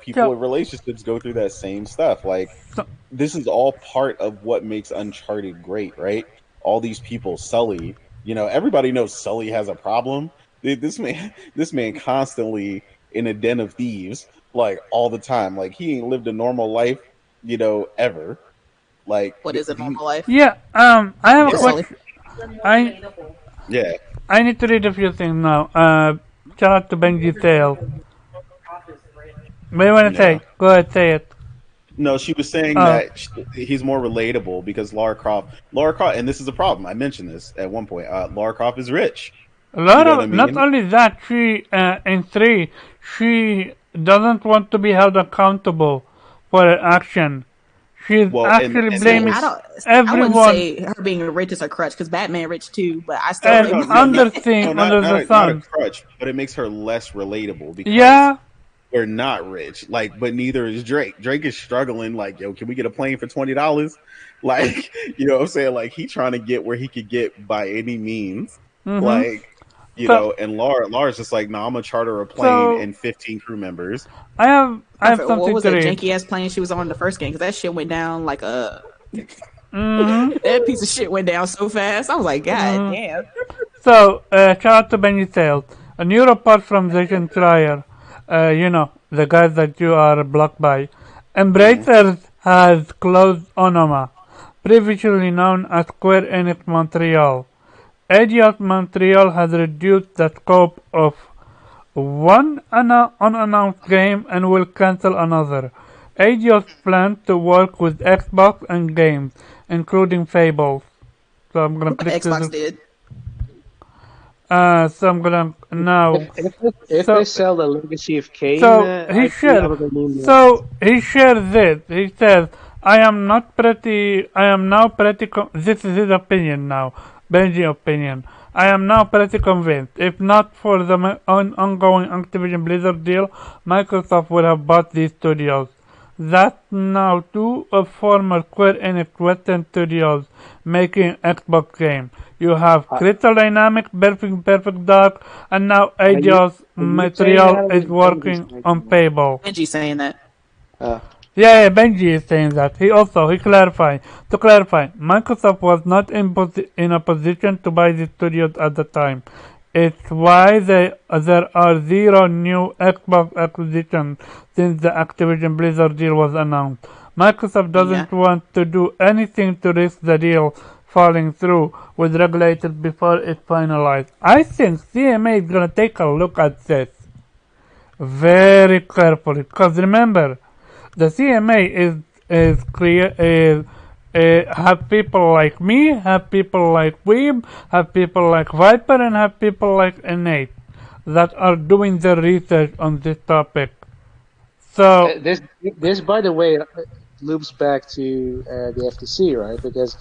S4: people
S1: So,
S4: in relationships go through that same stuff. Like,
S1: so
S4: this is all part of what makes Uncharted great, right? All these people, Sully. You know, everybody knows Sully has a problem. This man constantly in a den of thieves, like all the time. Like he ain't lived a normal life, ever. Like
S2: What is a normal life?
S1: yeah, I have a
S2: For
S4: yeah,
S2: Sully.
S1: question.
S5: Then more
S1: I
S5: relatable.
S4: yeah.
S1: I need to read a few things now. Shout out to Benji Tail. What do you want to
S4: Yeah.
S1: say? Go ahead, say it.
S4: No, she was saying
S1: Uh,
S4: that he's more relatable because Lara Croft, and this is a problem. I mentioned this at one point. Lara Croft is rich.
S1: a lot
S4: You know what I
S1: of not
S4: mean?
S1: only that, she in 3 she doesn't want to be held accountable for her action. She's
S4: Well,
S1: actually
S4: and
S2: See,
S1: blaming
S2: I don't. I wouldn't
S1: everyone
S2: say her being rich is a crutch because Batman rich too, but I still
S4: no,
S2: blame
S1: and
S4: no,
S2: Batman.
S4: no,
S1: under
S4: not
S1: thing
S4: no, not
S1: under
S4: not
S1: the
S4: not a
S1: sun.
S4: crutch, but it makes her less relatable because
S1: Yeah,
S4: we're not rich. Like, but neither is Drake. Drake is struggling. Like, yo, can we get a plane for $20? Like, you know what I'm saying? Like, he trying to get where he could get by any means.
S1: mm-hmm.
S4: Like,
S1: So
S4: and Laura's just like, no, I'm gonna charter a plane
S1: so
S4: and 15 crew members.
S1: I have
S2: What
S1: something
S2: was
S1: to
S2: that
S1: read.
S2: janky ass plane she was on in the first game? Because that shit went down like a.
S1: Mm-hmm.
S2: That piece of shit went down so fast. I was like, God
S1: Mm-hmm.
S2: damn.
S1: So, shout out to Benny Sales. A new report from Vision Trier, the guys that you are blocked by.
S4: Mhm.
S1: Embracers has closed Onoma, previously known as Square Enix Montreal. Eidos Montreal has reduced the scope of one unannounced game and will cancel another. Eidos plans to work with Xbox and games, including Fables. So I'm gonna click
S2: Xbox
S1: this.
S2: did.
S1: So I'm gonna now.
S3: If they
S1: So
S3: sell the Legacy of Kain
S1: so he
S3: IP,
S1: shared.
S3: I'm gonna need more.
S1: So he shared this. He says, "I am not pretty. I am now pretty. This is his opinion now. Benji opinion. I am now pretty convinced. If not for the ongoing Activision Blizzard deal, Microsoft would have bought these studios. That's now two of former Square Enix Western studios making Xbox games. You have
S3: Are,
S1: Crystal Dynamics, Perfect Dark, and now
S3: are you
S1: Eidos
S3: are you saying
S1: Material
S3: that or
S1: is
S3: is Benji
S1: working
S3: saying
S1: on
S3: that?
S1: Fable."
S2: Benji saying that.
S3: Uh,
S1: Yeah, Benji is saying that. He clarified. To clarify, Microsoft was not in a position to buy the studios at the time. It's why there are zero new Xbox acquisitions since the Activision Blizzard deal was announced. Microsoft
S2: Yeah.
S1: doesn't want to do anything to risk the deal falling through with regulators before it's finalized. I think CMA is gonna take a look at this very carefully, because remember, the CMA is clear is have people like me, have people like Weeb, have people like Viper, and have people like Innate that are doing the research on this topic. So
S3: this, by the way, loops back to the FTC, right? Because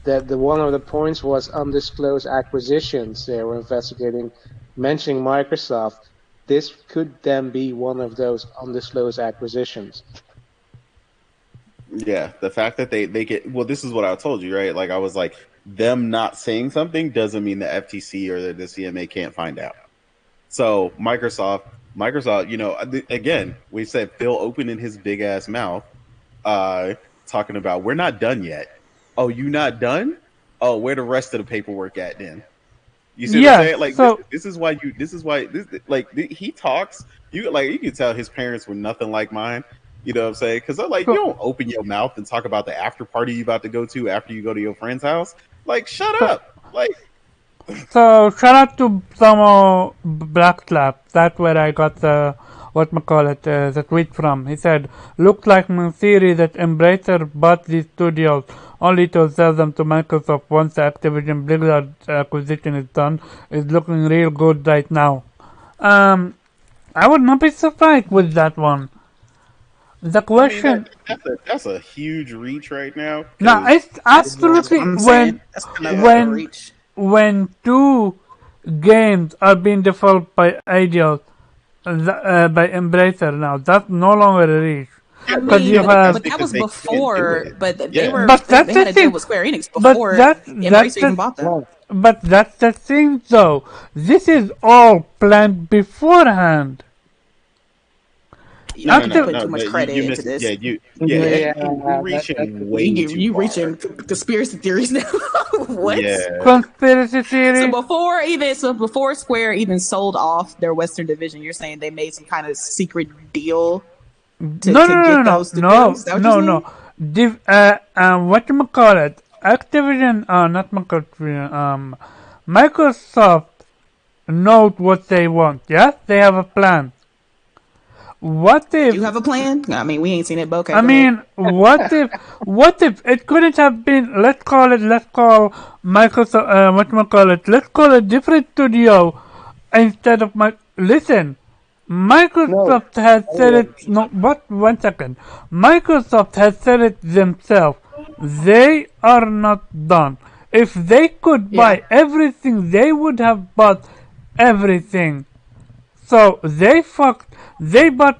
S3: the one of the points was undisclosed acquisitions they were investigating, mentioning Microsoft. This could then be one of those undisclosed acquisitions.
S4: Yeah, the fact that they get well, this is what I told you, right? Like I was like, them not saying something doesn't mean the FTC or the CMA can't find out. So Microsoft, again, we said Phil opening his big ass mouth, uh, talking about we're not done yet. Oh, you not done? Oh, where the rest of the paperwork at then? You see what I'm
S1: yes,
S4: saying? Like
S1: so
S4: he talks. You can tell his parents were nothing like mine. You know what I'm saying? Because they're like, you
S1: so
S4: don't open your mouth and talk about the after party you about to go to after you go to your friend's house. Like, shut
S1: so
S4: up. Like,
S1: So shout out to Samo Black Slap. That's where I got the the tweet from. He said, "Looks like Mansiri that Embracer bought these studios only to sell them to Microsoft once the Activision Blizzard acquisition is done. It's looking real good right now." Um, I would not be surprised with that one. The
S4: I mean,
S1: question,
S4: that's a huge reach right now.
S1: now
S4: Because
S1: it's
S2: That's what
S1: absolutely
S2: I'm saying. That's kind of a
S1: when
S2: reach.
S1: when two games are being developed by Eidos by Embracer now. That's no longer a reach.
S2: I
S1: Because
S2: mean,
S1: you
S2: but
S1: have,
S2: that was
S4: they can't do
S2: before.
S4: it.
S2: But
S4: Yeah.
S1: but
S2: they
S1: that's the
S2: had a deal
S1: thing.
S2: with Square Enix
S1: But
S2: before
S1: that's
S2: Embracer even
S1: the,
S2: bought them.
S3: Well,
S1: but that's the thing though. This is all planned beforehand.
S2: I think you
S1: Active,
S2: put too much credit
S4: you
S2: into
S4: missed.
S2: this.
S4: You're
S3: that's
S4: reaching way too
S2: You
S4: far.
S2: reaching conspiracy theories now. What?
S4: Yeah.
S1: conspiracy
S2: So
S1: theory.
S2: before Square even sold off their Western division, you're saying they made some kind of secret deal
S1: No,
S2: to
S1: no, no,
S2: get
S1: no,
S2: those
S1: no,
S2: studios? Is that what you're
S1: no,
S2: saying?
S1: no. What you call it? Activision, not Activision. Microsoft knows what they want. Yes, they have a plan. What
S2: Do
S1: if?
S2: you have a plan? I mean, we ain't seen it, but okay,
S1: I
S2: go ahead.
S1: mean, what if it couldn't have been? Let's call Microsoft. Let's call a different studio instead of my. Listen,
S3: No.
S1: Microsoft has said
S3: Oh,
S1: it. No, what? 1 second. Microsoft has said it themselves. They are not done. If they could
S2: Yeah.
S1: buy everything, they would have bought everything. So they fucked. They bought.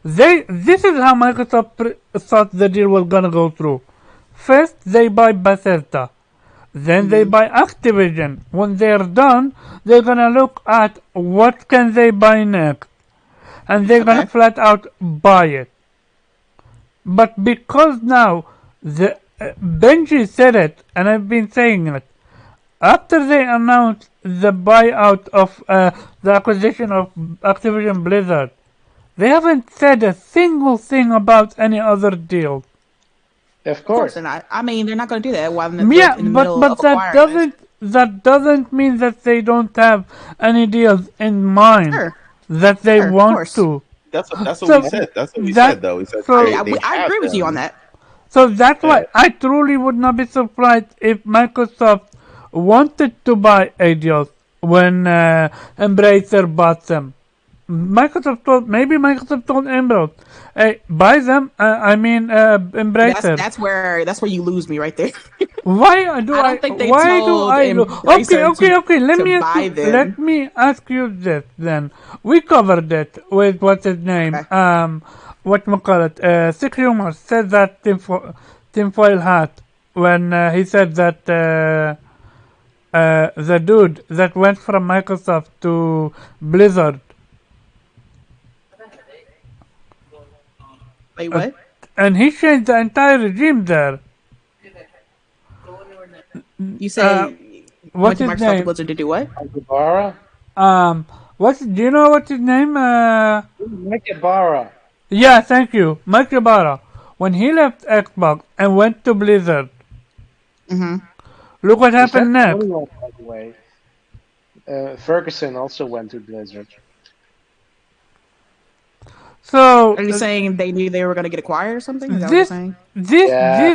S1: They. This is how Microsoft thought the deal was gonna go through. First, they buy Bethesda. Then they
S2: Hmm.
S1: buy Activision. When they're done, they're gonna look at what can they buy next, and they're gonna
S2: Okay.
S1: flat out buy it. But because now the Benji said it, and I've been saying it, after they announced the buyout of the acquisition of Activision Blizzard, they haven't said a single thing about any other deal.
S3: of
S2: Of course
S3: course.
S2: they're not. I mean, they're not going to do that while they're
S1: Yeah,
S2: in the middle
S1: but
S2: of acquiring this.
S1: that doesn't mean that they don't have any deals in mind
S2: Sure,
S1: that they
S2: sure, of
S1: want
S2: course.
S1: to.
S4: That's what we
S1: So
S4: said. That's what we
S1: that
S4: said though. We said
S1: so
S4: they
S2: I
S4: have
S2: agree with you on
S4: them.
S2: that.
S1: So that's
S4: Uh,
S1: why I truly would not be surprised if Microsoft wanted to buy Eidos when Embracer bought them. Microsoft told Emerald, hey, buy them.
S2: See,
S1: Embracer.
S2: that's where you lose me right there.
S1: Why do
S2: I
S1: I?
S2: don't think they
S1: Why do
S2: told
S1: I? Okay,
S2: Embracer
S1: okay. Let
S2: to
S1: me ask
S2: buy
S1: you. Let
S2: them.
S1: me ask you this then. We covered it with what's his name.
S2: Okay.
S1: Whatchamacallit. Sick Humor said that tinfoil hat when he said that the dude that went from Microsoft to Blizzard,
S2: Wait,
S1: uh,
S2: what?
S1: and he changed the entire regime there.
S2: You
S1: Uh,
S2: said
S1: what's
S2: went to
S1: his
S2: Microsoft
S1: name?
S2: Blizzard to do what?
S3: Ibarra?
S1: Do you know what's his name?
S3: Mike Ibarra.
S1: Yeah, thank you, Mike Ibarra. When he left Xbox and went to Blizzard,
S2: Hmm.
S1: look what
S3: Is that
S1: happened
S3: the
S1: next.
S3: only one, by the way? Ferguson also went to Blizzard.
S1: So
S2: Are you saying they knew they were going to get acquired or something? Is that what you're
S1: this,
S2: saying?
S1: this,
S3: Yeah.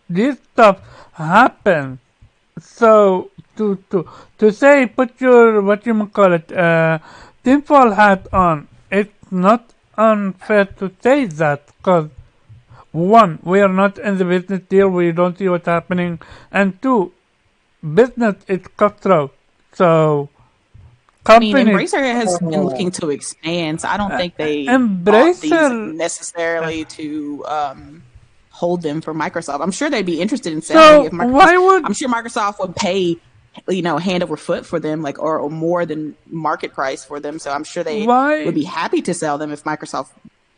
S1: this stuff happened. So to say put your tinfoil hat on. It's not unfair to say that because one, we are not in the business deal. We don't see what's happening, and two, business is cutthroat. So
S2: I mean,
S1: companies,
S2: Embracer has been looking to expand, so I don't think they bought these
S1: Embracer.
S2: necessarily to hold them for Microsoft. I'm sure they'd be interested in selling
S1: So
S2: if Microsoft.
S1: why would
S2: I'm sure Microsoft would pay, hand over foot for them, like or more than market price for them. So I'm sure they
S1: why
S2: would be happy to sell them if Microsoft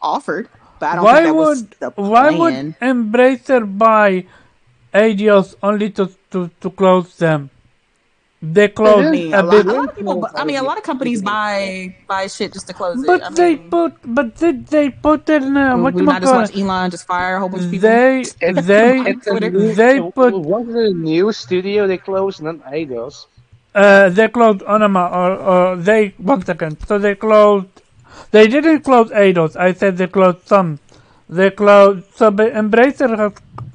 S2: offered. But I don't think that was the
S1: why would
S2: plan.
S1: Embracer buy Eidos only to close them? They
S3: They
S2: I
S1: closed
S3: didn't.
S2: mean,
S1: a
S2: a lot,
S1: bit,
S2: a
S3: They
S2: lot
S3: didn't
S2: of people.
S3: close
S2: I mean, a lot of companies
S3: ID.
S2: buy shit just to close it. I mean,
S1: but did they put in
S2: we not just watch Elon just fire a whole bunch of people
S1: They
S3: It's
S1: they
S2: on
S3: it's a
S2: Twitter.
S3: new.
S1: they put
S3: Wasn't it a new studio they closed? Not Eidos.
S1: they closed Onama or they 1 second. So they closed. They didn't close Eidos. I said they closed some. They closed. So Embracer has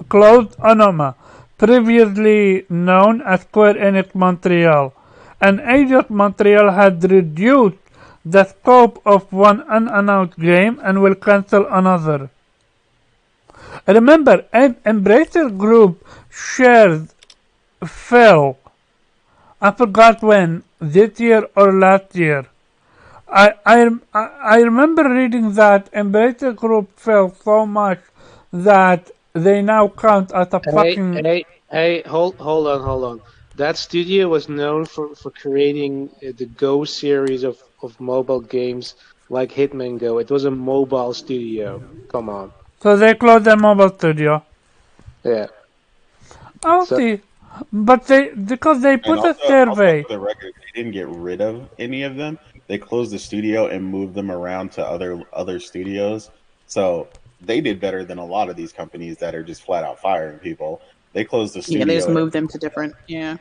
S1: closed Onoma, previously known as Square Enix Montreal, and Eidos Montreal had reduced the scope of one unannounced game and will cancel another. Remember, Embracer Group shares fell. I forgot when, this year or last year. I remember reading that Embracer Group fell so much that they now count as a fucking.
S3: Hey! Hold on. That studio was known for creating the Go series of mobile games like Hitman Go. It was a mobile studio. Come on.
S1: So they closed their mobile studio.
S3: Yeah.
S1: I'll
S3: So
S1: see. But because they
S4: And
S1: put a
S4: also
S1: survey.
S4: for the record, they didn't get rid of any of them. They closed the studio and moved them around to other studios. So they did better than a lot of these companies that are just flat out firing people. They closed the
S2: Yeah, they just
S4: studio.
S2: moved them to different. Yeah.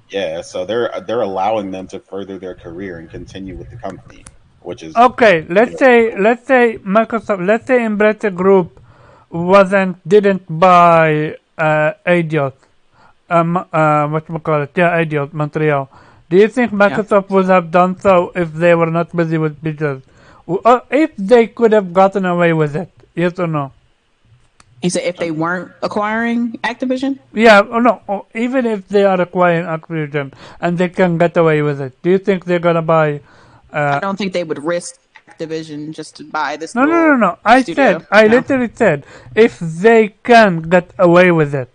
S4: Yeah, so they're allowing them to further their career and continue with the company. which is
S1: Okay, let's say Microsoft, let's say Embracer Group didn't buy Idiot, whatchamacallit, yeah, Idiot, Montreal. Do you think
S2: Yeah.
S1: Microsoft would have done so if they were not busy with pictures? Or if they could have gotten away with it? Yes or no?
S2: You said if they weren't acquiring Activision?
S1: Yeah, or no, or even if they are acquiring Activision and they can get away with it, do you think they're gonna buy?
S2: I don't think they would risk Activision just to buy this
S1: No, no, no,
S2: little
S1: no.
S2: studio.
S1: I
S2: No.
S1: literally said, if they can get away with it,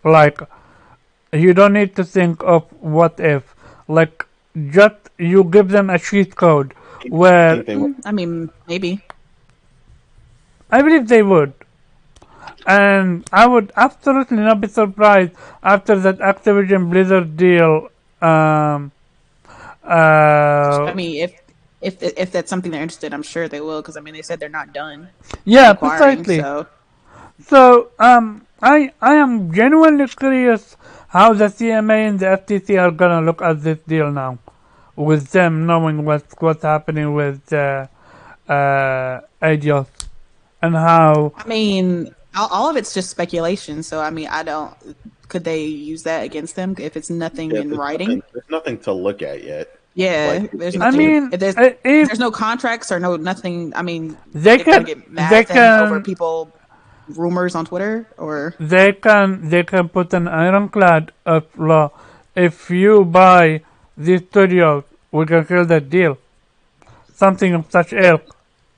S1: like, you don't need to think of what if. Like, just you give them a cheat code
S4: I
S1: where
S4: think they would.
S2: I mean, maybe.
S1: I believe they would. And I would absolutely not be surprised after that Activision Blizzard deal.
S2: I mean, if that's something they're interested, I'm sure they will. Because I mean, they said they're not done
S1: Yeah,
S2: acquiring.
S1: precisely.
S2: So
S1: So, I am genuinely curious how the CMA and the FTC are gonna look at this deal now, with them knowing what's happening with Idiot, and how.
S2: I mean, all of it's just speculation. So I mean, I don't. Could they use that against them if it's nothing
S4: Yeah,
S2: in writing?
S4: there's nothing to look at yet.
S2: Yeah,
S4: Like,
S2: there's
S1: I
S2: nothing.
S1: mean,
S2: if there's,
S1: if
S2: there's no contracts or nothing. I mean,
S1: they
S2: they're gonna
S1: can,
S2: get mad
S1: they
S2: at them over
S1: can,
S2: people rumors on Twitter or
S1: they can put an ironclad of law. If you buy this studio, we can kill that deal. Something of such ilk.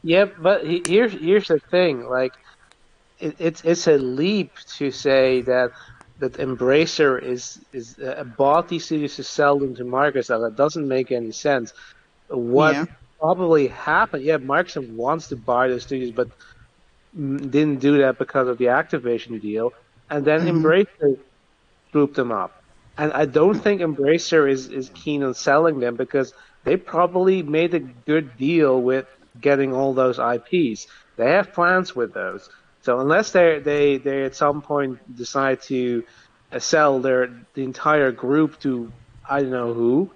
S3: Yeah, but here's the thing. Like, it's a leap to say that Embracer is bought these studios to sell them to Microsoft. That doesn't make any sense. What
S2: yeah.
S3: probably happened? Yeah, Microsoft wants to buy the studios, but didn't do that because of the Activision deal, and then
S2: Hmm.
S3: Embracer swooped them up. And I don't think Embracer is keen on selling them because they probably made a good deal with getting all those IPs. They have plans with those. So unless they at some point decide to sell the entire group to I don't know who,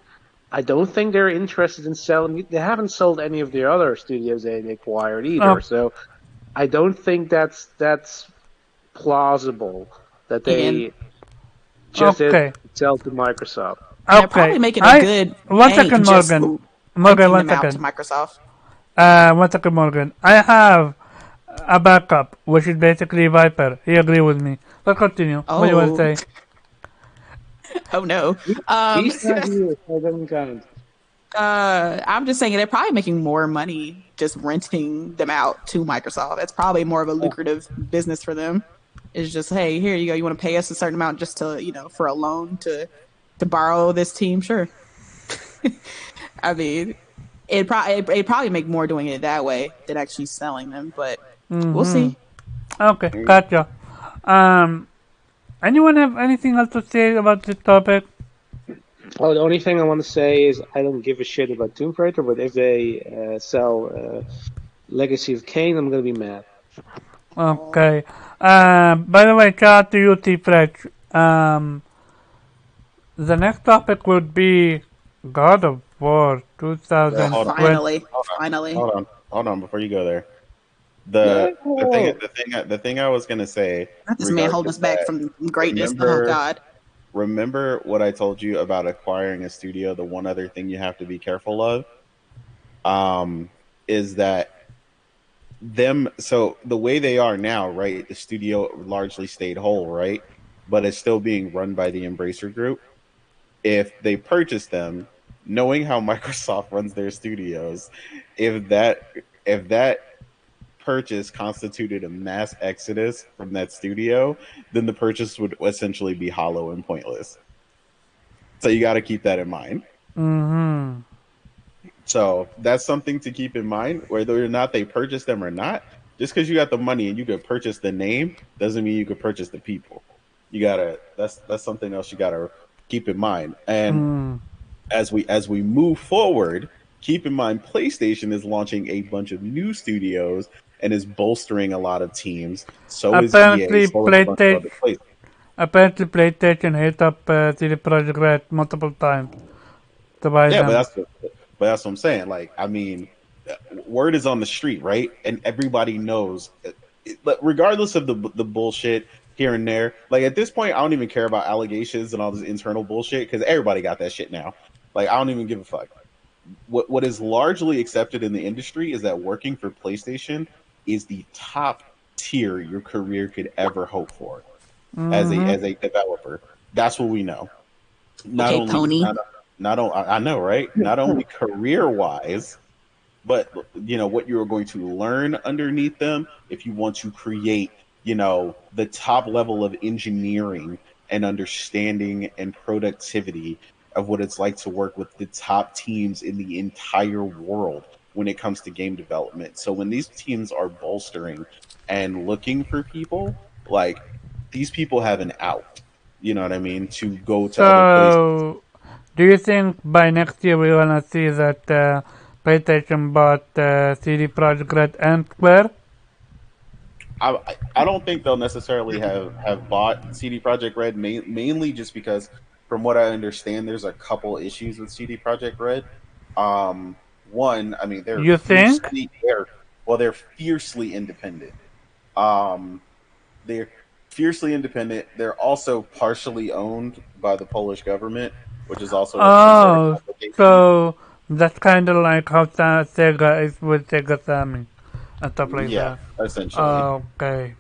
S3: I don't think they're interested in selling. They haven't sold any of the other studios they acquired either.
S1: Oh,
S3: So I don't think that's plausible that
S2: And
S3: they just did
S1: okay,
S3: sell to Microsoft.
S2: and they're probably
S1: okay.
S2: making a good
S1: One
S2: bank
S1: second,
S2: just
S1: Morgan.
S2: renting
S1: One
S2: them out to
S1: second.
S2: Microsoft.
S1: 1 second, Morgan. I have a backup, which is basically Viper. He agreed with me. Let's continue. What do you want to
S2: Oh,
S1: say?
S2: oh no.
S3: He's not here, so it doesn't count.
S2: I'm just saying they're probably making more money just renting them out to Microsoft. That's probably more of a lucrative business for them. It's just, hey, here you go. You want to pay us a certain amount just to, for a loan to borrow this team? Sure. I mean, it'd probably make more doing it that way than actually selling them, but we'll see.
S1: Okay, gotcha. Um, anyone have anything else to say about this topic?
S3: Oh, the only thing I want to say is I don't give a shit about Tomb Raider, but if they sell Legacy of Kain, I'm gonna be mad.
S1: Okay. By the way, shout out to you, T-Fresh. The next topic would be God of War
S4: Well, hold on,
S1: 2020.
S2: Finally,
S4: hold on,
S2: finally.
S4: hold on. Before you go there,
S3: Yeah.
S4: the thing I was gonna say
S2: Not this man holding
S4: regarding
S2: us back
S4: that.
S2: from greatness. Oh
S4: Remember,
S2: God.
S4: remember what I told you about acquiring a studio. The one other thing you have to be careful of, is that them. So the way they are now, right? The studio largely stayed whole, right? But it's still being run by the Embracer Group. If they purchase them, knowing how Microsoft runs their studios, if that purchase constituted a mass exodus from that studio, then the purchase would essentially be hollow and pointless. So you got to keep that in mind.
S1: Mm-hmm.
S4: So that's something to keep in mind, whether or not they purchase them or not. Just because you got the money and you could purchase the name doesn't mean you could purchase the people. You gotta. That's something else you gotta keep in mind. And as we move forward, keep in mind PlayStation is launching a bunch of new studios and is bolstering a lot of teams. So is EA.
S1: Apparently,
S4: So is a bunch of other places.
S1: PlayStation hit up CD Projekt Red multiple times to buy
S4: Yeah,
S1: them.
S4: but that's what I'm saying. Like, I mean, word is on the street, right? And everybody knows, regardless of the bullshit here and there. Like at this point, I don't even care about allegations and all this internal bullshit because everybody got that shit now. Like I don't even give a fuck. What is largely accepted in the industry is that working for PlayStation is the top tier your career could ever hope for
S1: Mm-hmm.
S4: as a developer. That's what we know. Not
S2: Okay,
S4: only
S2: Tony.
S4: not only I know, right? Not only career wise, but what you're going to learn underneath them if you want to create the top level of engineering and understanding and productivity of what it's like to work with the top teams in the entire world when it comes to game development. So when these teams are bolstering and looking for people, like these people have an out, you know what I mean, to go to other places.
S1: So, do you think by next year we're gonna see that PlayStation bought CD Projekt Red and Square?
S4: I don't think they'll necessarily have bought CD Projekt Red mainly just because, from what I understand, there's a couple issues with CD Projekt Red. One, I mean,
S1: You think?
S4: they're fiercely independent. They're fiercely independent. They're also partially owned by the Polish government, which is also a considered
S1: Oh,
S4: complication.
S1: so that's kind of like how Sega is with Sega Sammy and stuff like
S4: Yeah,
S1: that.
S4: essentially.
S1: Okay.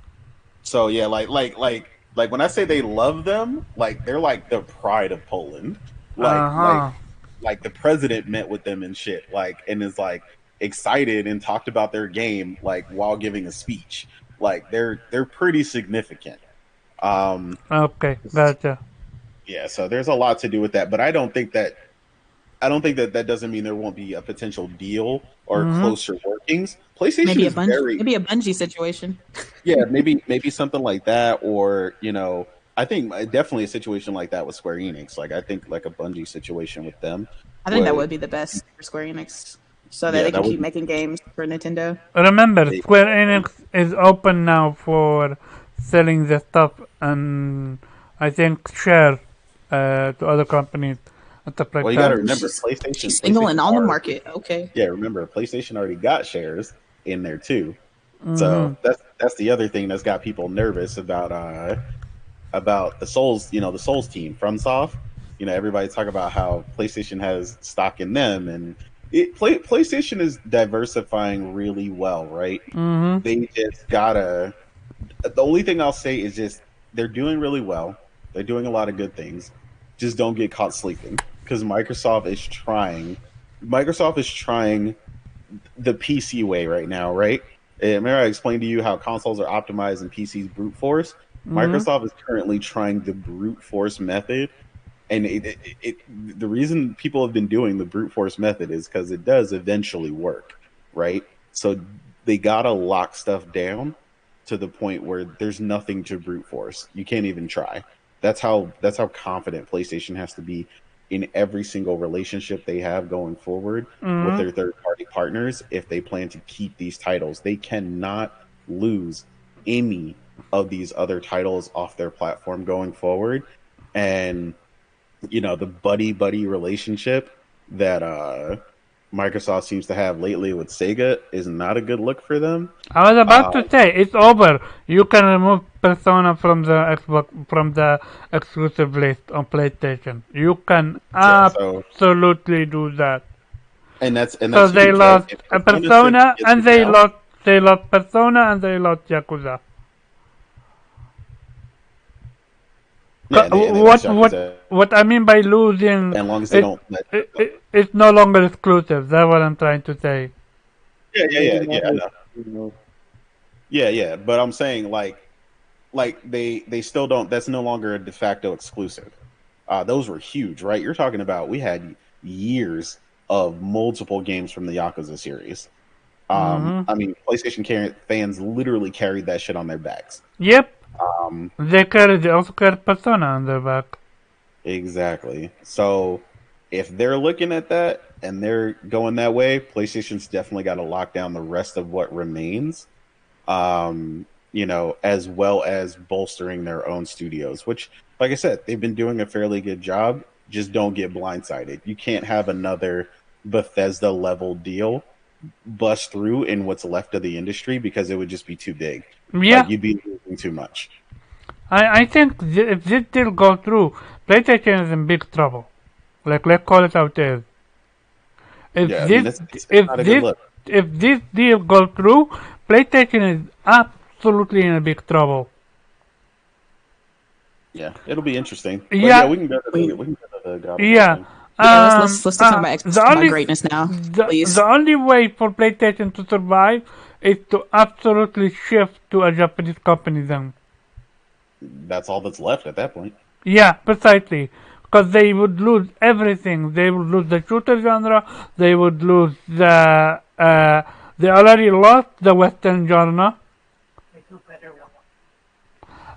S4: So yeah, like when I say they love them, like they're like the pride of Poland. Like
S1: Uh
S4: like
S1: huh.
S4: like the president met with them and shit, like and is like excited and talked about their game like while giving a speech. Like they're pretty significant. Um
S1: Okay, gotcha.
S4: yeah, so there's a lot to do with that, but I don't think that doesn't mean there won't be a potential deal or
S1: Mm-hmm.
S4: closer workings. PlayStation is very
S2: Maybe a Bungie situation.
S4: yeah, maybe something like that, or I think definitely a situation like that with Square Enix. Like I think like a Bungie situation with them
S2: I think that
S4: would,
S2: would be the best for Square Enix, so that
S4: yeah,
S2: they can
S4: that
S2: keep
S4: would
S2: making games for Nintendo.
S1: Remember,
S4: be.
S1: Square Enix is open now for selling the stuff and I think share to other companies and stuff like
S4: Well, you got to
S1: that.
S4: remember,
S2: She's single and on the
S4: already,
S2: market. Okay.
S4: yeah, remember PlayStation already got shares in there too.
S1: Mm-hmm.
S4: So that's the other thing that's got people nervous about the Souls team from Soft. Everybody talk about how PlayStation has stock in them, and PlayStation is diversifying really well, right?
S1: Mm-hmm.
S4: They just gotta. The only thing I'll say is just they're doing really well. They're doing a lot of good things. Just don't get caught sleeping because Microsoft is trying the PC way right now, right? Remember I explained to you how consoles are optimized and PCs brute force.
S1: Mm-hmm.
S4: Microsoft is currently trying the brute force method, and the reason people have been doing the brute force method is because it does eventually work, right? So they gotta lock stuff down to the point where there's nothing to brute force. You can't even try. That's how confident PlayStation has to be in every single relationship they have going forward with
S1: Mm-hmm.
S4: their third party partners if they plan to keep these titles. They cannot lose any of these other titles off their platform going forward. And the buddy relationship that Microsoft seems to have lately with Sega is not a good look for them.
S1: I was
S4: Uh,
S1: about to say it's over. You can remove Persona from the Xbox from the exclusive list on PlayStation. You can
S4: yeah, so
S1: absolutely do that. So
S4: that's
S1: they
S4: huge, right?
S1: lost
S4: If
S1: a
S4: Persona 6
S1: Persona
S4: gets
S1: and
S4: announced,
S1: they lost Persona and they lost Yakuza.
S4: yeah, and they lost Yakuza,
S1: What I mean by losing,
S4: and as long as they
S1: it,
S4: don't let,
S1: it's no longer exclusive. That's what I'm trying to say.
S4: yeah, yeah,
S3: Maybe
S4: yeah, yeah,
S3: not.
S4: I know, yeah, yeah, but I'm saying like they still don't. That's no longer a de facto exclusive. Those were huge, right? You're talking about we had years of multiple games from the Yakuza series.
S1: Hmm.
S4: I mean, fans literally carried that shit on their backs.
S1: Yep,
S4: Um,
S1: they also carried Persona on their back.
S4: exactly. So if they're looking at that and they're going that way, PlayStation's definitely got to lock down the rest of what remains. As well as bolstering their own studios, which, like I said, they've been doing a fairly good job. Just don't get blindsided. You can't have another Bethesda level deal bust through in what's left of the industry because it would just be too big.
S1: Yeah,
S4: Like you'd be losing too much.
S1: I think if this deal goes through, PlayStation is in big trouble. Like, let's call it out there. If
S4: Yeah, I mean
S1: this
S4: it's
S1: if
S4: not a good
S1: this
S4: look.
S1: if this deal goes through, PlayStation is absolutely in a big trouble.
S4: Yeah, it'll be interesting. But
S1: Yeah.
S4: yeah, we can go to the God of War
S1: Yeah.
S4: thing.
S2: Yeah, let's talk about
S1: The
S2: Xbox
S1: only
S2: greatness now, please.
S1: the only way for PlayStation to survive is to absolutely shift to a Japanese company then.
S4: That's all that's left at that point.
S1: Yeah, precisely. Because they would lose everything. They would lose the shooter genre. They would lose the. They already lost the Western genre.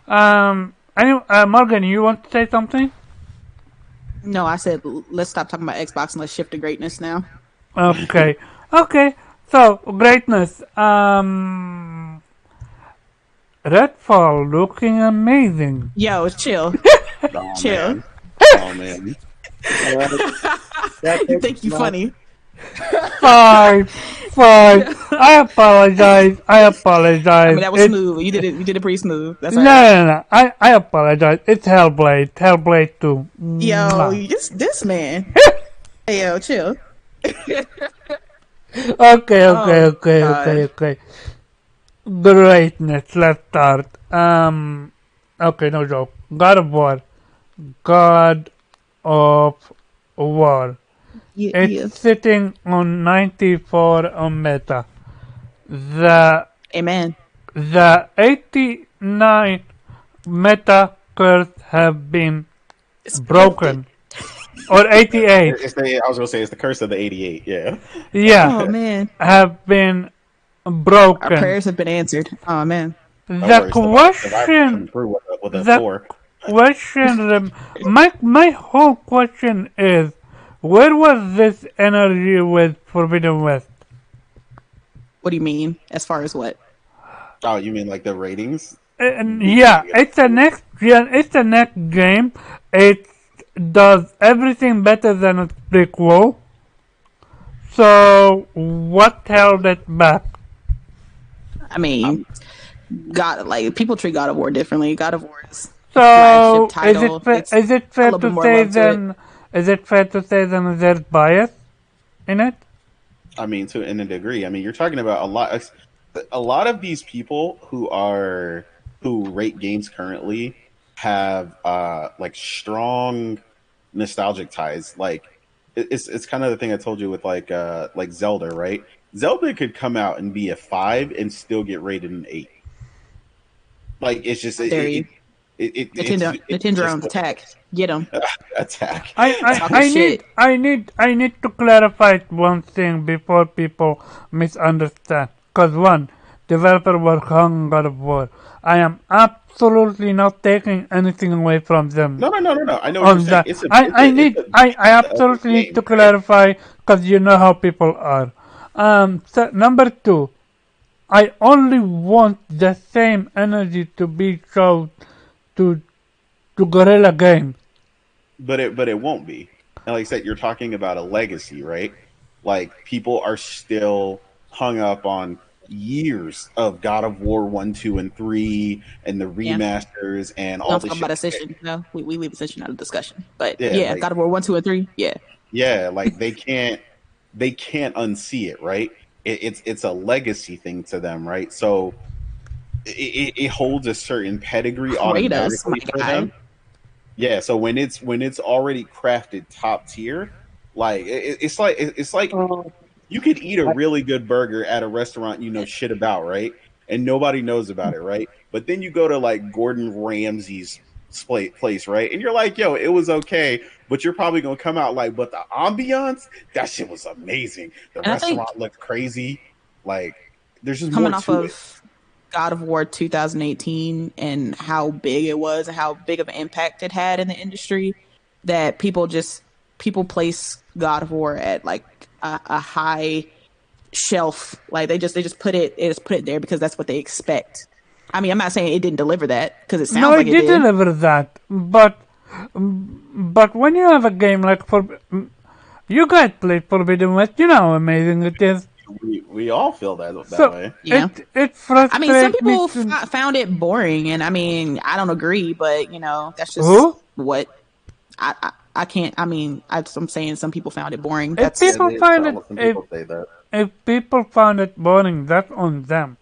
S1: Anyway, Morgan, you want to say something?
S2: No, I said let's stop talking about Xbox and let's shift to greatness now.
S1: Okay. Okay. So greatness. Redfall looking amazing.
S2: Yo, chill.
S4: Oh,
S2: Chill.
S4: man. Oh man.
S2: You think you funny?
S1: Fine. I apologize.
S2: I mean, that was smooth. You did it pretty smooth. That's all right.
S1: No. I apologize. It's Hellblade. Hellblade 2.
S2: Yo,
S1: Mwah.
S2: this man. Hey, yo, chill.
S1: Okay.
S2: God.
S1: Greatness. Let's start. Okay, no joke. God of War. God of War.
S2: Yeah,
S1: It's sitting on 94 on Meta. The
S2: Amen.
S1: 89 Meta curse have been
S2: It's
S1: broken. Or 88.
S4: I was gonna say it's the curse of the 88. Yeah.
S1: Yeah.
S2: Oh man,
S1: Have been
S2: our
S1: broken.
S2: prayers have been answered. Oh man.
S1: The question,
S4: with a
S1: the
S4: 4.
S1: my whole question is, where was this energy with Forbidden West?
S2: What do you mean? As far as what?
S4: Oh, you mean like the ratings?
S1: And yeah, it's a next game. It does everything better than its prequel. So what held it back?
S2: I mean, God, like people treat God of War differently. God of War is
S1: So
S2: flagship title.
S1: is it
S2: A
S1: fair
S2: little bit
S1: to
S2: more
S1: say
S2: love to it.
S1: then? Is it fair to say then there's bias in it?
S4: I mean, to in a degree. I mean, you're talking about a lot of these people who rate games currently have like strong nostalgic ties. Like it's kind of the thing I told you with like Zelda, right? Zelda could come out and be a 5 and still get rated an 8. Like it's just
S2: Dare you? Nintendo owns attack. Get them.
S4: attack.
S1: I need to clarify one thing before people misunderstand. Cause one, developer work on God of War. I am absolutely not taking anything away from them.
S4: No. I know what you're saying.
S1: I absolutely need to clarify because you know how people are. So number 2, I only want the same energy to be shown to Guerrilla Games.
S4: But it won't be. And like I said, you're talking about a legacy, right? Like people are still hung up on years of God of War 1, 2, and 3 and the remasters and all
S2: Don't
S4: this
S2: talk
S4: shit.
S2: about Ascension. No, we leave Ascension out of discussion. But
S4: Yeah,
S2: yeah,
S4: like-
S2: God of War 1, 2, and 3. Yeah.
S4: Yeah, like they can't unsee it, right? It's a legacy thing to them, right? So it holds a certain pedigree
S2: Kratos,
S4: automatically
S2: my
S4: for
S2: guy.
S4: them. Yeah, so when it's already crafted top tier, like it's like you could eat a really good burger at a restaurant you know shit about, right? And nobody knows about it, right? But then you go to like Gordon Ramsay's place, right? And you're like, yo, it was okay, but you're probably gonna come out like, but the ambiance, that shit was amazing. The
S2: And I think-
S4: restaurant looked crazy. Like, there's just
S2: Coming
S4: more
S2: off
S4: to
S2: of
S4: it.
S2: God of War 2018 and how big it was and how big of an impact it had in the industry, that people place God of War at like a high shelf. Like they just put it there because that's what they expect. I mean, I'm not saying it didn't deliver that because it sounds
S1: No,
S2: like
S1: it
S2: it
S1: did
S2: did.
S1: deliver that, but when you have a game like you guys played Forbidden West, you know how amazing it is.
S4: We all feel that
S1: So
S4: way.
S2: Yeah.
S1: it
S2: I mean, some
S1: frustrates me
S2: people
S1: to
S2: found it boring, and I mean, I don't agree, but that's just
S1: who?
S2: what I can't. I mean, I'm saying some people found it boring.
S1: If
S2: That's
S4: Yeah,
S1: people find it
S4: some people say that.
S1: if people found it boring, that's on them.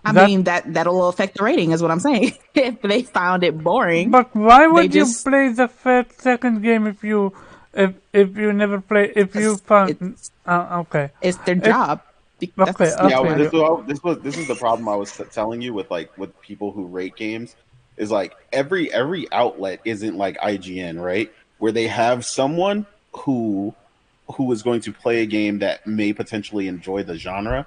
S2: I
S1: That
S2: mean that'll affect the rating, is what I'm saying. If they found it boring,
S1: but why
S2: they
S1: would you
S2: just
S1: play the first second game if you never play if you
S2: because
S1: found okay
S2: it's their
S1: it
S2: job.
S1: okay
S2: That's
S4: Yeah,
S1: okay
S2: why.
S4: this is the problem I was telling you with people who rate games is like every outlet isn't like IGN, right? Where they have someone who who is going to play a game that may potentially enjoy the genre,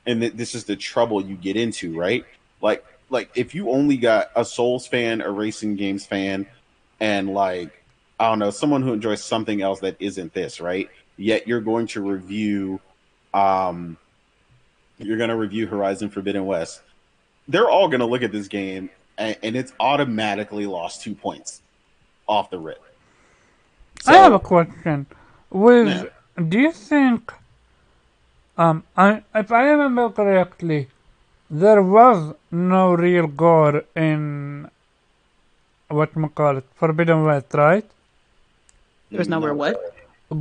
S4: and this is the trouble you get into, right? Like if you only got a Souls fan, a racing games fan, and like I don't know, someone who enjoys something else that isn't this, right? Yet um you're going to review Horizon Forbidden West. They're all going to look at this game and it's automatically lost 2 points off the rip.
S1: I have a
S4: So,
S1: question
S4: yeah.
S1: with do you think if I remember correctly there was no real gore in whatchamacallit Forbidden West, right?
S2: There's nowhere
S4: No,
S2: what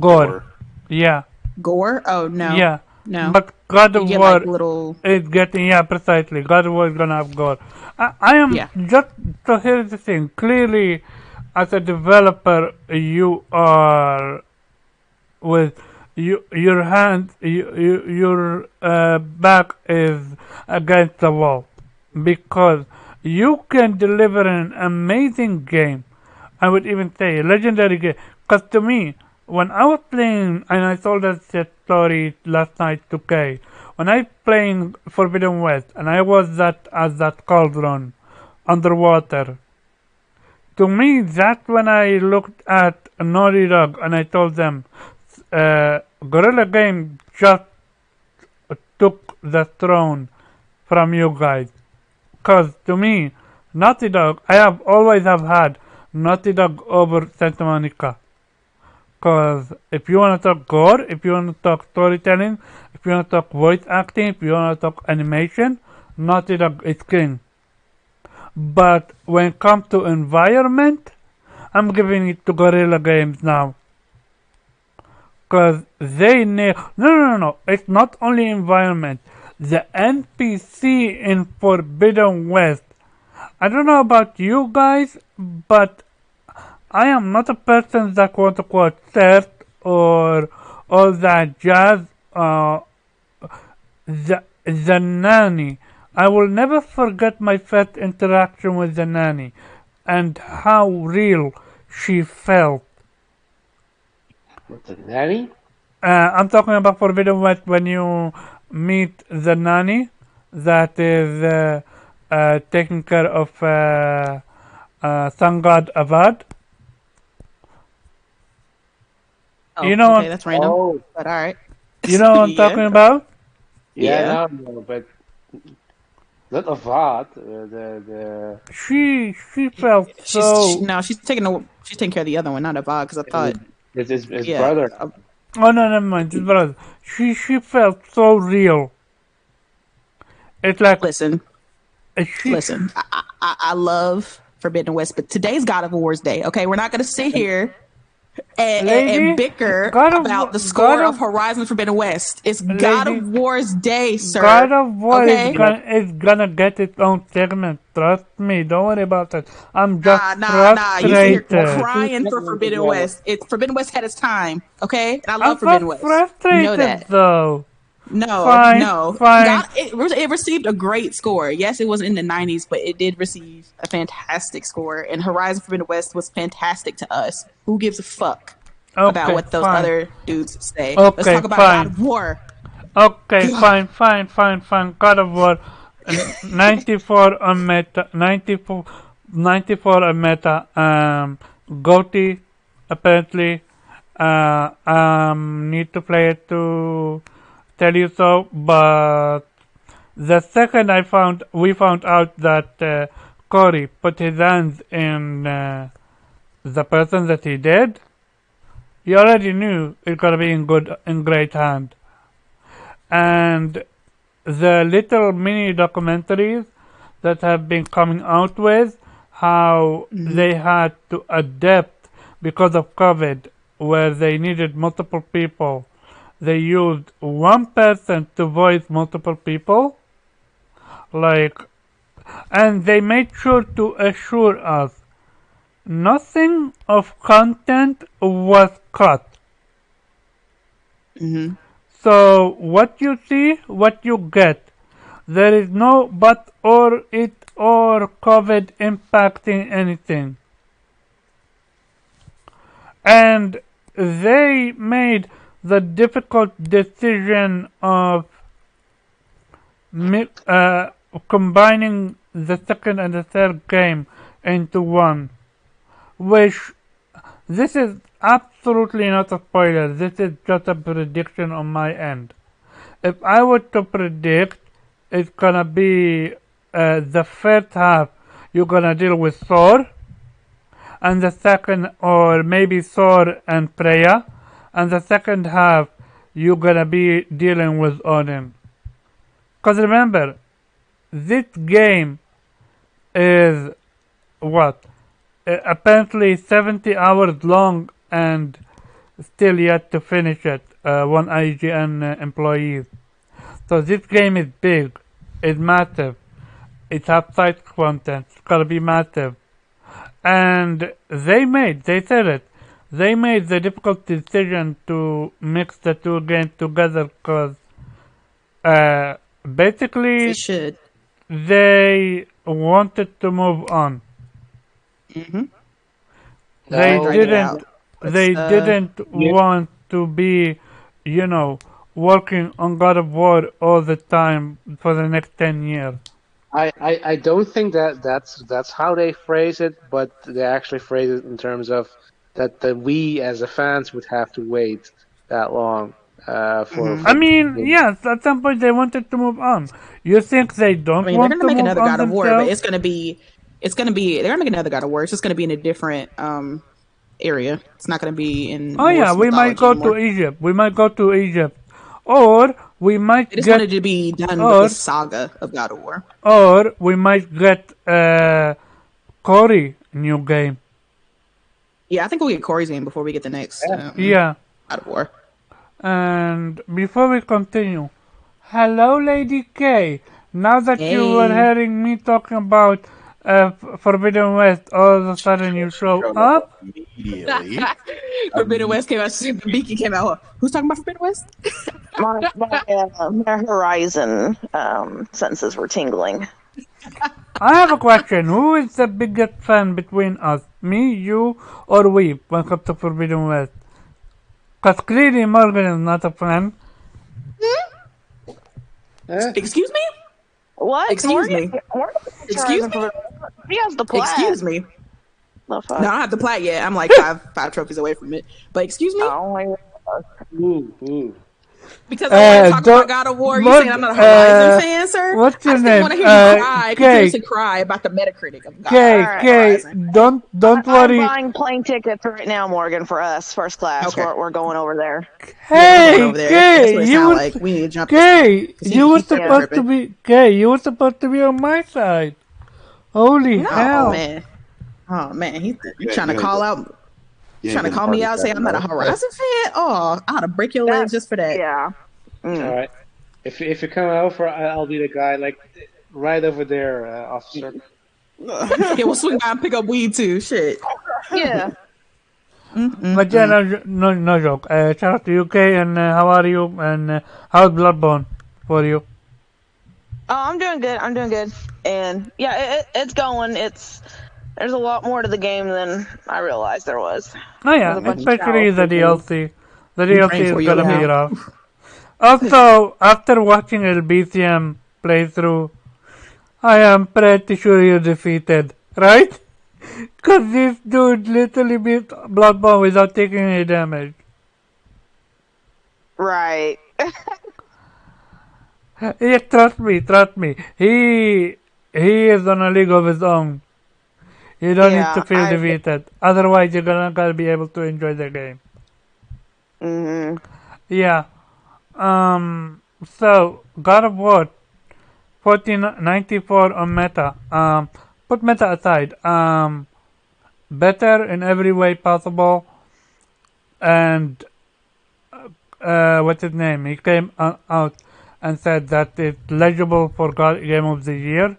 S1: Gore,
S4: gore.
S1: yeah.
S2: gore. Oh no,
S1: Yeah,
S2: no.
S1: but God
S2: You
S1: of
S2: get like
S1: War
S2: little
S1: is getting, yeah, precisely. God of War is gonna have God. I am
S2: yeah.
S1: just, so here's the thing. Clearly, as a developer, you are with your hand, your back is against the wall because you can deliver an amazing game. I would even say a legendary game. Because to me, when I was playing, and I told us that story last night to Kay, when I playing Forbidden West, and I was that as that cauldron underwater. To me, that's when I looked at Naughty Dog and I told them, Gorilla Game just took the throne from you guys. Cause to me, Naughty Dog, I have always have had Naughty Dog over Santa Monica. Cause if you wanna talk gore, if you wanna talk storytelling, if you wanna talk voice acting, if you wanna talk animation, Naughty Dog is king. But when it comes to environment, I'm giving it to Guerrilla Games now. Cause they nail. No. It's not only environment. The NPC in Forbidden West. I don't know about you guys, but I am not a person that want to quote thirst or all that jazz. The nanny. I will never forget my first interaction with the nanny and how real she felt.
S3: What's a nanny?
S1: I'm talking about Forbidden West when you meet the nanny that is taking care of sun god Avad.
S2: Oh,
S1: You know
S2: okay,
S1: what,
S2: that's random.
S3: Oh,
S2: But all right.
S1: you know what I'm
S2: Yeah.
S1: talking about?
S3: yeah,
S2: Yeah.
S3: now I know, but not a Vat. The
S1: She felt so.
S2: No, she's taking care of the other one, not Avad, because I thought
S3: it's his
S2: yeah.
S3: brother.
S1: Oh no, never mind. His brother. She felt so real. It's like
S2: Listen,
S1: she.
S2: listen. I love Forbidden West, but today's God of War's day. Okay, we're not gonna sit here and
S1: Lady,
S2: bicker
S1: God of
S2: about the
S1: God
S2: score of
S1: of
S2: Horizon Forbidden West. It's God
S1: Lady,
S2: of War's day,
S1: God
S2: sir.
S1: of War
S2: Okay.
S1: is gonna get its own segment. Trust me. Don't worry about it. I'm just
S2: Nah. You sit here
S1: frustrated.
S2: crying for Forbidden West. It's Forbidden West had its time, okay? And I
S1: I'm
S2: love
S1: not
S2: Forbidden West. You know
S1: frustrated
S2: that.
S1: though.
S2: No,
S1: Fine,
S2: no.
S1: fine.
S2: It received a great score. Yes, it was in the 90s, but it did receive a fantastic score. And Horizon Forbidden West was fantastic to us. Who gives a fuck about
S1: Okay,
S2: what those
S1: fine.
S2: other dudes say? Let's
S1: Okay,
S2: talk about God
S1: fine.
S2: of War.
S1: Okay,
S2: God.
S1: fine. God of War, 94 on meta, 94 on meta. GOTY, apparently. Need to play it to tell you so, but the second we found out that Corey put his hands in the person that he did, you already knew it's gonna be in great hand. and the little mini documentaries that have been coming out with how they had to adapt because of COVID, where they needed multiple people. They used one person to voice multiple people, like, and they made sure to assure us nothing of content was cut. So what you see, what you get. There is no but or it or COVID impacting anything. And they made the difficult decision of combining the second and the third game into one, which this is absolutely not a spoiler. This is just a prediction on my end. If I were to predict, it's gonna be the first half you're gonna deal with Thor, and the second, or maybe Thor and Freya, and the second half you're gonna be dealing with Odin. Cause remember, this game is what? Apparently 70 hours long and still yet to finish it, one IGN employee. So this game is big, it's massive, it's has side content, it's gonna be massive. And they said it, they made the difficult decision to mix the two games together because basically
S2: They should.
S1: they wanted to move on.
S2: Mm-hmm.
S1: They
S3: No,
S2: Drag it
S1: didn't.
S2: out.
S1: They
S2: Let's,
S1: didn't
S3: yeah.
S1: want to be, working on God of War all the time for the next 10 years.
S3: I don't think that's how they phrase it, but they actually phrase it in terms of that we as the fans would have to wait that long for.
S1: I mean, yes, at some point they wanted to move on. You think they don't
S2: I mean, they're
S1: want
S2: gonna
S1: to
S2: make
S1: move
S2: another
S1: on
S2: God of War, but
S1: themselves?
S2: it's gonna be they're gonna make another God of War. It's just gonna be in a different area. It's not gonna be in
S1: Oh yeah,
S2: Norse
S1: we might
S2: mythology
S1: go
S2: anymore.
S1: to Egypt. We might go to Egypt, or we might
S2: They just
S1: get,
S2: wanted to be done with
S1: or
S2: the saga of God of War.
S1: or we might get Cory new game.
S2: Yeah, I think we'll get Corey's game before we get the next
S1: Yeah.
S2: God of War.
S1: And before we continue, hello, Lady K. Now that you were
S2: Hey.
S1: hearing me talking about Forbidden West, all of a sudden you show
S4: Showed
S1: up.
S4: immediately.
S2: Forbidden West came out. Beaky came out. Who's talking about Forbidden West?
S6: My Horizon senses were tingling.
S1: I have a question. Who is the biggest fan between us? Me, you, or we when it comes to Forbidden West? Because clearly Morgan is not a fan.
S2: Excuse me?
S6: What?
S2: Excuse me.
S6: Morgan
S2: Excuse me?
S6: He has the plaid.
S2: Excuse me.
S6: The fuck?
S2: No, I don't have the plat yet. I'm like five trophies away from it. But excuse me?
S6: Oh my God.
S3: Ooh.
S2: Because I want to talk
S1: don't-
S2: about God of War. You
S1: Mor-
S2: saying I'm not a Horizon fan, sir?
S1: what's your
S2: I still
S1: name?
S2: want to hear you cry,
S1: Kay.
S2: continuously cry about the Metacritic of God.
S1: Kay,
S2: Horizon.
S1: don't worry.
S6: I'm buying plane tickets right now, Morgan, for us, first class.
S2: Okay.
S6: We're going over there.
S1: Hey,
S2: over there. That's what
S1: Kay,
S2: it
S1: you
S2: sound
S1: were,
S2: like. We need to jump.
S1: Kay,
S2: Cause he-
S1: you were
S2: he's still
S1: supposed to
S2: tripping.
S1: be, Kay, you were supposed to be on my side. Holy
S2: Oh
S1: hell.
S2: man. Oh man. You
S4: Yeah,
S2: trying to
S4: yeah,
S2: call
S4: yeah.
S2: out?
S4: Yeah,
S2: Trying to
S4: good
S2: call me
S4: party
S2: out? Say
S4: fan,
S2: I'm not a
S4: though.
S2: Horizon fan? Oh, I ought to break your legs just for that.
S6: Yeah.
S3: All right. If you come over, I'll be the guy like right over there, officer.
S2: Yeah, we'll swing by and pick up weed too. Shit.
S6: Yeah.
S1: But yeah, no joke. Shout out to you, Kay, and how are you? And how's Bloodborne for you?
S6: Oh, I'm doing good. And yeah, it's going. There's a lot more to the game than I realized there was.
S1: Oh yeah,
S6: There's a bunch of
S1: especially the
S6: challenges.
S1: DLC. The DLC
S2: praying for
S1: is
S2: you
S1: gonna
S2: right
S1: be
S2: now.
S1: rough. Also, after watching LBCM playthrough, I am pretty sure you defeated, right? Cause this dude literally beat Bloodborne without taking any damage.
S6: Right.
S1: Yeah, trust me. He is on a league of his own. You don't need
S6: Yeah,
S1: to feel
S6: I-
S1: defeated. Otherwise, you're not gonna be able to enjoy the game.
S6: hmm
S1: Yeah. So God of War 1494 on meta. Put meta aside. Better in every way possible. And what's his name? He came out and said that it's legible for Game of the Year.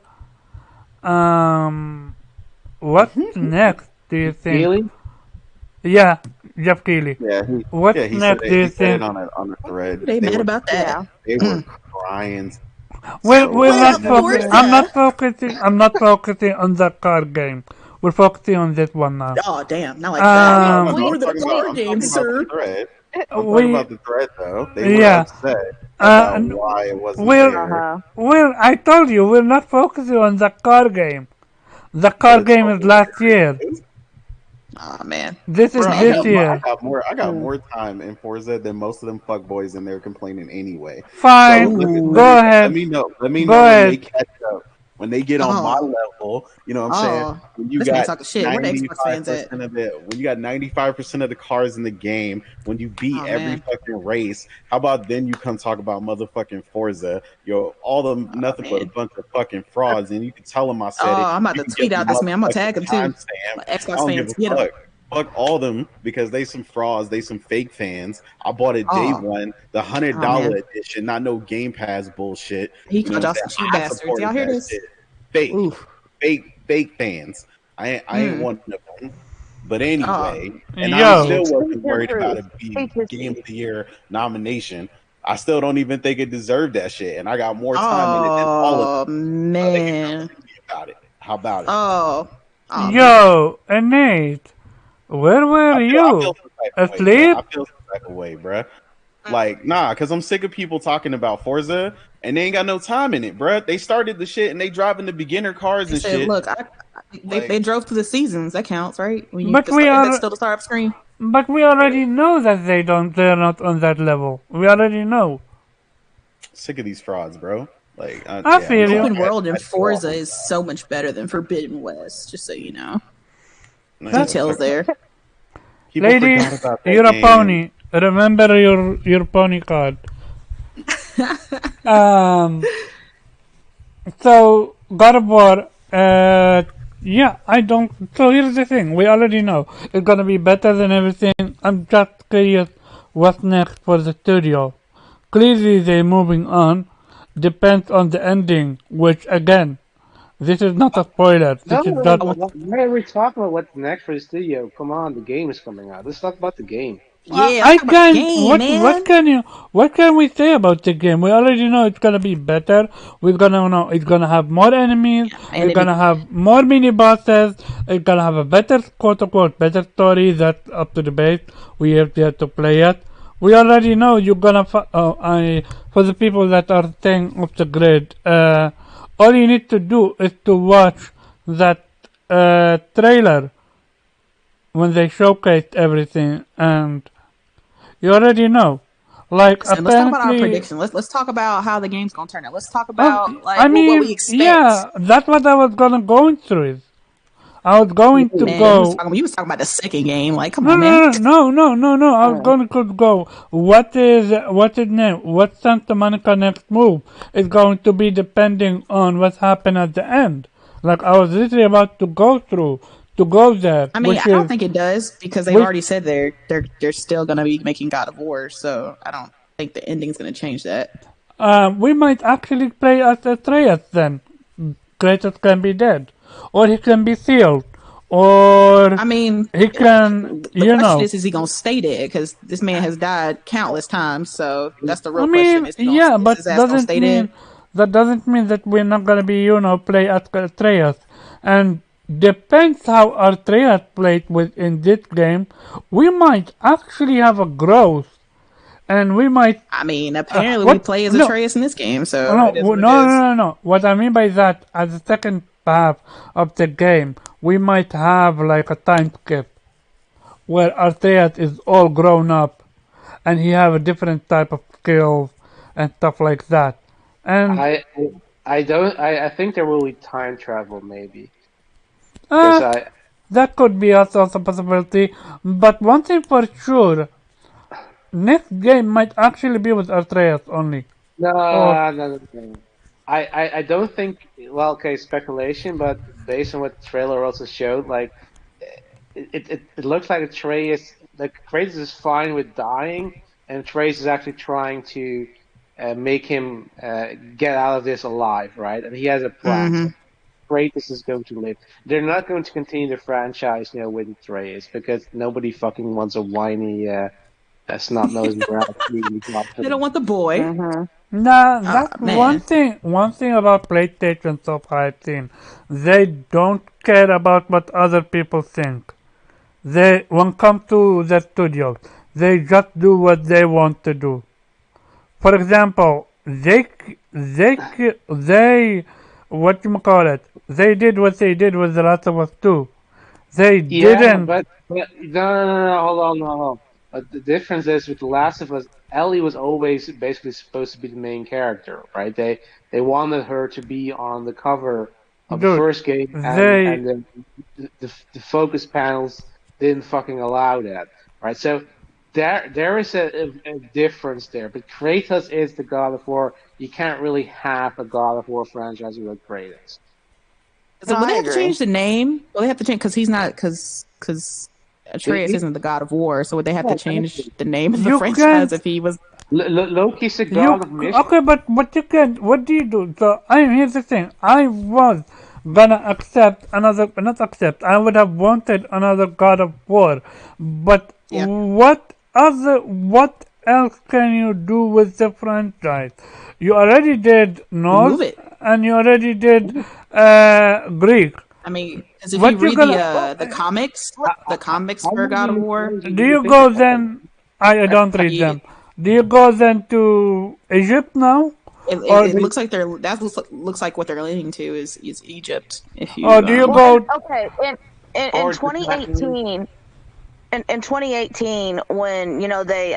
S1: What's next? Do you think?
S3: Really?
S1: Yeah, Jeff Keighley.
S4: Yeah,
S1: What's
S4: he
S1: next?
S4: said
S1: Do
S4: it.
S1: you
S4: He said it
S1: think?
S4: on a thread.
S2: They mad about that.
S6: Yeah.
S4: They were crying.
S1: We're
S2: Well,
S1: not focusing.
S2: Forza.
S1: I'm not focusing. I'm not focusing on the card game. We're focusing on this one now.
S2: Oh damn! Not like that.
S1: Um,
S2: We
S4: I'm
S2: were the
S4: talking
S2: card
S4: I'm
S2: game,
S4: talking about
S2: sir.
S4: the thread. I'm talking
S1: we
S4: about the thread though. They were
S1: yeah.
S4: upset about
S1: And
S4: why it wasn't
S1: we're
S4: there,
S1: I told you we're not focusing on the card game. The
S4: but
S1: card
S4: it's
S1: game
S4: all
S1: is
S4: over
S1: last
S4: there
S1: year.
S4: anyways.
S2: Oh man,
S1: This is
S2: this
S4: Bro,
S2: man
S1: this
S2: hating.
S1: year.
S4: I got more time in Forza than most of them fuckboys, and they're complaining anyway. So
S1: Fine. Go
S4: let
S1: ahead.
S4: me know. Let me
S1: Go
S4: know when they
S1: ahead.
S4: catch up. When they get on my
S2: Oh,
S4: level, you know what I'm saying?
S2: oh,
S4: When you
S2: this man
S4: got
S2: talking shit. Where the Xbox fans at?
S4: 95% of it, when you got 95% of the cars in the game, when you beat
S2: Oh
S4: every
S2: man,
S4: fucking race, how about then you come talk about motherfucking Forza? Yo, all them
S2: oh
S4: nothing but a
S2: man.
S4: bunch of fucking frauds, and you can tell them I
S2: Oh,
S4: said it.
S2: I'm about
S4: You
S2: to
S4: can give
S2: tweet
S4: them
S2: out this man. I'm gonna tag him
S4: motherfucking
S2: too.
S4: timestamp.
S2: Like,
S4: I
S2: Xbox
S4: don't give
S2: fans,
S4: a
S2: get him.
S4: fuck. Fuck all them because they some frauds, they some fake fans. I bought it day
S2: Oh,
S4: one, the $100
S2: oh man.
S4: edition, not no Game Pass bullshit.
S2: He
S4: You know
S2: called
S4: what I'm
S2: y'all
S4: saying?
S2: some cheap
S4: I
S2: bastards. Y'all
S4: supported
S2: hear
S4: that
S2: this?
S4: shit. Fake,
S2: Oof.
S4: fake fans. I ain't
S2: Mm.
S4: one of them. But
S2: Oh,
S4: anyway, and I
S1: Yo.
S4: still wasn't worried about
S6: Proof.
S4: it being Game of the Year nomination. I still don't even think it deserved that shit, and I got more time in it than all of them.
S2: oh
S4: So they can
S2: man.
S4: come to me about it. How about it?
S2: Oh, oh man.
S1: Yo, Nate. Where were
S4: I feel
S1: you?
S4: some type of way, bro.
S1: Asleep?
S4: I feel some type of way, bro. Like, nah, because I'm sick of people talking about Forza and they ain't got no time in it, bro. They started the shit and they driving the beginner cars
S2: They
S4: and
S2: said,
S4: shit.
S2: look, they
S4: Like,
S2: drove through the seasons. That counts, right? When you
S1: But we
S2: that's
S1: are.
S2: still the start up screen.
S1: But we already know that they're not on that level. We already know.
S4: sick of these frauds, bro. Like,
S1: I
S4: yeah, I'm
S1: feel
S4: sorry.
S1: you.
S2: Open world in
S4: I go off
S2: Forza
S4: on
S2: is so much better than Forbidden West. Just so you know,
S4: that.
S2: details there.
S4: People
S1: Lady,
S4: forgot about that
S1: you're a
S4: game.
S1: pony. Remember your pony card. Um. So God of War. Yeah, I don't. So here's the thing. We already know it's gonna be better than everything. I'm just curious what's next for the studio. Clearly, they're moving on. Depends on the ending, which again, this is not a spoiler.
S3: No,
S1: This is not.
S3: why are we talking about what's next for the studio? Come on, the game is coming out. Let's talk about the game.
S2: Yeah, let's
S1: I
S2: talk about the
S1: can.
S2: game, man.
S1: What can we say about the game? We already know it's gonna be better. We're gonna know it's gonna have more enemies.
S2: And
S1: We're gonna have more mini bosses. It's gonna have a better quote unquote better story. That's up to debate. We have yet to play it. We already know you're gonna. For the people that are staying off the grid, all you need to do is to watch that trailer when they showcased everything, and you already know. Like
S2: So let's talk about our
S1: apparently,
S2: prediction. Let's talk about how the game's gonna turn out. Let's talk
S1: oh,
S2: about like
S1: I
S2: what we
S1: mean,
S2: expect.
S1: yeah, that's what I was gonna go through. I was going to
S2: Man,
S1: go.
S2: you was talking about the second game. Like, come
S1: No,
S2: on, man.
S1: no. I was going to go. What's its name? What's Santa Monica next move? It's going to be depending on what happened at the end. Like I was literally about to go there.
S2: I mean,
S1: Which
S2: I don't
S1: is,
S2: think it does because they've
S1: which,
S2: already said they're still gonna be making God of War. So I don't think the ending's gonna change that.
S1: we might actually play as Atreus then. Kratos can be dead, or he can be sealed, or
S2: I mean,
S1: he can,
S2: the
S1: you
S2: question
S1: know.
S2: is he gonna stay dead? Because this man has died countless times. So that's the
S1: I
S2: real question:
S1: mean,
S2: is he gonna,
S1: yeah,
S2: is
S1: but
S2: his ass gonna stay dead?
S1: that doesn't mean that we're not gonna be, play at Atreus. And depends how Atreus played within this game, we might actually have a growth, and we might.
S2: I mean, apparently we
S1: What?
S2: play as
S1: No,
S2: Atreus in this game, so
S1: no,
S2: it is what it
S1: no,
S2: is.
S1: no. What I mean by that, as the second half of the game, we might have like a time skip where Artheat is all grown up and he have a different type of skills and stuff like that. And
S3: I think there will be time travel maybe because
S1: uh, that could be also a possibility. But one thing for sure, next game might actually be with Arthreus only.
S3: No,
S1: Or
S3: no. I don't think. Well, okay, speculation, but based on what the trailer also showed, like it looks like Kratos is fine with dying, and Kratos is actually trying to make him get out of this alive, right? And he has a plan.
S2: Hmm.
S3: So Kratos is going to live. They're not going to continue the franchise, with Atreus because nobody fucking wants a whiny, snot-nosed brat leading the plot
S2: They don't
S3: film.
S2: want the boy.
S6: Mhm.
S1: nah,
S2: Oh
S1: that's one
S2: man.
S1: thing. One thing about PlayStation so far I've seen, they don't care about what other people think. They, when come to the studios, they just do what they want to do. For example, what you call it? They did what they did with The Last of Us 2. They
S3: Yeah,
S1: didn't
S3: but no, hold on, hold on. The difference is with The Last of Us, Ellie was always basically supposed to be the main character, right? They wanted her to be on the cover of the
S1: do.
S3: first game, and
S1: They
S3: the focus panels didn't fucking allow that, right? So there is a difference there. But Kratos is the God of War. You can't really have a God of War franchise without Kratos.
S2: So
S6: No,
S2: will
S6: I
S2: they have to
S6: agree.
S2: change the name? Well, they have to change because he's not because Atreus
S3: He-
S2: isn't the god of war. So would they have
S3: yeah,
S2: to change
S3: exactly.
S2: the name of the
S1: you
S2: franchise
S1: can't
S2: if he was?
S3: Loki's the
S1: you
S3: God of mischief.
S1: okay, but you can't. What do you do? So I here's the thing. I was gonna accept another, not accept. I would have wanted another God of War, but
S2: Yeah,
S1: what else can you do with the franchise? You already did
S2: you move
S1: Norse
S2: it.
S1: and you already did Greek.
S2: I mean, because if you
S1: What you
S2: read
S1: gonna
S6: Well,
S2: the comics
S3: How
S2: for
S3: many
S2: God of
S3: new
S2: War,
S3: characters
S1: do
S3: do you
S1: you
S3: think
S1: go
S3: about?
S1: then? I don't read
S2: you,
S1: them. Do you go then to Egypt now, or
S2: it looks like looks like what they're leaning to is Egypt. If
S1: or
S2: you
S1: do you
S6: well, and
S1: go?
S6: okay, in
S3: Or Japan?
S6: 2018, in 2018, when they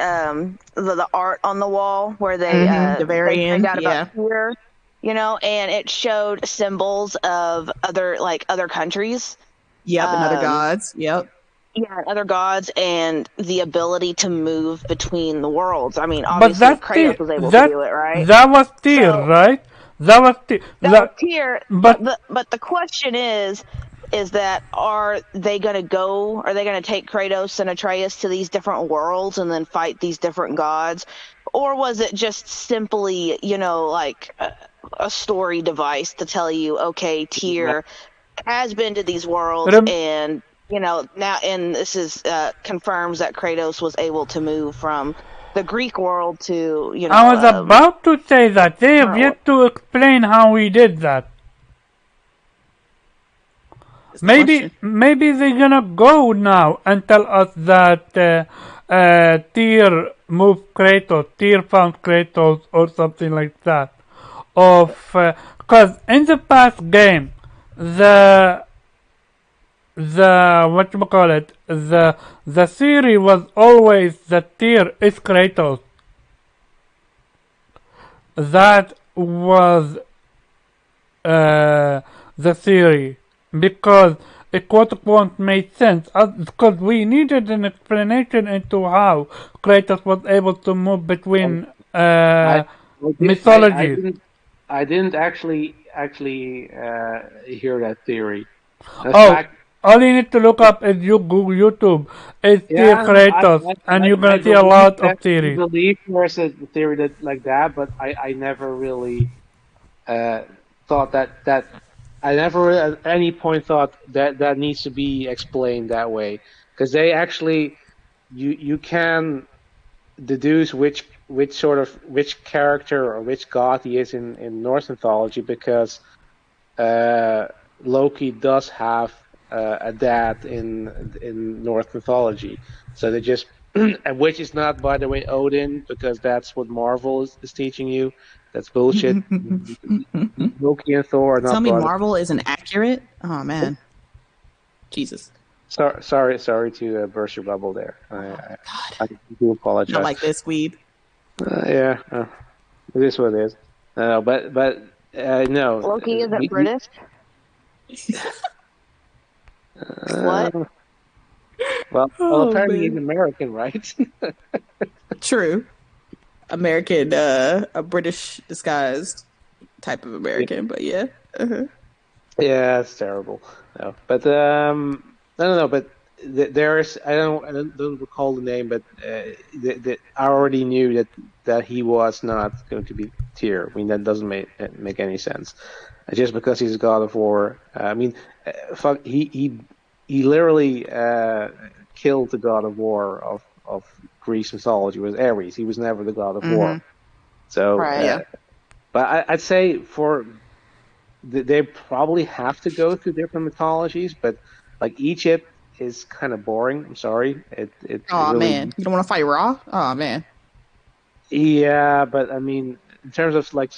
S6: the art on the wall where
S2: the very
S6: they
S2: end,
S6: got about
S2: yeah,
S6: here, and it showed symbols of other countries,
S2: yep, and other
S6: um,
S2: gods, yep.
S6: yeah, other gods, and the ability to move between the worlds. I mean,
S1: But
S6: obviously Kratos was able to do it, right?
S1: that was Tyr,
S6: So
S1: right? That was Tyr.
S6: that was tier, but
S1: But
S6: the question is that are they gonna take Kratos and Atreus to these different worlds and then fight these different gods, or was it just simply like a story device to tell you, okay, Tyr has been to these worlds,
S1: rem-
S6: and now, and this is confirms that Kratos was able to move from the Greek world to
S1: I was about to say that they have
S6: current world.
S1: yet to explain how we did that.
S2: Is the question.
S1: Maybe they're gonna go now and tell us that Tyr moved Kratos, Tyr found Kratos, or something like that. Because in the past game, the what you call it, the theory was always that Tyr is Kratos. That was the theory, because it quote unquote made sense, because we needed an explanation into how Kratos was able to move between
S3: I I did
S1: mythologies.
S3: I didn't actually hear that theory. In
S1: Oh,
S3: fact,
S1: all you need to look up is you Google YouTube is Tyr
S3: yeah, no,
S1: Kratos, and you're
S3: I
S1: gonna see a
S3: believe
S1: lot of
S3: I
S1: theories.
S3: believe there's a theory that like that, but I never really uh thought that I never at any point thought that needs to be explained that way because they actually you can deduce which character or which god he is in Norse mythology because uh, Loki does have a dad in Norse mythology, so they just and which is not, by the way, Odin because that's what Marvel is teaching you. That's bullshit. Loki and Thor are
S2: Tell
S3: not
S2: me
S3: brothers.
S2: Marvel isn't accurate. Oh man, Jesus.
S3: Sorry to burst your bubble there. I do
S2: Not
S3: apologize.
S2: like this, weeb.
S3: Yeah, it is what it is. But no.
S6: Loki isn't
S3: We,
S6: British.
S3: uh,
S6: What?
S3: well,
S2: Oh
S3: apparently he's
S2: man.
S3: American, right?
S2: True. American, a British disguised type of American, but yeah. Uh-huh.
S3: Yeah, it's terrible. No, but I don't know. But there's I don't recall the name, but I already knew that he was not going to be Tyr. I mean, that doesn't make any sense. Just because he's a god of war. I mean, fuck, he literally killed the god of war of Greece mythology. It was Ares. He was never the god of war.
S2: Mhm.
S3: So,
S6: Right.
S2: Yeah.
S3: but I'd say they probably have to go through different mythologies, but like Egypt is kind of boring. I'm sorry. It
S2: Oh
S3: really,
S2: man, you don't want to fight Raw? Oh man.
S3: yeah, but I mean, in terms of like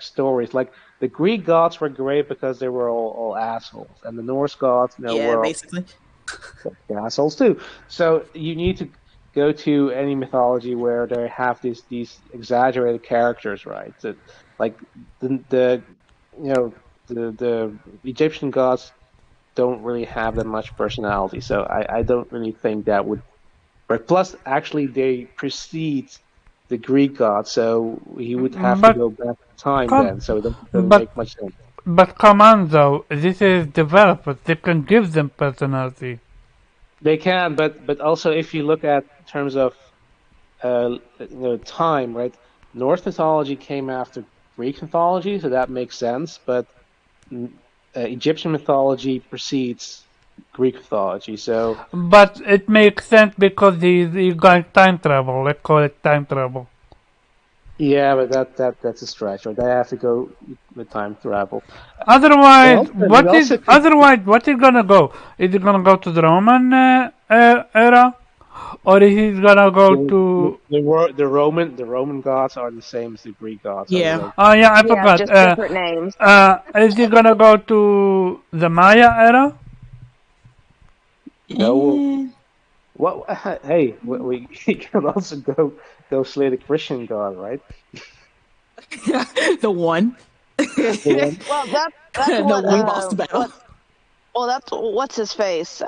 S3: stories, like the Greek gods were great because they were all assholes, and the Norse gods,
S2: Yeah,
S3: were
S2: basically.
S3: assholes too. So you need to go to any mythology where they have these exaggerated characters, right? So, like the the Egyptian gods don't really have that much personality, so I don't really think that would work. Plus, actually, they precede the Greek gods, so he would have to
S1: But
S3: go back in time
S1: come,
S3: then, so it doesn't
S1: but
S3: make much sense.
S1: but come on though. This is developers. They can give them personality.
S3: They can, but also if you look at terms of time, right? Norse mythology came after Greek mythology, so that makes sense. But Egyptian mythology precedes Greek mythology, so
S1: But it makes sense because he got time travel. Let's call it time travel.
S3: yeah, but that's a stretch. Right? They have to go with time travel.
S1: Otherwise,
S3: It also could.
S1: what is gonna go? Is it gonna go to the Roman era, or is it gonna go to?
S3: The Roman gods are the same as the Greek gods. So
S2: Yeah.
S3: like,
S1: Oh yeah, I
S6: Yeah,
S1: forgot.
S6: just different names.
S1: Is it gonna go to the Maya era?
S3: no,
S2: Eh.
S3: what? Hey, we can also go slay the Christian god, right?
S2: The one.
S3: The one.
S6: Well, that's
S2: The
S6: what
S2: one boss battle.
S6: well, that's what's his face,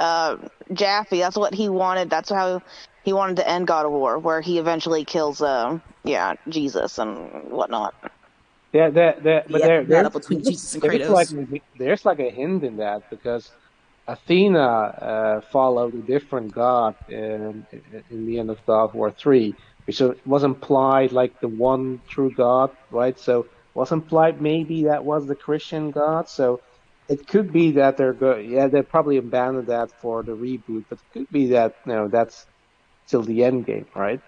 S6: Jaffe. That's what he wanted. That's how he wanted to end God of War, where he eventually kills, Jesus and whatnot.
S3: Yeah, but
S2: Yeah, battle between Jesus and
S3: there's like
S2: Kratos.
S3: there's like a hint in that because Athena followed a different god in the end of God of War 3, which was implied like the one true God, right? So was implied maybe that was the Christian God. So it could be that they probably abandoned that for the reboot, but it could be that that's till the end game, right?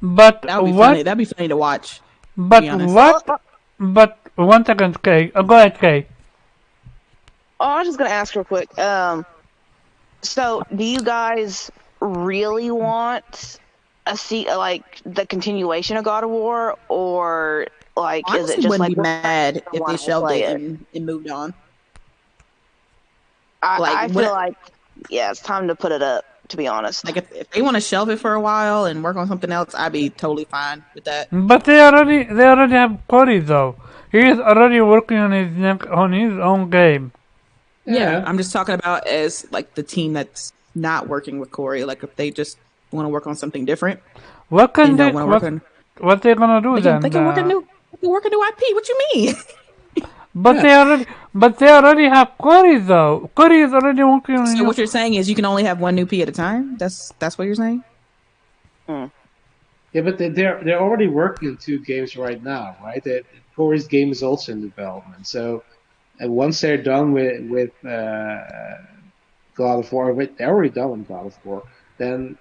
S1: But
S2: That would be funny.
S1: what?
S2: That'd be funny to watch, to be
S1: But
S2: honest.
S1: what? But 1 second, Kay. Go ahead, Kay.
S6: Oh, I was just gonna ask real quick. So do you guys really want like the continuation of God of War, or like is it
S2: Honestly,
S6: just
S2: wouldn't
S6: like
S2: be mad if they
S6: want to
S2: shelved
S6: play
S2: it
S6: it?
S2: and moved on.
S6: I
S2: Like
S6: feel
S2: what?
S6: like it's time to put it up. To be honest.
S2: Like if they want to shelve it for a while and work on something else, I'd be totally fine with that.
S1: But they already have Cory though. He is already working on on his own game.
S2: Yeah, I'm just talking about as like the team that's not working with Corey. Like if they just want to work on something different
S1: What can
S2: and
S1: they
S2: don't want to work on,
S1: what they gonna do then?
S2: they can work a new IP. What you mean?
S1: But they already have Cory though. Cory is already working on
S2: So what you're saying is you can only have one new P at a time. That's what you're saying.
S3: Yeah, but they're already working on 2 games right now, right? Corey's game is also in development. So once they're done with God of War, they're already done with God of War. Then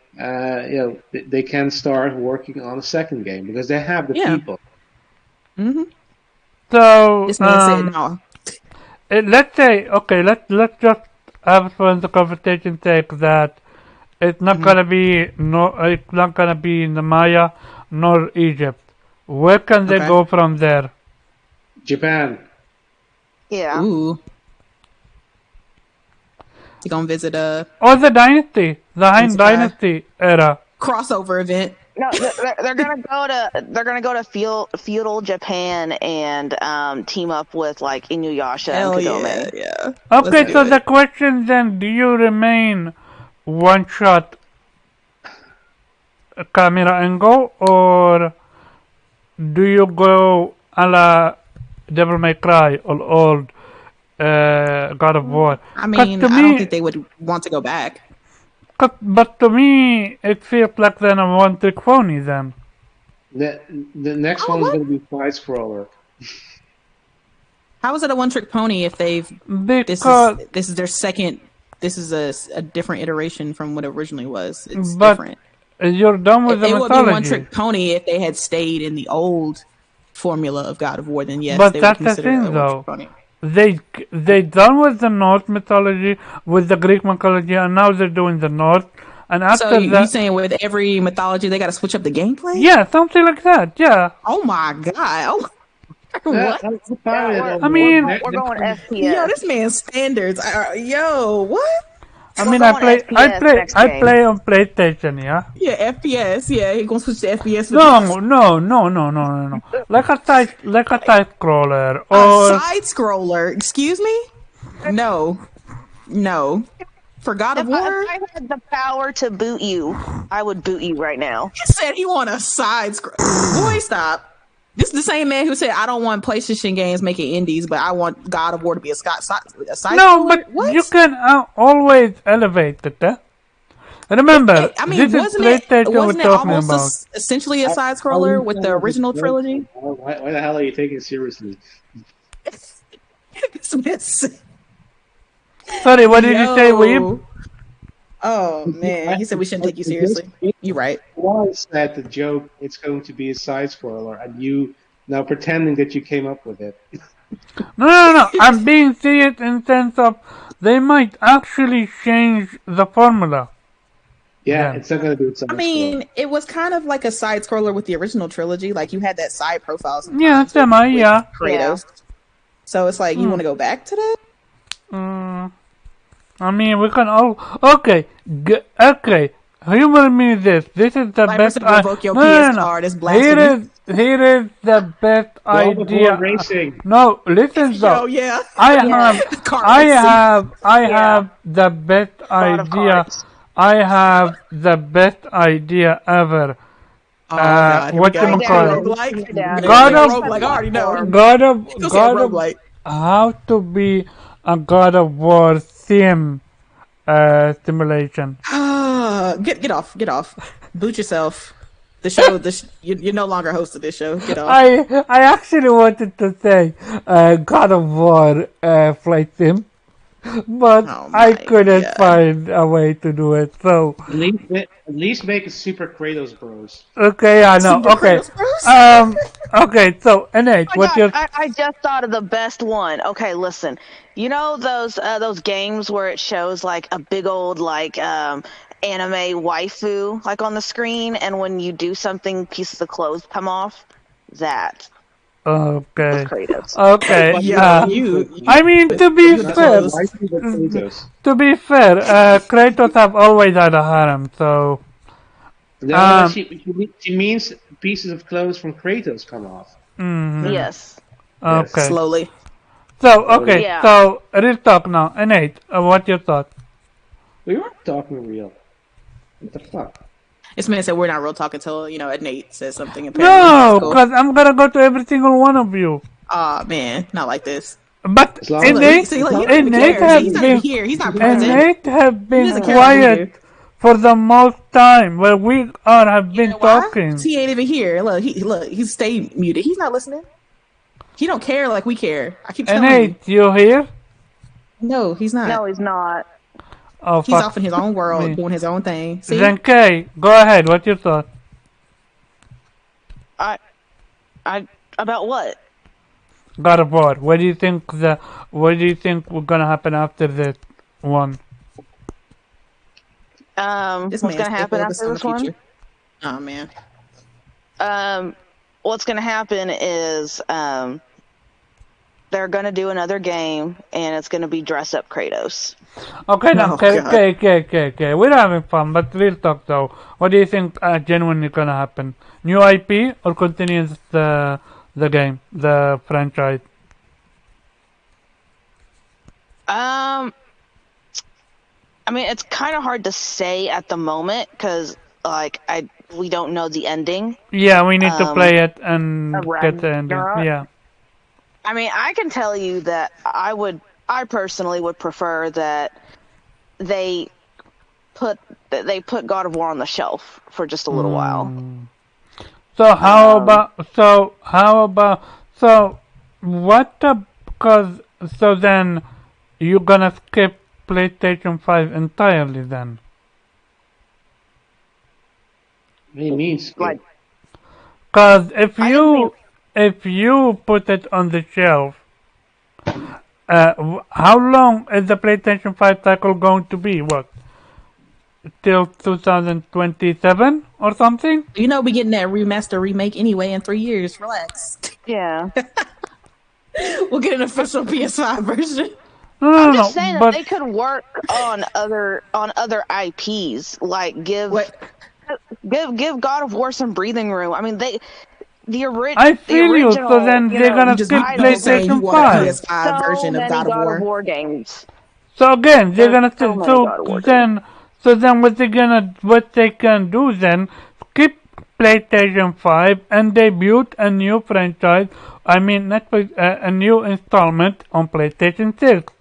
S3: they can start working on a second game because they have the
S2: Yeah.
S3: people.
S2: Mm-hmm.
S1: So
S2: This man said no.
S1: let's say okay, let's just have fun the conversation take that it's not gonna be it's not gonna be in the Maya nor Egypt. Where can they
S2: Okay.
S1: go from there?
S3: Japan.
S6: Yeah.
S2: Ooh. You gonna visit a
S1: Or the dynasty, the Han
S2: Isekai.
S1: Dynasty era.
S2: crossover event?
S6: No, they're gonna go to feudal Japan and team up with like Inuyasha
S2: Hell
S6: and
S2: yeah,
S6: Kagome.
S2: yeah.
S1: Okay,
S2: Let's
S1: so
S2: do
S1: the
S2: it.
S1: question then, do you remain one shot camera angle, or do you go a la Devil May Cry or old God of War?
S2: I
S1: 'Cause
S2: mean,
S1: to
S2: I don't
S1: me,
S2: think they would want to go back.
S1: but to me, it feels like then a one-trick pony then.
S3: The next
S2: Oh,
S3: one is
S2: what?
S3: going to be side scroller.
S2: How is it a one-trick pony if they've
S1: Because,
S2: this is their second? This is a different iteration from what it originally was. It's
S1: but
S2: different.
S1: you're done with the
S2: It would be
S1: mythology.
S2: one-trick pony if they had stayed in the old formula of God of War. Then yes,
S1: But
S2: they would
S1: that's the
S2: consider it a
S1: thing,
S2: one-trick
S1: though.
S2: pony.
S1: They done with the Norse mythology, with the Greek mythology, and now they're doing the Norse. And
S2: So
S1: after
S2: you
S1: that,
S2: saying with every mythology they got to switch up the gameplay?
S1: yeah, something like that. Yeah.
S2: Oh my god! Oh, what?
S3: I'm fine with it.
S6: we're,
S1: I mean-
S6: we're going
S2: Yo,
S6: FPS.
S2: this man's standards. Yo, what?
S1: I
S6: We're
S1: mean, I
S6: going
S1: play
S6: FPS next game.
S1: on PlayStation. Yeah.
S2: Yeah, FPS. Yeah, he gonna switch to FPS. with
S1: No. Like a side scroller
S2: a
S1: or
S2: side scroller. Excuse me? No. For God of
S6: If
S2: War,
S6: I had the power to boot you, I would boot you right now.
S2: he said he want a side scroll. Boy, stop. This is the same man who said I don't want PlayStation games making indies, but I want God of War to be a side
S1: no,
S2: scroller.
S1: but
S2: What?
S1: you can always elevate it. Remember,
S2: I mean,
S1: this is
S2: wasn't it
S1: PlayStation we're
S2: wasn't it
S1: talking
S2: almost
S1: about.
S2: essentially a side scroller with the original trilogy?
S3: Why the hell are you taking it seriously?
S2: This man said-
S1: Sorry, what did you say,
S2: Yo.
S1: Weeb?
S2: Oh man, he said we shouldn't take you seriously. You're right.
S3: Why said the joke it's going to be a side scroller, and you now pretending that you came up with it?
S1: No. I'm being serious in sense of they might actually change the formula.
S3: Yeah,
S1: Yeah.
S3: it's not going to be a side
S2: I mean, it was kind of like a side scroller with the original trilogy. Like you had that side profile. sometimes
S1: Yeah,
S2: with-
S1: semi,
S2: with
S1: yeah.
S2: Kratos. So it's like you want to go back to that?
S1: I mean, we can all. Okay. Okay. Humor me this. This is the
S2: Like,
S1: best.
S2: person revoke your
S1: No.
S2: PS card is blasphemy.
S1: Here is the best
S3: God of War
S1: idea.
S3: Racing.
S1: No, listen though.
S2: Yo, yeah.
S1: I have,
S2: Car
S1: I
S2: racing.
S1: have the best
S6: God of
S1: idea.
S6: Cards.
S1: I have the best idea ever.
S2: Oh, God, here we go.
S1: whatchamacallit?
S2: Roguelike?
S6: Yeah,
S1: God of-
S2: Roguelike, I already know.
S1: God of
S2: Still say roguelike.
S1: how to be a God of War theme simulation.
S2: Get off. Boot yourself. The show, you're no longer host of this show. Get off.
S1: I actually wanted to say God of War flight sim, but
S2: Oh
S1: I
S2: my
S1: couldn't
S2: God.
S1: find a way to do it. So
S3: At least make a Super Kratos Bros.
S1: okay, I know.
S2: Super
S1: Okay,
S2: Kratos Bros?
S1: okay. So Nate,
S6: Oh my
S1: what's
S6: God,
S1: your
S6: I just thought of the best one. Okay, listen. You know those games where it shows like a big old like anime waifu like on the screen, and when you do something, pieces of clothes come off. That
S1: okay?
S6: was Kratos.
S1: Okay.
S2: Yo, you.
S1: I mean, to be
S2: you
S1: fair,
S2: close.
S3: Why is it Kratos?
S1: to be fair, Kratos have always had a harem, so
S3: No, she means pieces of clothes from Kratos come off.
S6: Yes.
S1: okay.
S2: Slowly.
S1: So okay,
S6: Yeah.
S1: so real talk now. Nate, what's your thought?
S3: We weren't talking real. What the fuck?
S2: This man said we're not real talk until Nate says something.
S1: No,
S2: Apparently. Cool.
S1: because I'm gonna go to every single one of you.
S2: Aw, man, not like this.
S1: But
S3: As long as-
S1: Nate,
S2: See, look, he doesn't
S1: Nate
S2: care.
S1: has
S2: He's not
S1: been
S2: even here. He's not
S1: and
S2: present.
S1: Nate have
S2: He
S1: been
S2: doesn't care what we
S1: quiet
S2: do.
S1: for the most time. Where we are have been
S2: You know why?
S1: talking.
S2: He ain't even here. Look, he's stayed muted. He's not listening. He don't care like we care. I keep
S1: And
S2: telling you.
S1: Nate, you here?
S2: No, he's not.
S6: No, he's not.
S1: Oh
S2: He's
S1: fuck.
S2: off in his own world,
S1: me.
S2: doing his own thing. See,
S1: Then Kay, go ahead. What's your thought?
S6: I about what?
S1: God of War. What do you think we're gonna happen after this one?
S2: this
S6: What's
S2: man's
S6: gonna happen
S2: focused
S6: after
S2: on
S6: this
S2: the
S6: one?
S2: future. Oh man,
S6: What's gonna happen is they're gonna do another game, and it's gonna be dress up Kratos.
S1: Okay, now,
S2: Oh, God.
S1: okay. We're having fun, but real talk though. What do you think genuinely gonna happen? New IP or continues the game, the franchise?
S6: I mean, it's kind of hard to say at the moment because, like, we don't know the ending.
S1: Yeah, we need to play it and
S6: of
S1: get the ending.
S6: Ragnarok.
S1: Yeah.
S6: I mean, I can tell you that I personally would prefer that they put God of War on the shelf for just a little while.
S1: So how about what because so then you're gonna skip PlayStation 5 entirely then?
S3: What do you mean? Skip?
S6: Like,
S1: Because if
S6: I
S1: you put it on the shelf, how long is the PlayStation 5 cycle going to be? What? Till 2027 or something?
S2: You know, we getting that remaster remake anyway in 3 years. Relax.
S6: yeah.
S2: We'll get an official PS5 version.
S1: No,
S6: I'm
S1: no,
S6: just saying
S1: no.
S6: that
S1: But
S6: they could work on other IPs, like give God of War some breathing room. I mean, the
S1: I feel
S6: original,
S1: you. So then they're gonna
S2: You
S1: skip
S2: just saying you
S1: PlayStation
S2: want a
S1: 5.
S2: PS5 version
S6: so
S2: of
S6: many
S2: God of
S6: God of
S2: War.
S6: War games.
S1: So again, they're gonna
S6: so
S1: skip.
S6: many God of War
S1: So then what they can do then? Skip PlayStation 5 and debut a new franchise. I mean, not a new installment on PlayStation 6.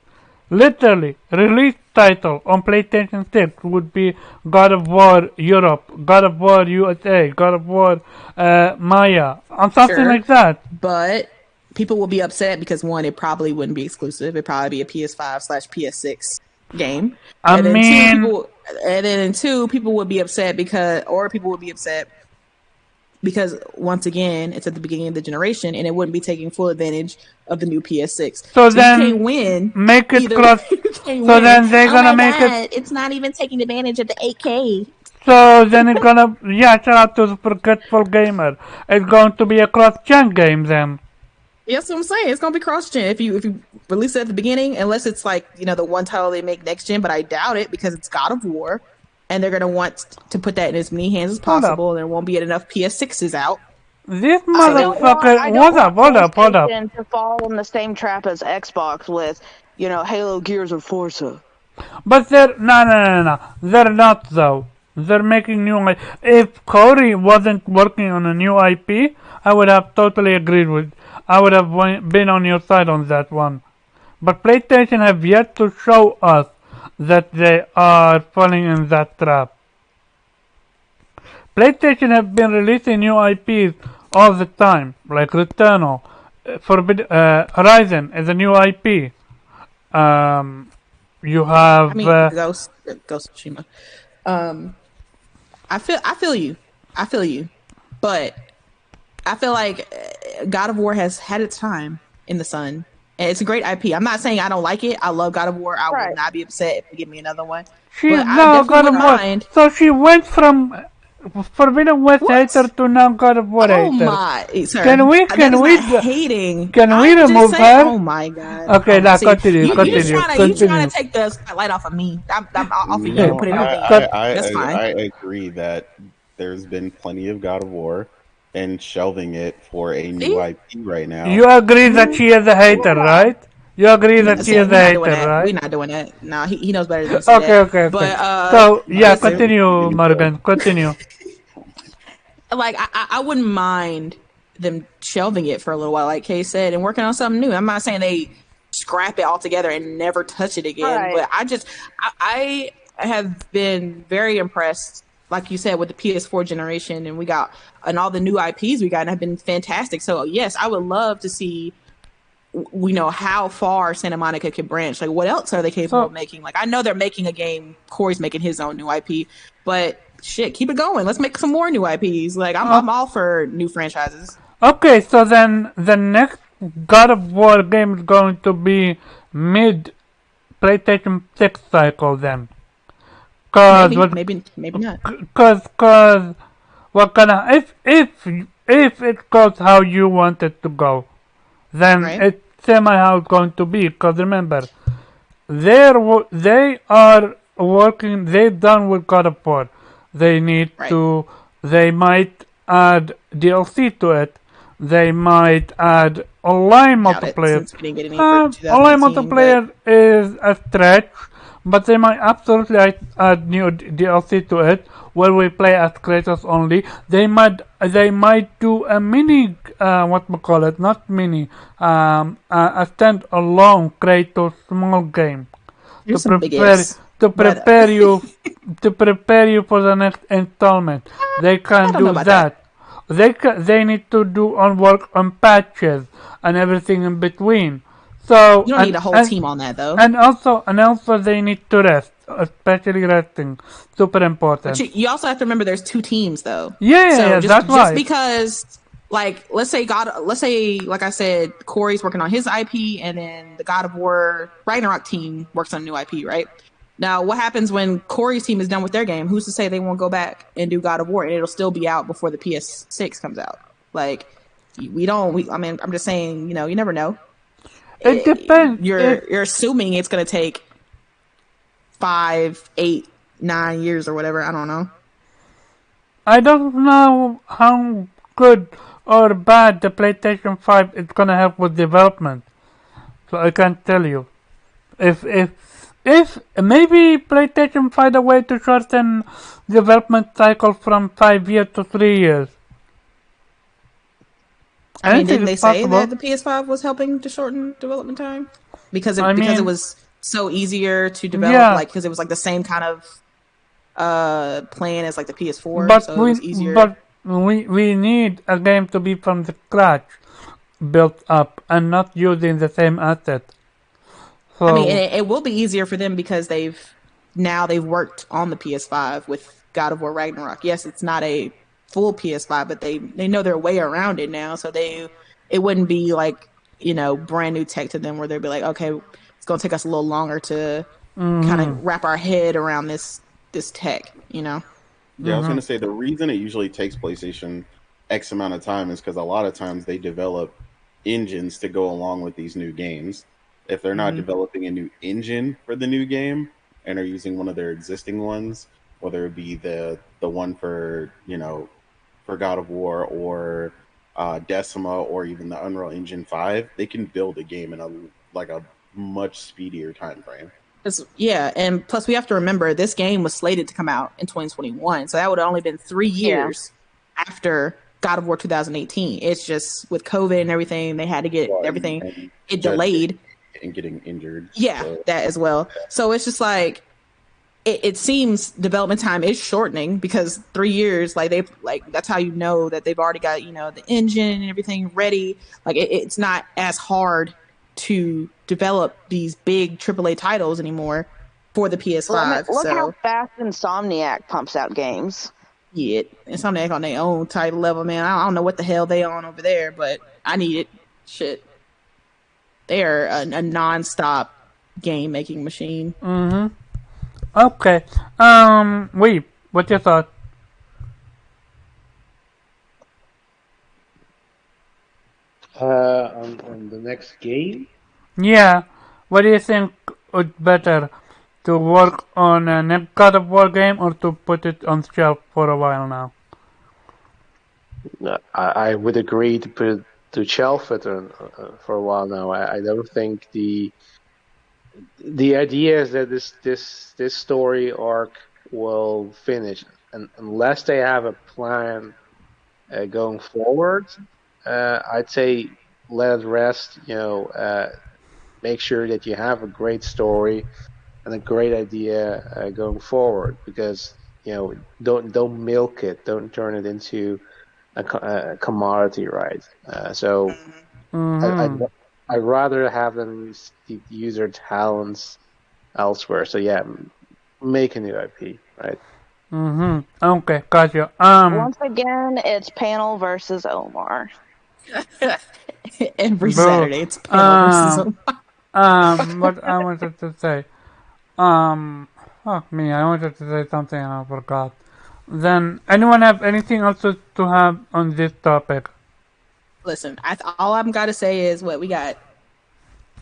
S1: Literally, release title on PlayStation 6 would be God of War Europe, God of War USA, God of War Maya, or something
S2: Sure.
S1: like that.
S2: But people will be upset because one, it probably wouldn't be exclusive. It'd probably be a PS5/PS6 game.
S1: I
S2: And then
S1: mean,
S2: two, people would be upset because once again, it's at the beginning of the generation and it wouldn't be taking full advantage of the new PS6.
S1: So
S2: you
S1: then
S2: can't win.
S1: make it
S2: either
S1: cross.
S2: way. You can't
S1: So
S2: win.
S1: then they're
S2: Oh
S1: gonna
S2: my
S1: make it.
S2: God, it's not even taking advantage of the 8K.
S1: So then it's gonna, yeah, shout out to the forgetful gamer. It's going to be a cross-gen game then.
S2: That's what I'm saying. It's gonna be cross gen if you release it at the beginning, unless it's like the one title they make next gen. But I doubt it because it's God of War, and they're gonna want to put that in as many hands as
S1: Hold up.
S2: possible. And there won't be enough PS6s out.
S1: This
S6: I don't
S1: motherfucker, hold up.
S6: want PlayStation to fall in the same trap as Xbox with, Halo, Gears, or Forza.
S1: But no. They're not though. They're making new. If Corey wasn't working on a new IP, I would have totally agreed with. I would have been on your side on that one. But PlayStation have yet to show us that they are falling in that trap. PlayStation have been releasing new IPs all the time, like Returnal, Horizon is a new IP. You have.
S2: I mean, Ghost of Tsushima. I feel you, but I feel like God of War has had its time in the sun, and it's a great IP. I'm not saying I don't like it. I love God of War. I will not be upset if they give me another one.
S1: She's
S2: but I
S1: now
S2: definitely
S1: God of
S2: wouldn't
S1: War.
S2: mind.
S1: So she went from Forbidden West hater to now God of War
S2: Oh
S1: hater.
S2: my! Sir,
S1: Can we
S2: hating?
S1: Can we
S2: I'm
S1: remove
S2: just saying,
S1: her?
S2: Oh my God!
S1: Okay, now
S2: see,
S1: continue.
S2: You trying
S1: Continue.
S2: to take the spotlight off of me? I'm off of you
S4: No,
S2: and put it on me. That's fine.
S4: I agree that there's been plenty of God of War and shelving it for a new IP right now.
S1: You agree that she is a hater, right? You agree that she is a hater, right?
S2: We're not doing that. No, he knows better than to say that.
S1: Okay.
S2: But
S1: so yeah,
S2: listen,
S1: continue, Morgan. Continue.
S2: Like I wouldn't mind them shelving it for a little while, like Kay said, and working on something new. I'm not saying they scrap it altogether and never touch it again,
S6: Right.
S2: but I have been very impressed, like you said, with the PS4 generation, and all the new IPs we got, and have been fantastic. So yes, I would love to see, how far Santa Monica can branch. Like, what else are they capable of making? Like, I know they're making a game. Corey's making his own new IP, but shit, keep it going. Let's make some more new IPs. Like, I'm all for new franchises.
S1: Okay, so then the next God of War game is going to be mid PlayStation 6 cycle then.
S2: Maybe not.
S1: Cause what gonna if it goes how you want it to go, then it's semi how it's going to be. Cause remember, they are working. They're done with God of War. They need to. They might add DLC to it. They might add online multiplayer.
S2: Online
S1: Multiplayer is a stretch, but they might absolutely add new DLC to it where we play as Kratos only. They might do a mini, not mini, a stand-alone Kratos small game
S2: Here's
S1: to
S2: some big
S1: prepare
S2: ifs.
S1: to
S2: But
S1: prepare you to prepare you for the next installment. They can
S2: don't know
S1: do
S2: about
S1: that. They need to do on work on patches and everything in between. So
S2: you don't need a whole team on that though.
S1: and also they need to rest, especially resting, super
S2: But
S1: important.
S2: you also have to remember there's two teams though.
S1: Yeah,
S2: So
S1: that's
S2: just
S1: why.
S2: because like let's say like I said, Corey's working on his IP and then the God of War Ragnarok team works on a new IP, right? Now what happens when Corey's team is done with their game? Who's to say they won't go back and do God of War and it'll still be out before the PS6 comes out? Like I mean I'm just saying, you never know.
S1: It depends.
S2: You're assuming it's gonna take 5, 8, 9 years or whatever. I don't know.
S1: I don't know how good or bad the PlayStation 5 is gonna have with development, so I can't tell you. If maybe PlayStation find a way to shorten development cycle from 5 years to 3 years.
S2: I mean,
S1: Anything
S2: didn't they
S1: is
S2: say
S1: possible.
S2: that the PS5 was helping to shorten development time because
S1: I
S2: it
S1: mean,
S2: was so easier to develop,
S1: yeah,
S2: like because it was like the same kind of plan as like the PS4,
S1: but
S2: so it
S1: we
S2: was easier.
S1: but we need a game to be from the scratch, built up, and not using the same asset.
S2: I mean,
S1: So
S2: it will be easier for them because they've worked on the PS5 with God of War Ragnarok. Yes, it's not a full PS5, but they know their way around it now, so it wouldn't be like brand new tech to them where they'd be like, okay, it's gonna take us a little longer to kind of wrap our head around this tech.
S4: Yeah, I was gonna say the reason it usually takes PlayStation X amount of time is because a lot of times they develop engines to go along with these new games. If they're not developing a new engine for the new game and are using one of their existing ones, whether it be the one for for God of War or Decima or even the Unreal Engine 5, they can build a game in a much speedier time frame.
S2: Yeah, and plus we have to remember this game was slated to come out in 2021, so that would have only been 3 years after God of War 2018. It's just with COVID and everything, they had to get everything.
S4: And
S2: It
S4: Judge
S2: delayed.
S4: getting injured.
S2: Yeah,
S4: So,
S2: that as well. So it's just like it seems development time is shortening because 3 years, that's how you know that they've already got the engine and everything ready. Like it's not as hard to develop these big AAA titles anymore for the PS5.
S6: Look how
S2: So
S6: fast Insomniac pumps out games.
S2: yeah, Insomniac on their own title level, man. I don't know what the hell they on over there, but I need it. Shit, they are a non-stop game making machine.
S1: okay. Wait. What's your thought?
S3: On the next game.
S1: Yeah. What do you think would better? To work on a next God of War game or to put it on shelf for a while now?
S3: I would agree to shelf it for a while now. I don't think the idea is that this story arc will finish, and unless they have a plan going forward. I'd say let it rest. Make sure that you have a great story and a great idea going forward, because don't milk it, don't turn it into a commodity, right? So I'd rather have them use the user talents elsewhere. So yeah, make a new IP, right?
S1: Okay, gotcha.
S6: Once again, it's Panel versus Omar.
S2: Every
S1: Bro,
S2: Saturday, it's panel versus.
S1: what I wanted to say. Fuck me, I wanted to say something and I forgot. Then, anyone have anything else to have on this topic?
S2: Listen, all I'm gotta say is what we got.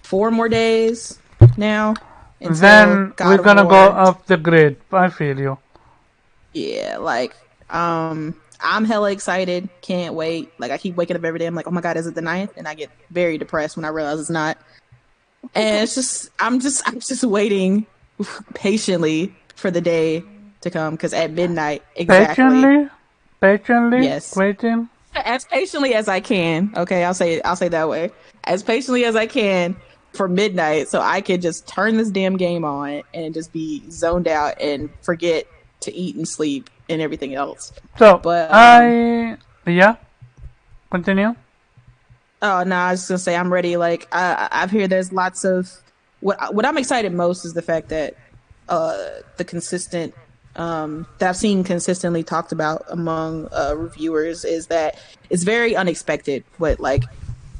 S2: 4 more days now.
S1: Then
S2: God
S1: we're
S2: of
S1: gonna go
S2: War.
S1: off the grid. I feel you.
S2: Yeah, I'm hella excited. Can't wait. Like I keep waking up every day. I'm like, oh my god, is it the 9th? And I get very depressed when I realize it's not. And it's just I'm just waiting patiently for the day to come because at midnight, exactly.
S1: Patiently
S2: Yes.
S1: waiting.
S2: As patiently as I can. Okay, I'll say that way. As patiently as I can for midnight, so I can just turn this damn game on and just be zoned out and forget to eat and sleep and everything else.
S1: So
S2: But
S1: yeah, continue.
S2: oh no, I was just gonna say I'm ready. Like I've heard there's lots of what I'm excited most is the fact that the consistent that I've seen consistently talked about among reviewers is that it's very unexpected what like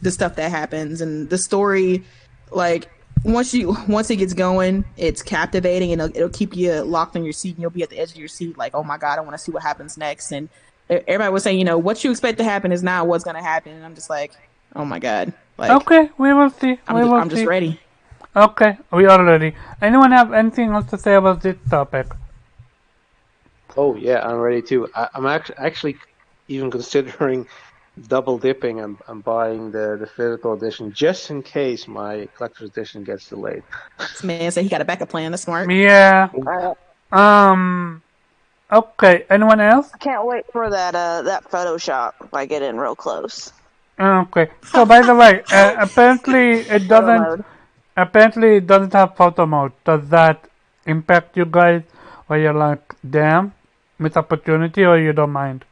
S2: the stuff that happens and the story like once it gets going it's captivating and it'll keep you locked in your seat and you'll be at the edge of your seat like oh my god I want to see what happens next and everybody was saying what you expect to happen is not what's going to happen and I'm just like oh my god like
S1: Okay, we will see.
S2: I'm just ready.
S1: Okay, we are ready. Anyone have anything else to say about this topic?
S3: Oh yeah, I'm ready too. I'm actually even considering double dipping and buying the physical edition just in case my collector's edition gets delayed.
S2: This man said he got a backup plan. That's smart.
S1: Yeah. Okay. Anyone else?
S6: I can't wait for that Photoshop if I get in real close.
S1: Okay. So by the way, apparently it
S6: Photo
S1: doesn't.
S6: mode.
S1: Apparently it doesn't have photo mode. Does that impact you guys? Or you're like, damn, missed opportunity, or you don't mind?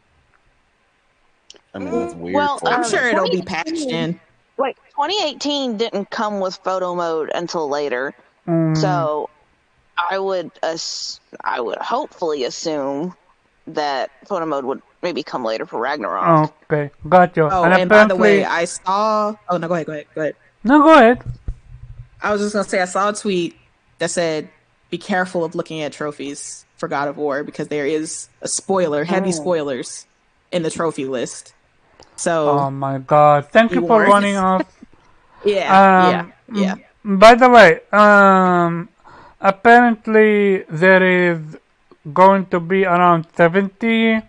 S4: I mean, that's weird.
S6: Well,
S2: I'm sure it'll be
S6: 2018
S2: patched in.
S6: Wait, 2018 didn't come with photo mode until later,
S1: Mm,
S6: so I would hopefully assume that photo mode would maybe come later for Ragnarok.
S1: okay, gotcha.
S2: Oh,
S1: and
S2: and by the way,
S1: apparently,
S2: I saw. Oh no, go ahead.
S1: no, go ahead.
S2: I was just gonna say I saw a tweet that said, "Be careful of looking at trophies for God of War because there is a spoiler, heavy spoilers in the trophy list." So
S1: Oh my god! Thank
S2: be
S1: you for
S2: warned.
S1: warning us.
S2: yeah.
S1: By the way, apparently there is going to be around 70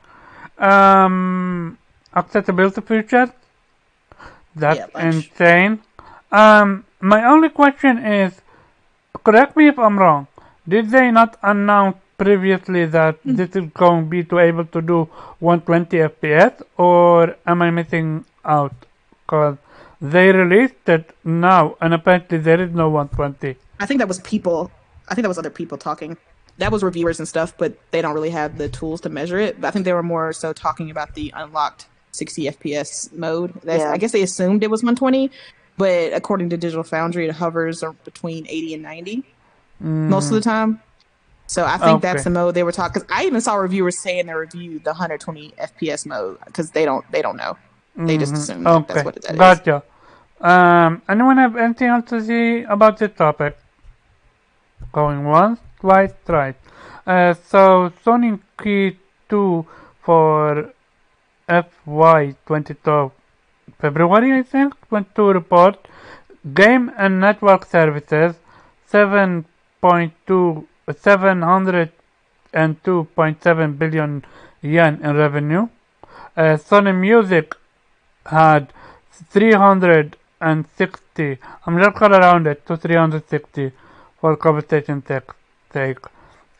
S1: accessibility features. That's
S2: Yeah, bunch.
S1: insane. My only question is, correct me if I'm wrong. Did they not announce previously that this is going to be able to do 120 FPS, or am I missing out? Because they released it now, and apparently there is no 120.
S2: I think that was people. I think that was other people talking. That was reviewers and stuff, but they don't really have the tools to measure it. But I think they were more so talking about the unlocked 60 FPS mode. I guess they assumed it was 120, but according to Digital Foundry, it hovers between 80 and 90 most of the time. So I think that's the mode they were talking. Because I even saw reviewers say in their review the 120 FPS mode because they don't know. They just assume that's what that is.
S1: Gotcha. Anyone have anything else to say about this topic? Going once, twice, thrice. So Sony Q2 for FY 2012 February, I think, went to report game and network services 702.7 billion yen in revenue. Sony Music had 360. I'm just gonna round it to 360 for conversation sake.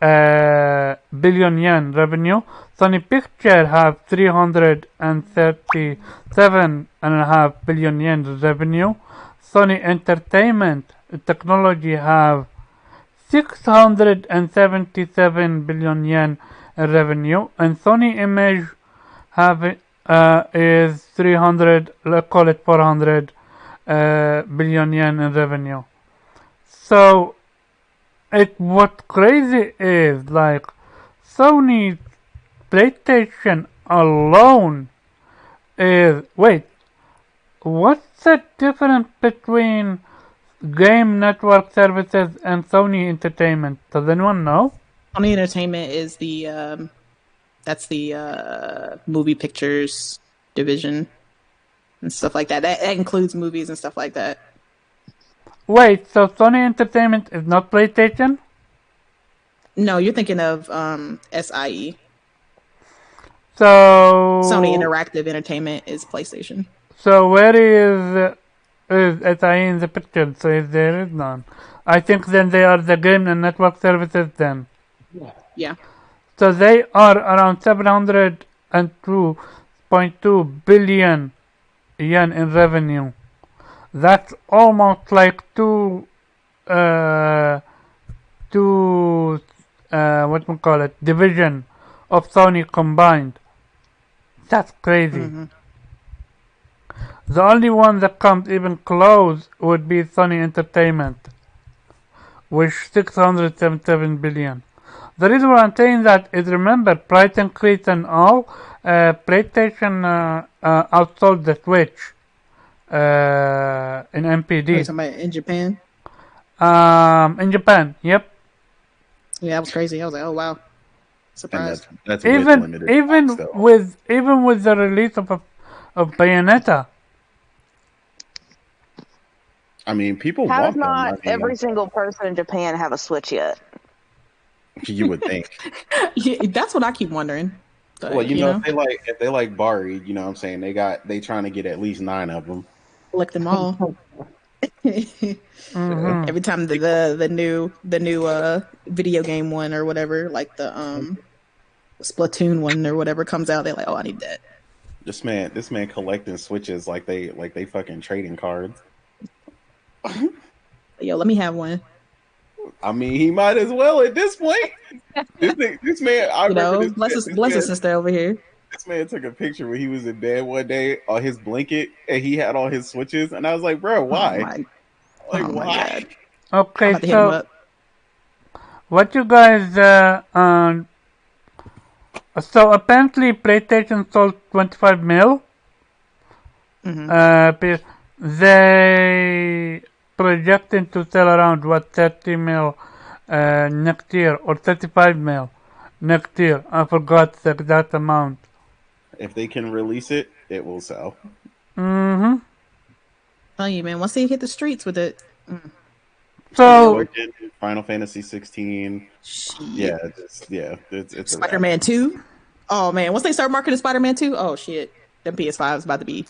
S1: Billion yen revenue. Sony Picture have 337.5 billion yen revenue. Sony Entertainment Technology have 677 billion yen revenue, and Sony Image have is 300, let's call it 400 billion yen in revenue. So what crazy is like Sony PlayStation alone is what's the difference between game network services and Sony Entertainment? Does anyone know?
S2: Sony Entertainment is the that's the movie pictures division and stuff like that. That includes movies and stuff like that.
S1: Wait, so Sony Entertainment is not PlayStation?
S2: No, you're thinking of SIE.
S1: So
S2: Sony Interactive Entertainment is PlayStation.
S1: So where is is, as I in the picture says, there is none. I think then they are the game and network services then.
S2: Yeah.
S1: So they are around 702.2 billion yen in revenue. That's almost like two what we call it, division of Sony combined. That's crazy.
S2: Mm-hmm.
S1: The only one that comes even close would be Sony Entertainment, with 677 billion. The reason why I'm saying that is, remember, price increase and all, PlayStation outsold the Switch in
S2: Are you
S1: MPD.
S2: talking about in Japan?
S1: In Japan, yep.
S2: Yeah, that was crazy. I was like, oh wow,
S4: And
S2: surprised.
S4: that's with
S1: Even
S4: limited
S1: even
S4: stock still.
S1: with the release of Bayonetta.
S4: I mean, people
S6: How does
S4: want them. I
S6: not
S4: mean,
S6: every single person in Japan have a Switch yet?
S4: you would think.
S2: Yeah, that's what I keep wondering. Like,
S4: Well, you know, if they like Bari, you know what I'm saying, they trying to get at least 9 of them.
S2: collect them all.
S1: Mm-hmm.
S2: Every time the new video game one or whatever, like the Splatoon one or whatever comes out, they're like, oh, I need that.
S4: This man collecting Switches like they fucking trading cards.
S2: Yo, let me have one.
S4: I mean, he might as well at this point. This man, I
S2: You
S4: remember
S2: know,
S4: this
S2: bless
S4: man,
S2: his
S4: this
S2: bless his
S4: man,
S2: sister over here.
S4: this man took a picture when he was in bed one day on his blanket, and he had all his Switches, and I was like, bro, why?
S2: Oh my god. I'm
S1: Okay,
S2: about to hit him
S1: so
S2: up.
S1: what you guys so apparently PlayStation sold 25 mil.
S2: Mm-hmm.
S1: They projecting to sell around 30 mil next year, or 35 mil next year. I forgot the exact amount.
S4: If they can release it, it will sell.
S1: Mm-hmm.
S2: Tell you, man, once they hit the streets with it.
S1: So
S4: Final Fantasy 16.
S2: Shit.
S4: It's a wrap.
S2: Spider-Man 2. Oh man, once they start marketing Spider-Man 2, oh shit. Them PS5 is about to be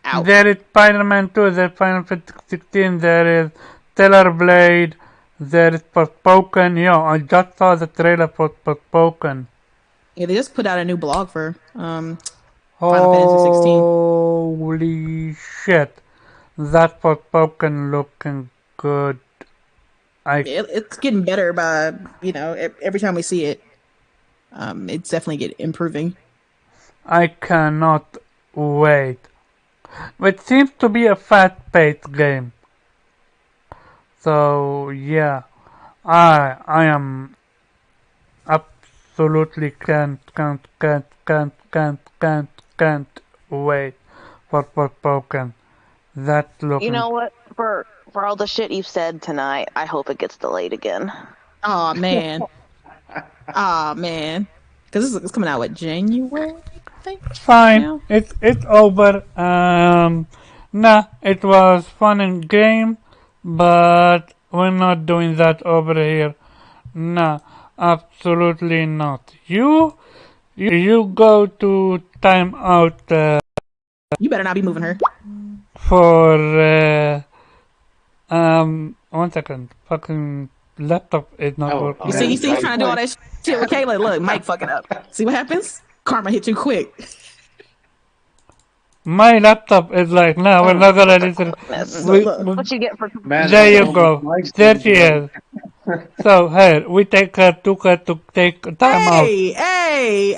S2: out.
S1: there is Spider-Man 2, there is Final Fantasy 16, there is Stellar Blade, there is Forspoken. Yo, I just saw the trailer for Forspoken.
S2: Yeah, they just put out a new blog for Final Fantasy 16.
S1: Holy shit. That Forspoken looking good.
S2: It's getting better by, every time we see it. It's definitely improving.
S1: I cannot wait. It seems to be a fast-paced game. So yeah, I am absolutely can't wait for Forspoken. That looking.
S6: You know what? For all the shit you've said tonight, I hope it gets delayed again.
S2: Oh man. Man. Because it's coming out, January? I think.
S1: Fine.
S2: Now?
S1: It's over. Nah, it was fun and game, but we're not doing that over here. Nah, absolutely not. You go to time out
S2: You better not be moving her.
S1: for 1 second. Fucking laptop is not working.
S2: You see, he's trying to do all that shit with Kayla. Look, Mike fucking up. See what happens? Karma hit you quick.
S1: My laptop is like, no, we're not gonna listen.
S6: What you get for
S1: There you go. There she is. So, hey, we took her to take time out.
S2: Hey,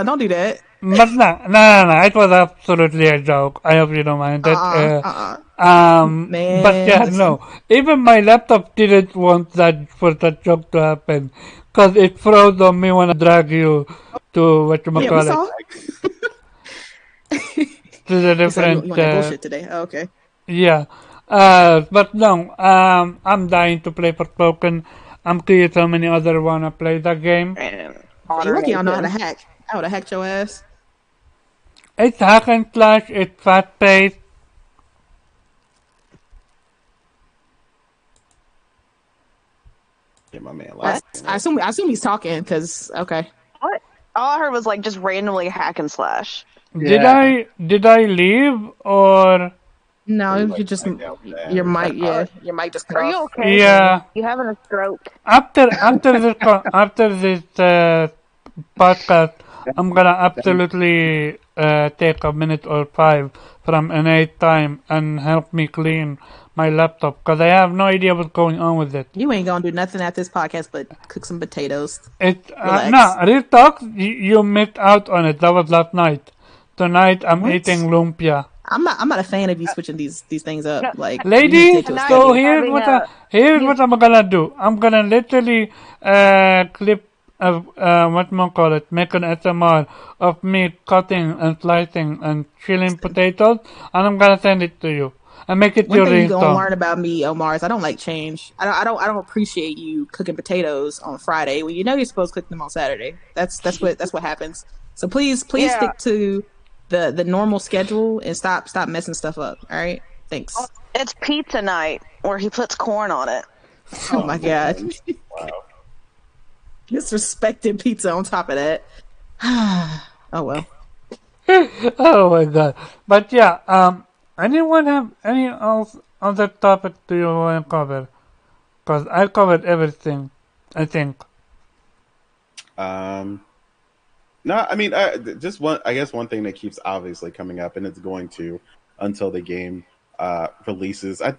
S2: don't do that.
S1: But no, it was absolutely a joke. I hope you don't mind that.
S2: Man,
S1: but yeah,
S2: listen.
S1: no. Even my laptop didn't want for that joke to happen, cause it froze on me when I drag you to whatchamacallit. To the different.
S2: You want that bullshit today? Oh, okay.
S1: Yeah. But no. I'm dying to play Forspoken. I'm curious how many other wanna play that game.
S2: You're lucky I don't know how to hack. I would have hacked your ass.
S1: It's hack and slash. It's fast paced.
S4: Yeah, my man.
S2: I assume he's talking because okay.
S6: What? All I heard was just randomly hack and slash.
S1: Yeah. Did I leave or?
S2: No,
S4: Or,
S2: you
S4: like,
S2: just
S4: mic down bad
S2: your
S4: or
S2: mic.
S4: something.
S2: Yeah, your mic just cut
S6: Are you
S2: off.
S6: okay?
S1: Yeah.
S6: You having a stroke?
S1: After this podcast, I'm gonna
S3: Then
S1: absolutely take a minute or five from innate time and help me clean my laptop because I have no idea what's going on with it.
S2: You ain't gonna do nothing at this podcast but cook some potatoes.
S1: It
S2: Relax.
S1: no real talk. You missed out on it. That was last night. Tonight I'm
S2: What?
S1: eating lumpia.
S2: I'm not a fan of you switching these things up.
S6: No,
S2: Like you need to
S1: Lady,
S2: stick to a
S6: tonight
S1: so
S6: you're
S2: schedule.
S1: here's
S6: having
S1: what
S6: a
S1: here's
S6: you
S1: what I'm gonna do. I'm gonna literally clip whatchamacallit, make an SMR of me cutting and slicing and chilling potatoes, and I'm gonna send it to you and make it
S2: One
S1: your
S2: thing you gonna
S1: ringtone.
S2: learn about me, Omar, is I don't like change. I don't appreciate you cooking potatoes on Friday when you know you're supposed to cook them on Saturday. That's what happens. So please
S6: yeah.
S2: stick to the normal schedule and stop messing stuff up. All right. Thanks.
S6: It's pizza night where he puts corn on it.
S2: Oh my god.
S4: Man. Wow.
S2: Disrespecting pizza on top of that. Oh well.
S1: Oh my god! But yeah, anyone have any else other topic do you want to cover? Cause I covered everything, I think.
S4: Um, no, I mean, just one. I guess one thing that keeps obviously coming up, and it's going to until the game releases. I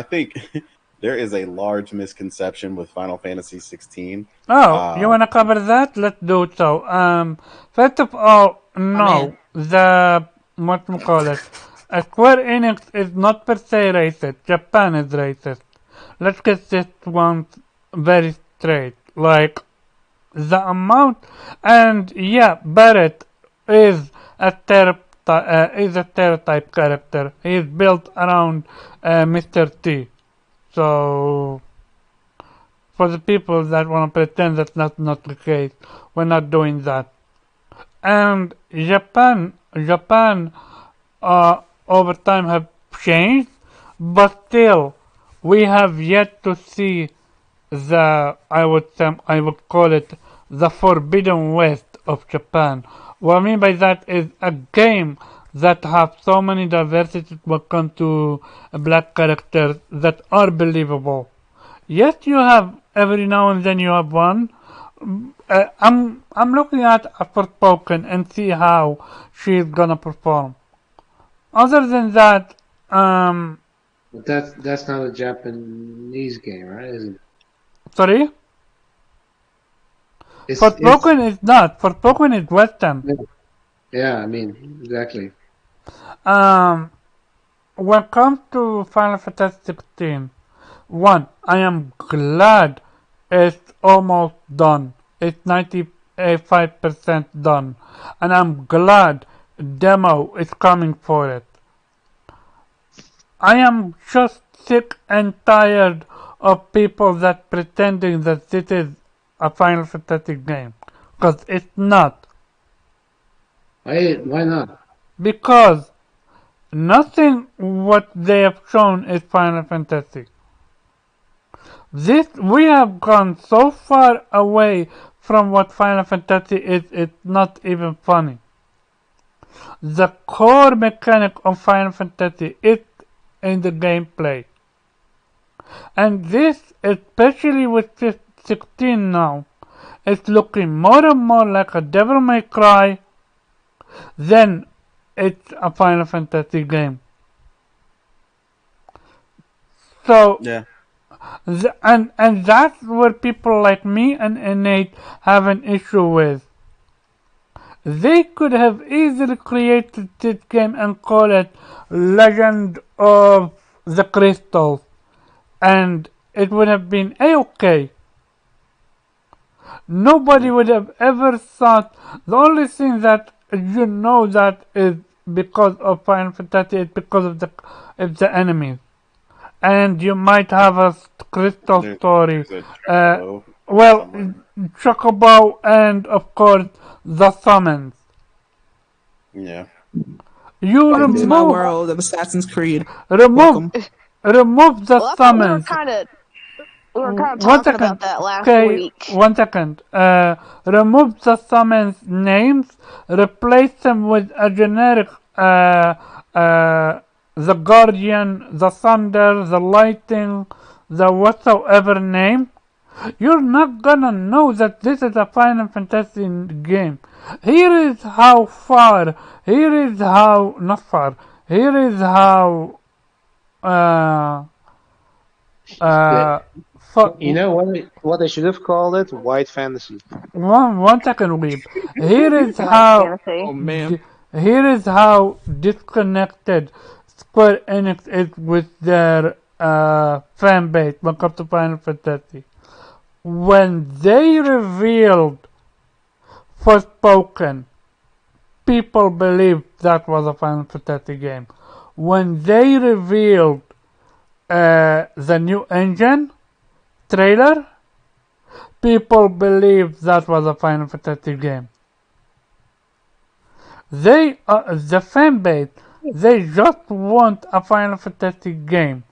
S4: think there is a large misconception with Final Fantasy 16.
S1: Oh, you wanna cover that? Let's do so. First of all,
S2: My man.
S1: no, the whatchamacallit, Square Enix is not per se racist. Japan is racist. Let's get this one very straight. Like the amount, and yeah, Barrett is a stereotype character. He is built around Mr. T. So for the people that want to pretend that's not the case, we're not doing that. And Japan, over time have changed, but still, we have yet to see I would call it the Forbidden West of Japan. What I mean by that is a game that have so many diversity when it comes to black characters that are believable. Yes, you have every now and then you have one. I'm looking at Forspoken and see how she's gonna perform. Other than that,
S3: but that's not a Japanese game, right? Is it?
S1: sorry,
S3: It's
S1: Forspoken is not. Forspoken is Western.
S3: yeah. I mean, exactly.
S1: Um, when it comes to Final Fantasy 16, one, I am glad it's almost done. It's 95% done. And I'm glad demo is coming for it. I am just sick and tired of people that pretending that this is a Final Fantasy game. Because it's not.
S3: Why not?
S1: Because nothing what they have shown is Final Fantasy. We have gone so far away from what Final Fantasy is, it's not even funny. The core mechanic of Final Fantasy is in the gameplay. And this, especially with 16 now, is looking more and more like a Devil May Cry than it's a Final Fantasy game. So,
S4: Yeah.
S1: and that's where people like me and Innate have an issue with. They could have easily created this game and call it Legend of the Crystals, and it would have been a-okay. Nobody would have ever thought. The only thing that you know that is because of Final Fantasy is because of the enemies. And you might have a crystal story.
S4: There's a Chocobo
S1: Well,
S4: somewhere.
S1: Chocobo and of course the summons.
S4: Yeah.
S1: You
S2: Welcome to my
S1: remove
S2: world of Assassin's Creed.
S1: remove
S2: Welcome.
S1: remove the
S6: Well, that's what
S1: summons.
S6: we were kind of
S1: One
S6: talking
S1: second.
S6: about that last
S1: Okay,
S6: week.
S1: 1 second. Remove the summons names. Replace them with a generic the guardian, the thunder, the lightning, the whatsoever name, you're not gonna know that this is a Final Fantasy game. Here is how far, here is how, not far, here is how, uh,
S3: The-
S1: uh,
S3: You know what they should have called it? White fantasy.
S1: one second, Weeb. Here is
S6: White
S1: how,
S6: fantasy.
S2: Oh man.
S1: here is how disconnected Square Enix is with their fan base when it comes to Final Fantasy. When they revealed Forspoken, people believed that was a Final Fantasy game. When they revealed the new engine trailer, people believed that was a Final Fantasy game. The fan base, they just want a Final Fantasy game.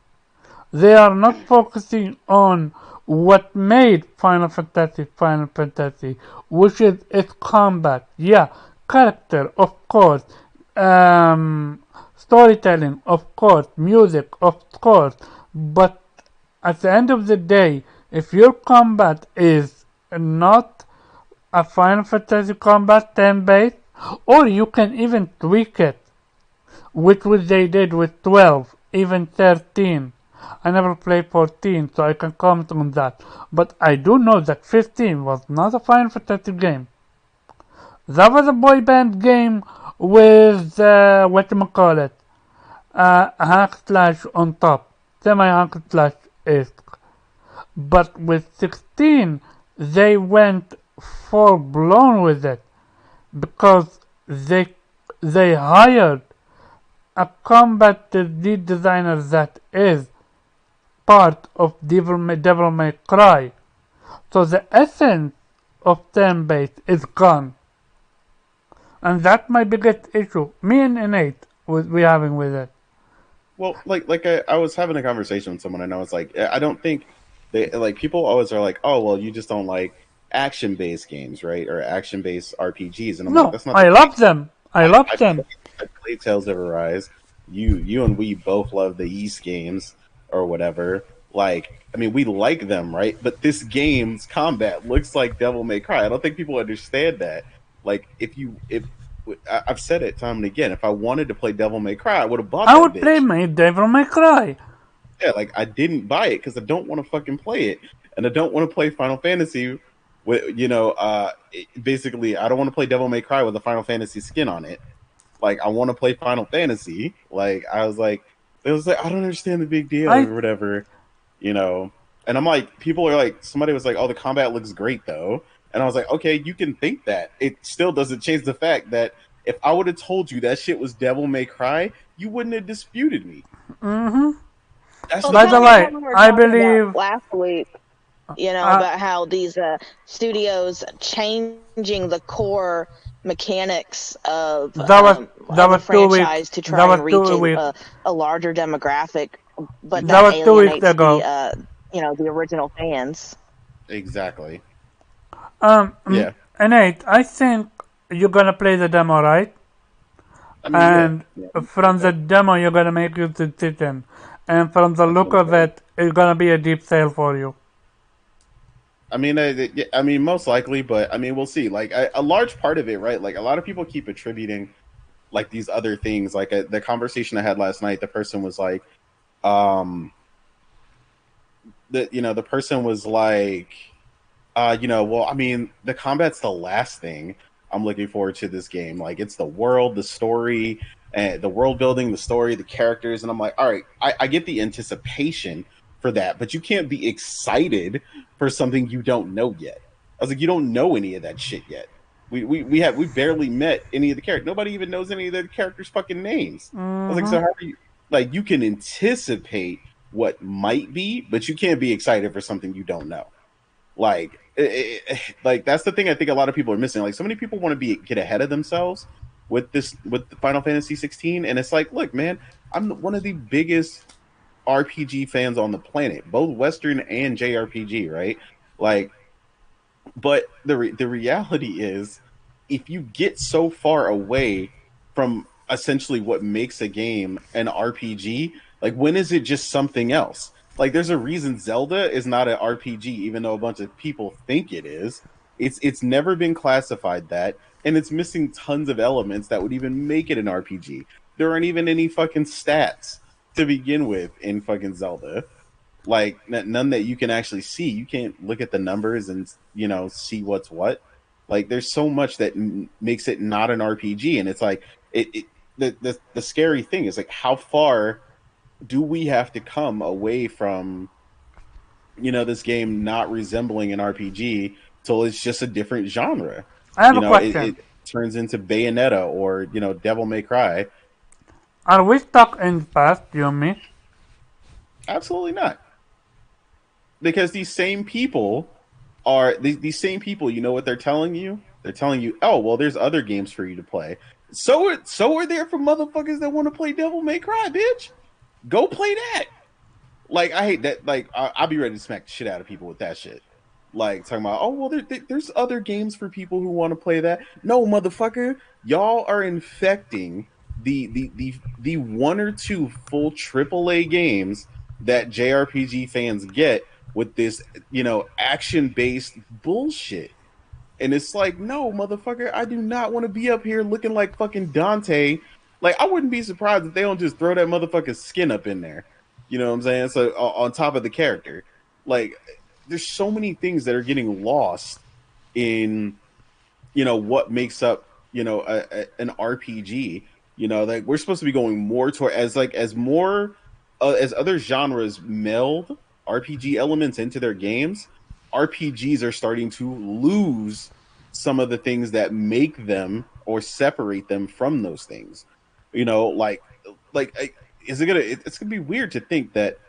S1: They are not focusing on what made Final Fantasy, which is its combat. Yeah, character, of course. Storytelling, of course. Music, of course. But at the end of the day, if your combat is not a Final Fantasy combat 10 base, or you can even tweak it, which they did with 12, even 13. I never played 14, so I can comment on that. But I do know that 15 was not a Final Fantasy game. That was a boy band game with, whatchamacallit, a hack slash on top. Semi-hack slash esque. But with 16, they went full blown with it. Because they hired a combat lead designer that is part of Devil May Cry. So the essence of turn-based is gone. And that's my biggest issue. Me and Innate we having with it.
S4: Well, I was having a conversation with someone, and I was like, I don't think they like people always are like, oh, well, you just don't like action-based games, right, or action-based RPGs, and I'm like,
S1: No,
S4: that's not the
S1: I
S4: case.
S1: love them. I love them.
S4: I played Tales of Arise. You and we both love the East games or whatever. Like, I mean, we like them, right? But this game's combat looks like Devil May Cry. I don't think people understand that. Like, if I've said it time and again, if I wanted to play Devil May Cry, I would have bought
S1: I
S4: that
S1: would play
S4: bitch.
S1: my Devil May Cry.
S4: Yeah, like I didn't buy it because I don't want to fucking play it, and I don't want to play Final Fantasy with basically I don't want to play Devil May Cry with a Final Fantasy skin on it. Like I want to play Final Fantasy. Like I was like, it was like I don't understand the big deal
S1: I
S4: or whatever, you know. And I'm like, people are like, somebody was like, oh, the combat looks great though, and I was like, okay, you can think that. It still doesn't change the fact that if I would have told you that shit was Devil May Cry, you wouldn't have disputed me. That's
S6: Well,
S4: the
S1: By
S6: kind
S1: the
S6: of
S4: fucking
S6: like
S1: way,
S6: what we were
S1: I
S6: talking about
S1: believe
S6: last week,
S1: uh,
S6: about how these studios changing the core mechanics of
S1: that was that
S6: a
S1: was 2 weeks.
S6: franchise to
S1: That
S6: try
S1: was
S6: and reach
S1: 2 weeks.
S6: a larger demographic, but
S1: That
S6: that
S1: was 2 weeks
S6: alienates
S1: ago.
S6: the original fans.
S4: exactly.
S1: Um,
S4: Yeah.
S1: Nate, I think you're gonna play the demo, right?
S4: I mean,
S1: And
S4: yeah.
S1: from the demo, you're gonna make your decision. And from the look of it, it's gonna be a deep sale for you.
S4: I mean, I mean, most likely, but I mean, we'll see. Like a large part of it, right? Like a lot of people keep attributing like these other things. Like the conversation I had last night, the person was like, um, the person was like, well, I mean, the combat's the last thing I'm looking forward to this game. Like, it's the world, the story, and the world building, the story, the characters. And I'm like, all right, I get the anticipation for that, but you can't be excited for something you don't know yet. I was like, you don't know any of that shit yet. We barely met any of the characters. Nobody even knows any of the characters' fucking names. I was like, so how are you? Like, you can anticipate what might be, but you can't be excited for something you don't know. Like like that's the thing I think a lot of people are missing. Like so many people want to get ahead of themselves with the Final Fantasy 16, and it's like, look, man, I'm one of the biggest RPG fans on the planet, both Western and JRPG, right? Like, but the reality is, if you get so far away from essentially what makes a game an RPG. Like, when is it just something else? Like, there's a reason Zelda is not an RPG, even though a bunch of people think it is. It's never been classified that, and it's missing tons of elements that would even make it an RPG. There aren't even any fucking stats to begin with in fucking Zelda. Like, none that you can actually see. You can't look at the numbers and see what's what. Like, there's so much that makes it not an RPG, and it's like the scary thing is, like, how far do we have to come away from this game not resembling an RPG till it's just a different genre?
S1: I have a question.
S4: It turns into Bayonetta or Devil May Cry.
S1: Are we stuck in the past, you and me?
S4: Absolutely not. Because these same people are these same people. You know what they're telling you? They're telling you, oh well, there's other games for you to play. So are there for motherfuckers that want to play Devil May Cry, bitch. Go play that. Like, I hate that. Like, I'll be ready to smack the shit out of people with that shit. Like, talking about, oh well, there's other games for people who want to play that. No, motherfucker, y'all are infecting the one or two full AAA games that JRPG fans get with this, action-based bullshit. And it's like, no, motherfucker, I do not want to be up here looking like fucking Dante. Like, I wouldn't be surprised if they don't just throw that motherfucker's skin up in there. You know what I'm saying? So, on top of the character. Like, there's so many things that are getting lost in, what makes up, an RPG. Like, we're supposed to be going more toward, as other genres meld RPG elements into their games, RPGs are starting to lose some of the things that make them or separate them from those things. Is it gonna? It's gonna be weird to think that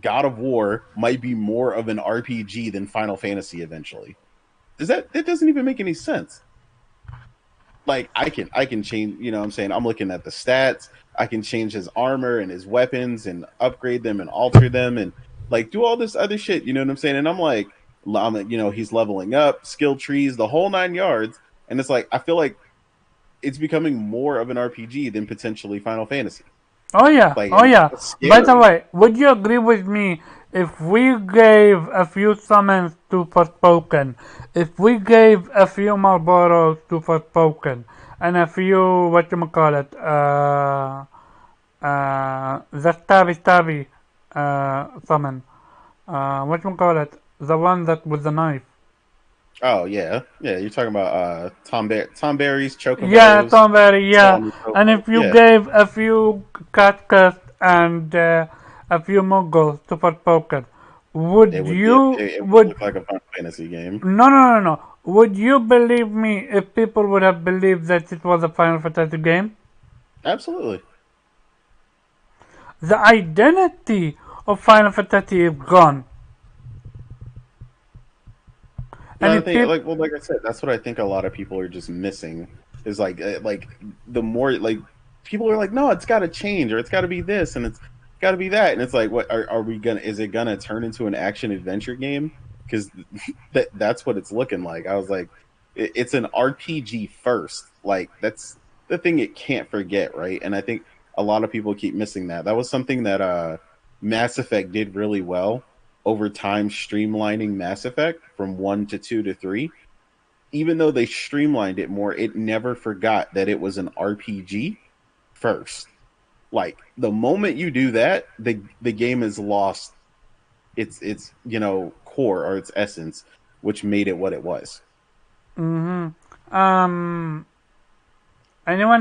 S4: God of War might be more of an RPG than Final Fantasy eventually. That doesn't even make any sense. Like, I can change, what I'm saying, I'm looking at the stats. I can change his armor and his weapons and upgrade them and alter them and like do all this other shit, you know what I'm saying? And I'm like, he's leveling up, skill trees, the whole 9 yards. And it's like, I feel like it's becoming more of an RPG than potentially Final Fantasy.
S1: Oh yeah,
S4: Like,
S1: oh yeah.
S4: scary.
S1: By the way, would you agree with me if we gave a few summons to Forspoken, if we gave a few Marlboros to Forspoken, and a few, whatchamacallit, the Stabby summon, whatchamacallit, the one that with the knife.
S4: Oh yeah, you're talking about Tom Berry's Chocobos.
S1: Yeah, Tom Berry, yeah. And if you gave a few Catcast and a few Mongols to Forspoken, would
S4: it
S1: you
S4: would look like a Final Fantasy game?
S1: No. Would you believe me if people would have believed that it was a Final Fantasy game?
S4: Absolutely.
S1: The identity of Final Fantasy is gone.
S4: No, I think, like I said, that's what I think a lot of people are just missing. Is like the more like people are like, no, it's got to change, or it's got to be this, and it's got to be that, and it's like, what are we gonna? Is it gonna turn into an action adventure game? Because that's what it's looking like. I was like, it's an RPG first. Like, that's the thing it can't forget, right? And I think a lot of people keep missing that. That was something that Mass Effect did really well over time, streamlining Mass Effect from 1 to 2 to 3. Even though they streamlined it more, it never forgot that it was an RPG first. Like, the moment you do that, the game has lost its core or its essence, which made it what it was.
S1: Anyone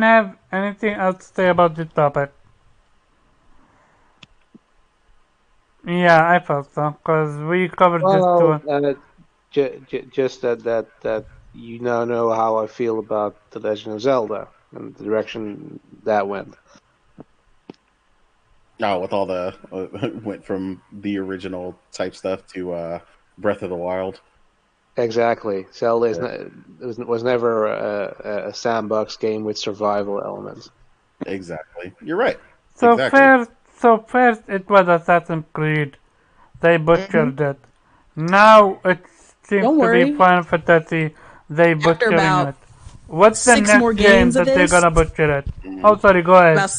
S1: have anything else to say about this topic? Yeah, I felt so, because we covered this too.
S3: Just that you now know how I feel about The Legend of Zelda and the direction that went.
S4: Oh, with all the went from the original type stuff to Breath of the Wild.
S3: Exactly. Zelda was never a sandbox game with survival elements.
S4: Exactly. You're right.
S1: So
S4: exactly.
S1: first it was Assassin's Creed. They butchered it. Now it seems to be Final Fantasy. They butchering it. What's the
S2: 6 more
S1: next game
S2: games of
S1: that they're
S2: this.
S1: gonna butcher it? Oh, sorry, go ahead.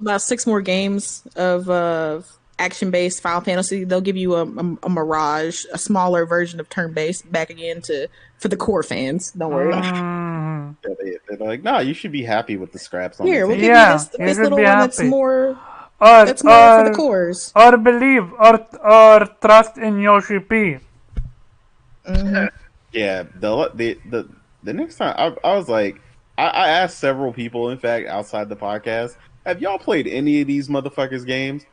S2: About 6 more games of action-based Final Fantasy. They'll give you a Mirage, a smaller version of turn-based, back again for the core fans. Don't worry.
S1: Mm.
S4: They're like, no, you should be happy with the scraps on
S2: Here,
S4: the
S2: we'll
S4: table.
S2: give you
S1: Yeah,
S2: this
S1: you
S2: this
S1: should
S2: little
S1: be
S2: one that's
S1: happy.
S2: more
S1: Or
S2: for the cores.
S1: or believe or trust in Yoshi P.
S4: Yeah, the next time I was like, I asked several people, in fact, outside the podcast, have y'all played any of these motherfuckers games?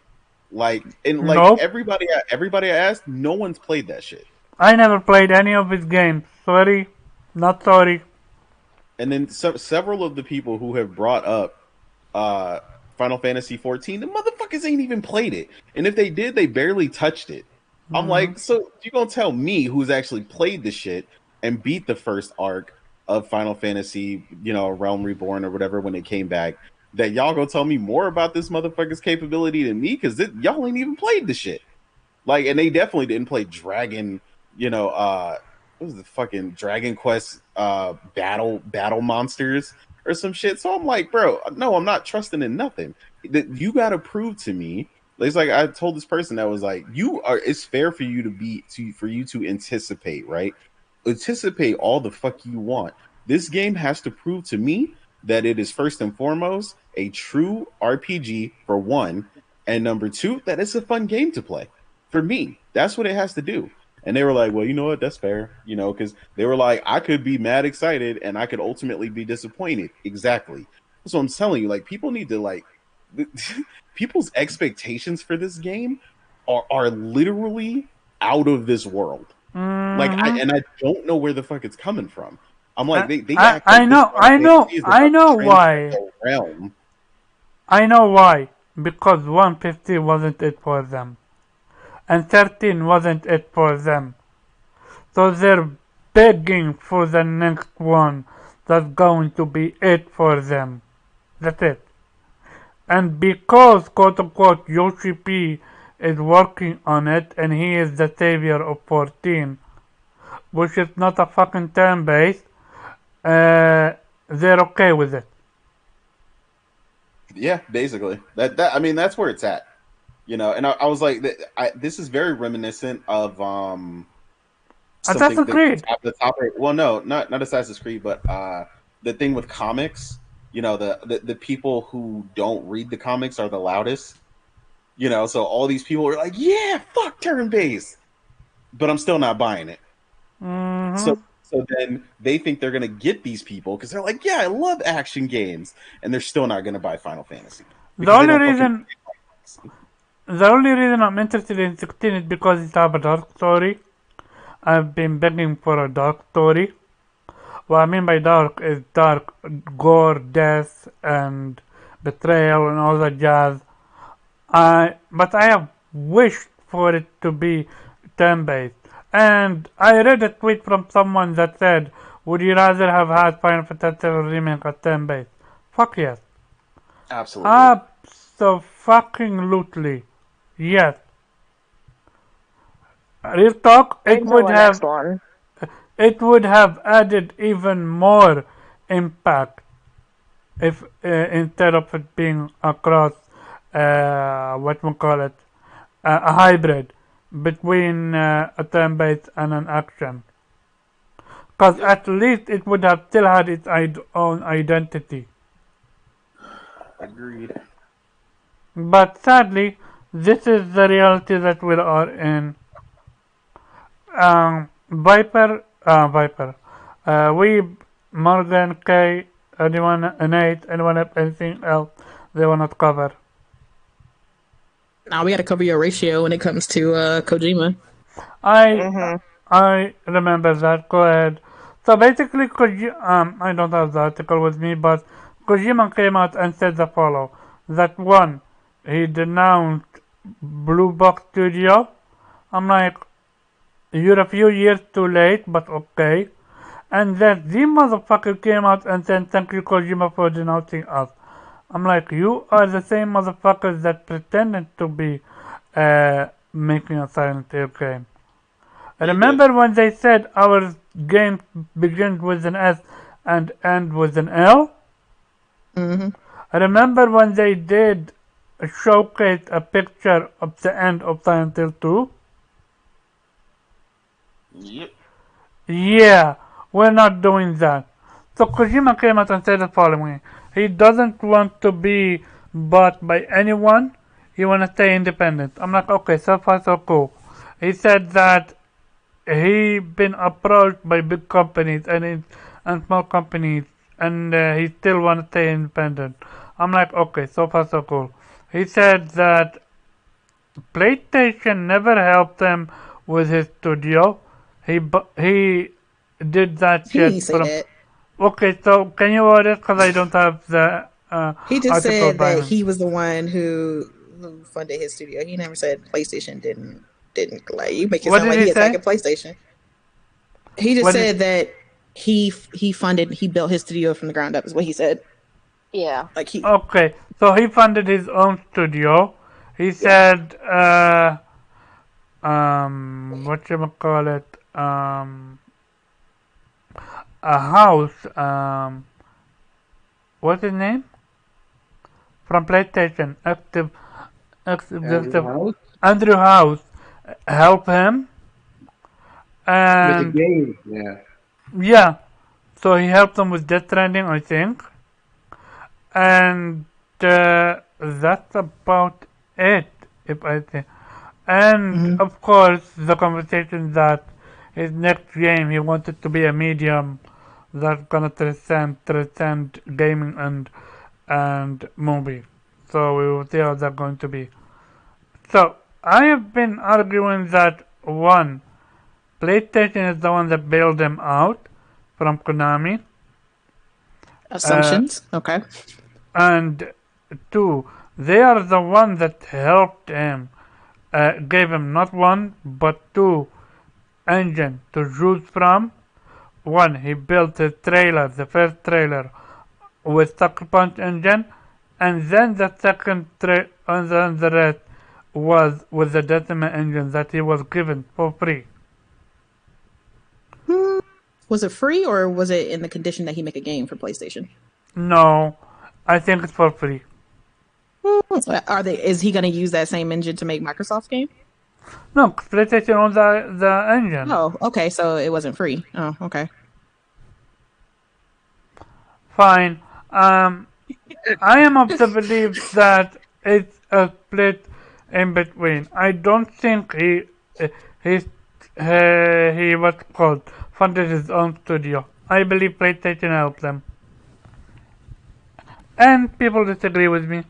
S4: Like, and like
S1: Nope.
S4: everybody I asked, no one's played that shit.
S1: I never played any of his games. Sorry, not sorry.
S4: And then several of the people who have brought up uh Final Fantasy 14, the motherfuckers ain't even played it. And if they did, they barely touched it. I'm like, so you gonna tell me who's actually played the shit and beat the first arc of Final Fantasy, Realm Reborn or whatever when it came back, that y'all gonna tell me more about this motherfucker's capability than me? Because y'all ain't even played the shit. Like, and they definitely didn't play Dragon, what was the fucking Dragon Quest battle monsters or some shit. So I'm like, bro, no, I'm not trusting in nothing. That you gotta prove to me. It's like I told this person that was like, it's fair for you for you to anticipate, right? Anticipate all the fuck you want. This game has to prove to me that it is first and foremost a true RPG for one, and number two, that it's a fun game to play. For me, that's what it has to do. And they were like, well, you know what? That's fair. Because they were like, I could be mad excited and I could ultimately be disappointed. Exactly. So I'm telling you, like, people need to people's expectations for this game are literally out of this world. Like, I don't know where the fuck it's coming from. I'm like, they act like
S1: I know why.
S4: Realm.
S1: I know why. Because 150 wasn't it for them. And 13 wasn't it for them. So they're begging for the next one that's going to be it for them. That's it. And because, quote unquote, Yoshi P is working on it and he is the savior of 14, which is not a fucking turn-based, they're okay with it.
S4: Yeah, basically. I mean, that's where it's at. And I was like, this is very reminiscent of
S1: Assassin's Creed.
S4: The top well, no, not Assassin's Creed, but the thing with comics. The people who don't read the comics are the loudest. So all these people are like, yeah, fuck turn based, but I'm still not buying it.
S1: Mm-hmm.
S4: So then they think they're gonna get these people because they're like, yeah, I love action games, and they're still not gonna buy Final Fantasy.
S1: The only reason I'm interested in 16 is because it has a dark story. I've been begging for a dark story. What I mean by dark is dark, gore, death, and betrayal and all that jazz. But I have wished for it to be turn-based. And I read a tweet from someone that said, would you rather have had Final Fantasy VII Remake at turn-based? Fuck yes.
S4: Absolutely.
S1: Abso-fucking-lutely. Yes. Real talk, it would have added even more impact if instead of it being across a hybrid between a turn-based and an action. Because at least it would have still had its own identity.
S4: Agreed.
S1: But sadly, this is the reality that we are in. Viper, Weeb, Morgan, K, Nate, anyone have anything else they want to cover?
S2: Now we got to cover your ratio when it comes to Kojima.
S1: I remember that. Go ahead. So basically, I don't have the article with me, but Kojima came out and said the following: that one, he denounced Blue Box Studio. I'm like, you're a few years too late, but okay. And then the motherfucker came out and said, thank you, Kojima, for denouncing us. I'm like, you are the same motherfuckers that pretended to be making a Silent Hill game. Remember when they said our game begins with an S and end with an L.
S2: Mm-hmm.
S1: I remember when they did showcase a picture of the end of Silent Hill 2.
S7: Yep.
S1: Yeah, we're not doing that. So Kojima came out and said the following. He doesn't want to be bought by anyone. He want to stay independent. I'm like, okay, so far so cool. He said that he been approached by big companies and small companies, and he still want to stay independent. I'm like, okay, so far so cool. He said that PlayStation never helped him with his studio. He did that
S2: He
S1: shit
S2: didn't say
S1: from.
S2: that.
S1: Okay, so can you word it? Because I don't have the
S2: He just
S1: article
S2: said
S1: by
S2: that
S1: me.
S2: he was the one who funded his studio. He never said PlayStation didn't like. You make it
S1: What
S2: sound
S1: did
S2: like
S1: he
S2: he
S1: say?
S2: attacking PlayStation. He just
S1: What did-
S2: said that he built his studio from the ground up. Is what he said.
S6: Yeah.
S2: Like he
S1: Okay, so he funded his own studio. He said, whatchamacallit, a house, what's his name? From PlayStation, active
S3: Andrew
S1: executive
S3: House
S1: Andrew House help him,
S3: with the
S1: and
S3: game. Yeah.
S1: yeah, so he helped him with Death Stranding, I think, and that's about it, if I think. And
S2: Mhm.
S1: of course, the conversation that his next game he wanted to be a medium that's gonna transcend gaming and movie. So we will see how that's going to be. So I have been arguing that one, PlayStation is the one that bailed them out from Konami,
S2: assumptions. Okay.
S1: and two, they are the one that helped him, gave him not one but two engine to choose from. One, he built the trailer, the first trailer, with Sucker Punch engine, and then the second and then the rest was with the Decima engine that he was given for free.
S2: Was it free or was it in the condition that he make a game for PlayStation?
S1: No, I think it's for free.
S2: Are they? Is he going to use that same engine to make Microsoft's game?
S1: No, PlayStation owns the engine.
S2: Oh, okay. So it wasn't free. Oh, okay.
S1: Fine. I am of the belief that it's a split in between. I don't think he what's called funded his own studio. I believe PlayStation helped them. And people disagree with me.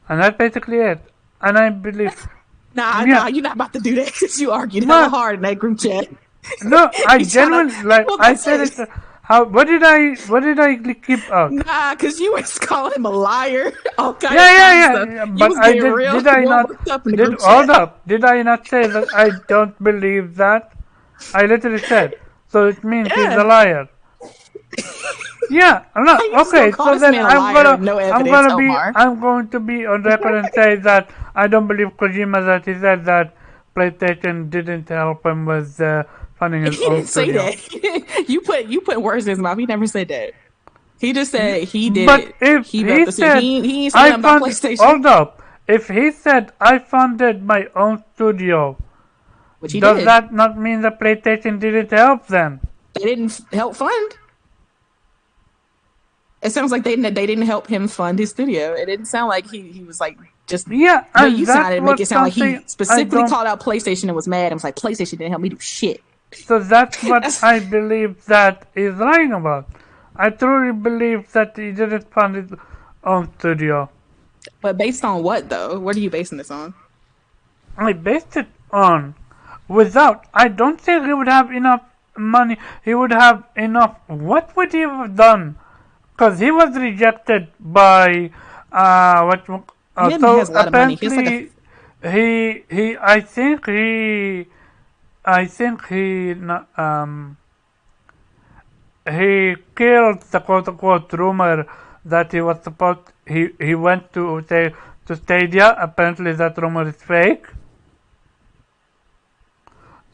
S1: And that's basically it. And I believe
S2: Nah,
S1: Yeah.
S2: nah, you're not about to do that because you argued
S1: What?
S2: hella hard in that group chat.
S1: no, I
S2: He's tryna-
S1: genuinely like
S2: Well,
S1: I
S2: that's
S1: said
S2: it.
S1: it. How what did I keep out?
S2: Nah, because you was calling him a liar. All kind
S1: Yeah,
S2: of
S1: yeah,
S2: fun
S1: yeah,
S2: stuff.
S1: yeah.
S2: You
S1: But
S2: was
S1: I
S2: getting real,
S1: did I
S2: real
S1: not
S2: worked up in the
S1: did
S2: group
S1: hold
S2: chat.
S1: up? Did I not say that I don't believe that? I literally said. So it means he's
S2: Yeah.
S1: a liar. Yeah, no,
S2: You just
S1: okay.
S2: gonna call
S1: So
S2: this
S1: then
S2: man a liar with no evidence, Omar.
S1: I'm going to be on record and say that I don't believe Kojima that he said that PlayStation didn't help him with funding his
S2: He
S1: own
S2: didn't say
S1: studio.
S2: that. you put words in his mouth. He never said that. He just said he did
S1: But
S2: it.
S1: if
S2: He
S1: he
S2: built the
S1: said,
S2: he ain't say
S1: I
S2: nothing about
S1: fund,
S2: PlayStation,
S1: hold up. If he said, I funded my own studio,
S2: which he
S1: does
S2: did.
S1: that not mean the PlayStation didn't help them?
S2: They didn't help fund. It sounds like they didn't help him fund his studio. It didn't sound like he was like just.
S1: Yeah,
S2: No,
S1: and
S2: you
S1: that's
S2: sounded make
S1: what
S2: it sound like he
S1: something I
S2: specifically
S1: don't.
S2: called out PlayStation and was mad and was like, PlayStation didn't help me do shit.
S1: So that's what I believe that he's lying about. I truly believe that he didn't fund his own studio.
S2: But based on what though? What are you basing this on?
S1: I based it on without. I don't think he would have enough money. He would have enough. What would he have done? Because he was rejected by what?
S2: He
S1: So
S2: has a lot of money. He has like
S1: apparently he. I think he killed the quote unquote rumor that he was supposed he went to say to Stadia. Apparently that rumor is fake.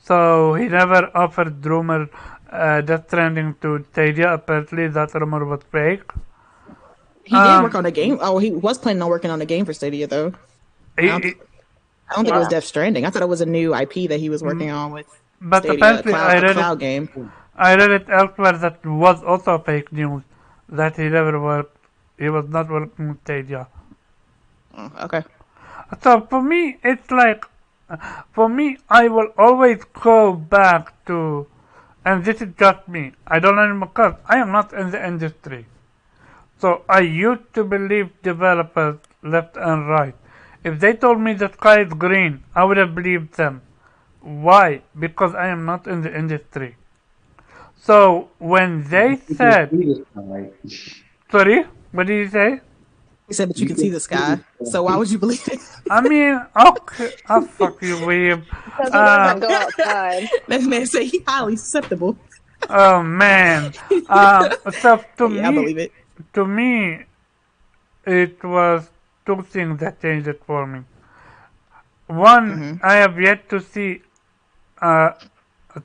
S1: So he never offered rumor Death Stranding to Stadia. Apparently, that rumor was fake.
S2: He did work on a game. Oh, he was planning on working on a game for Stadia, though.
S1: He-
S2: I don't think it was Death Stranding. I thought it was a new IP that he was working on with
S1: but
S2: Stadia,
S1: apparently,
S2: a cloud game.
S1: I read it elsewhere that was also fake news. That he never worked. He was not working with Stadia.
S2: Oh, okay.
S1: So for me, it's like, for me, I will always go back to, and this is just me. I don't know because I am not in the industry. So I used to believe developers left and right. If they told me the sky is green, I would have believed them. Why? Because I am not in the industry. So when they said, sorry, what did you say?
S2: He said, but you can see the sky. So why would you believe it?
S1: I mean, okay, oh, fuck you, weeb.
S6: Because he doesn't go outside.
S2: That man say he highly susceptible.
S1: Oh man. So
S2: Yeah, I believe it.
S1: to me, it was two things that changed it for me. One, I have yet to see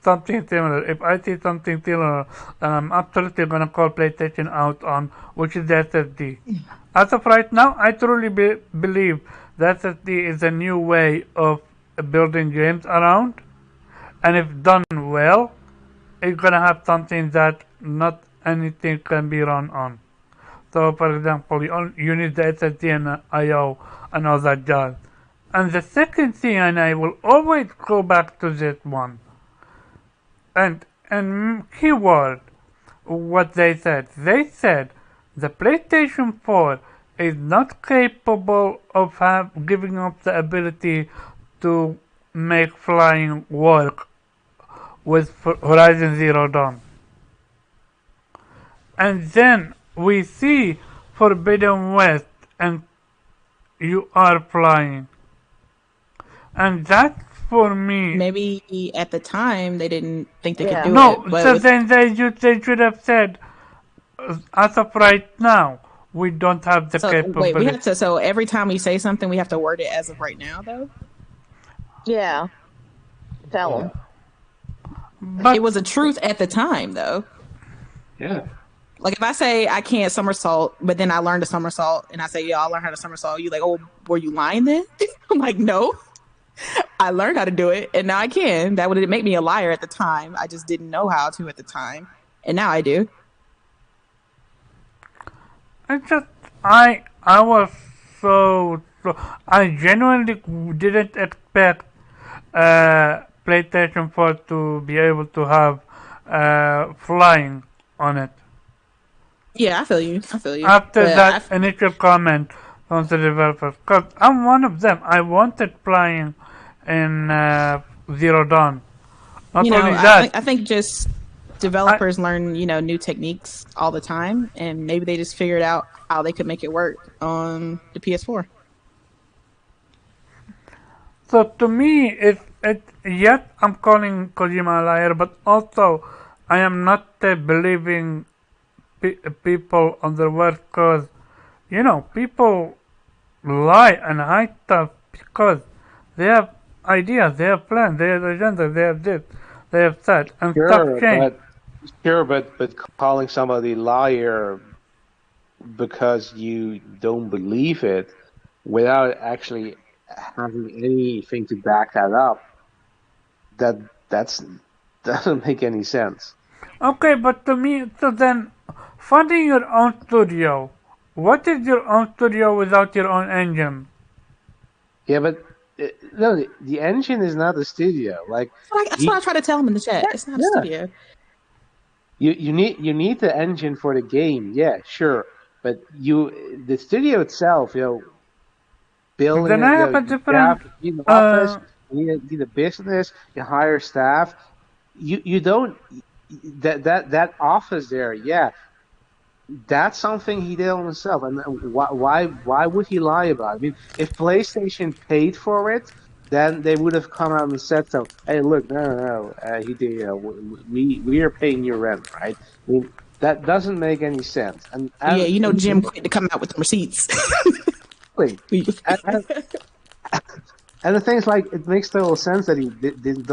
S1: something similar. If I see something similar, then I'm absolutely gonna call PlayStation out on, which is the SSD. As of right now, I truly believe the SSD is a new way of building games around, and if done well, it's gonna have something that not anything can be run on. So, for example, you need the SSD and I/O and all that jazz. And the second thing, and I will always go back to this one, and keyword, what they said. They said the PlayStation 4 is not capable of giving up the ability to make flying work with Horizon Zero Dawn. And then we see Forbidden West and you are flying. And that for me...
S2: Maybe at the time they didn't think they could do
S1: no,
S2: it.
S1: so then they should have said, as of right now, we don't have the capability.
S2: Wait, we have to. So every time we say something, we have to word it as of right now, though.
S6: Yeah. Tell him.
S1: But
S2: It was a truth at the time, though.
S3: Yeah.
S2: Like if I say I can't somersault, but then I learned a somersault, and I say, "Yeah, I learned how to somersault." You like, "Oh, were you lying then?" I'm like, "No, I learned how to do it, and now I can." That would make me a liar at the time. I just didn't know how to at the time, and now I do.
S1: I was so I genuinely didn't expect PlayStation 4 to be able to have flying on it.
S2: Yeah, I feel you.
S1: After
S2: But
S1: that initial comment from the developers, because I'm one of them. I wanted flying in Zero Dawn. Not only that,
S2: I think just developers learn, new techniques all the time, and maybe they just figured out how they could make it work on the PS4.
S1: so to me, yes, I'm calling Kojima a liar, but also I am not believing people on their word, because people lie and hide stuff because they have ideas, they have plans, they have agenda, they have this, they have that, and stuff change.
S3: But calling somebody liar because you don't believe it without actually having anything to back that up, that doesn't make any sense.
S1: Okay, but to me, so then, funding your own studio, what is your own studio without your own engine?
S3: Yeah, but no, the engine is not a studio. Like
S2: That's what I try to tell them in the chat. It's not a studio.
S3: You need the engine for the game, yeah, sure. But the studio itself, building
S1: Then
S3: it,
S1: I have a different.
S3: you need an office, you need a business, you hire staff. You don't that office there, yeah. That's something he did on himself, and why would he lie about it? I mean, if PlayStation paid for it, then they would have come out and said so. Hey, look, no, he did. We are paying your rent, right? I mean, that doesn't make any sense. And
S2: Jim quit to come out with the receipts.
S3: and, And the thing is, like, it makes total sense that he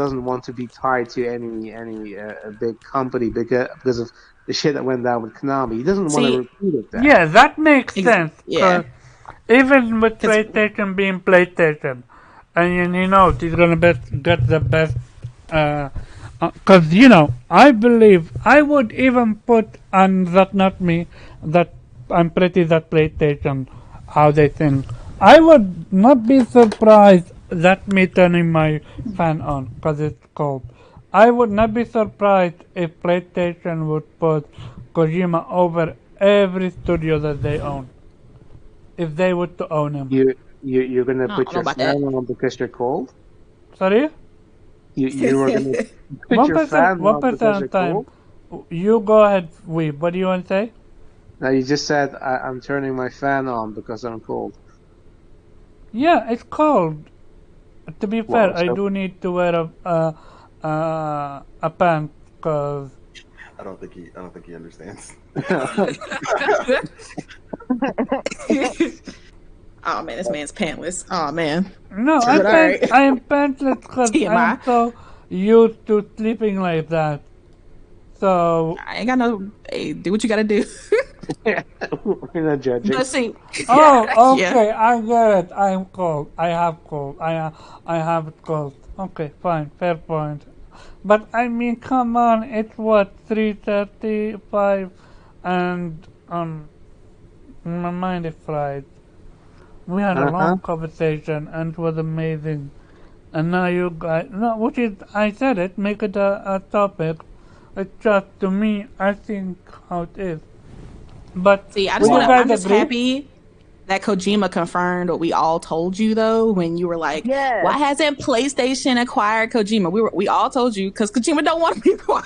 S3: doesn't want to be tied to any big company because of the shit that went down with Konami. He doesn't want to
S2: See,
S3: repeat it then.
S1: Yeah, that makes sense.
S2: yeah,
S1: Cause even with
S2: 'cause-
S1: PlayStation being PlayStation, and you know he's gonna get the best. Cause you know, I believe I would even put on that not me that I'm pretty that PlayStation how they think. I would not be surprised that me turning my fan on because it's cold. I would not be surprised if PlayStation would put Kojima over every studio that they own. If they were to own him.
S3: You're gonna
S2: I
S3: put
S2: don't know
S3: your
S2: about
S3: fan
S2: that.
S3: on because you're cold.
S1: Sorry?
S3: You were gonna put
S1: One
S3: your
S1: percent
S3: fan
S1: one
S3: on because
S1: percent
S3: you're
S1: of time.
S3: cold.
S1: You go ahead, Weeb. What do you want to say?
S3: Now you just said I'm turning my fan on because I'm cold.
S1: Yeah, it's cold. To be fair,
S3: Well,
S1: I
S3: so
S1: do need to wear a pant because
S4: I don't think he understands.
S2: Oh man, this man's pantless. Oh man.
S1: no,
S2: But all right.
S1: I am pantless because I am
S2: TMI.
S1: so used to sleeping like that. So
S2: I ain't got no. Hey, do what you gotta do.
S3: we're not judging.
S2: But see,
S1: oh,
S2: yeah.
S1: okay, I get it. I'm cold. I have cold. I have it cold. Okay, fine, fair point. But I mean, come on, it's what 3:35, and my mind is fried. We had a
S3: Uh-huh.
S1: long conversation, and it was amazing. And now you guys, no, which is I said it, make it a topic. It's just to me, I think how it is. But
S2: See, I
S1: would
S2: just
S1: you
S2: want to.
S1: guys
S2: I'm just
S1: agree?
S2: happy that Kojima confirmed what we all told you though when you were like,
S6: Yes.
S2: why hasn't PlayStation acquired Kojima? We all told you because Kojima don't want to be acquired,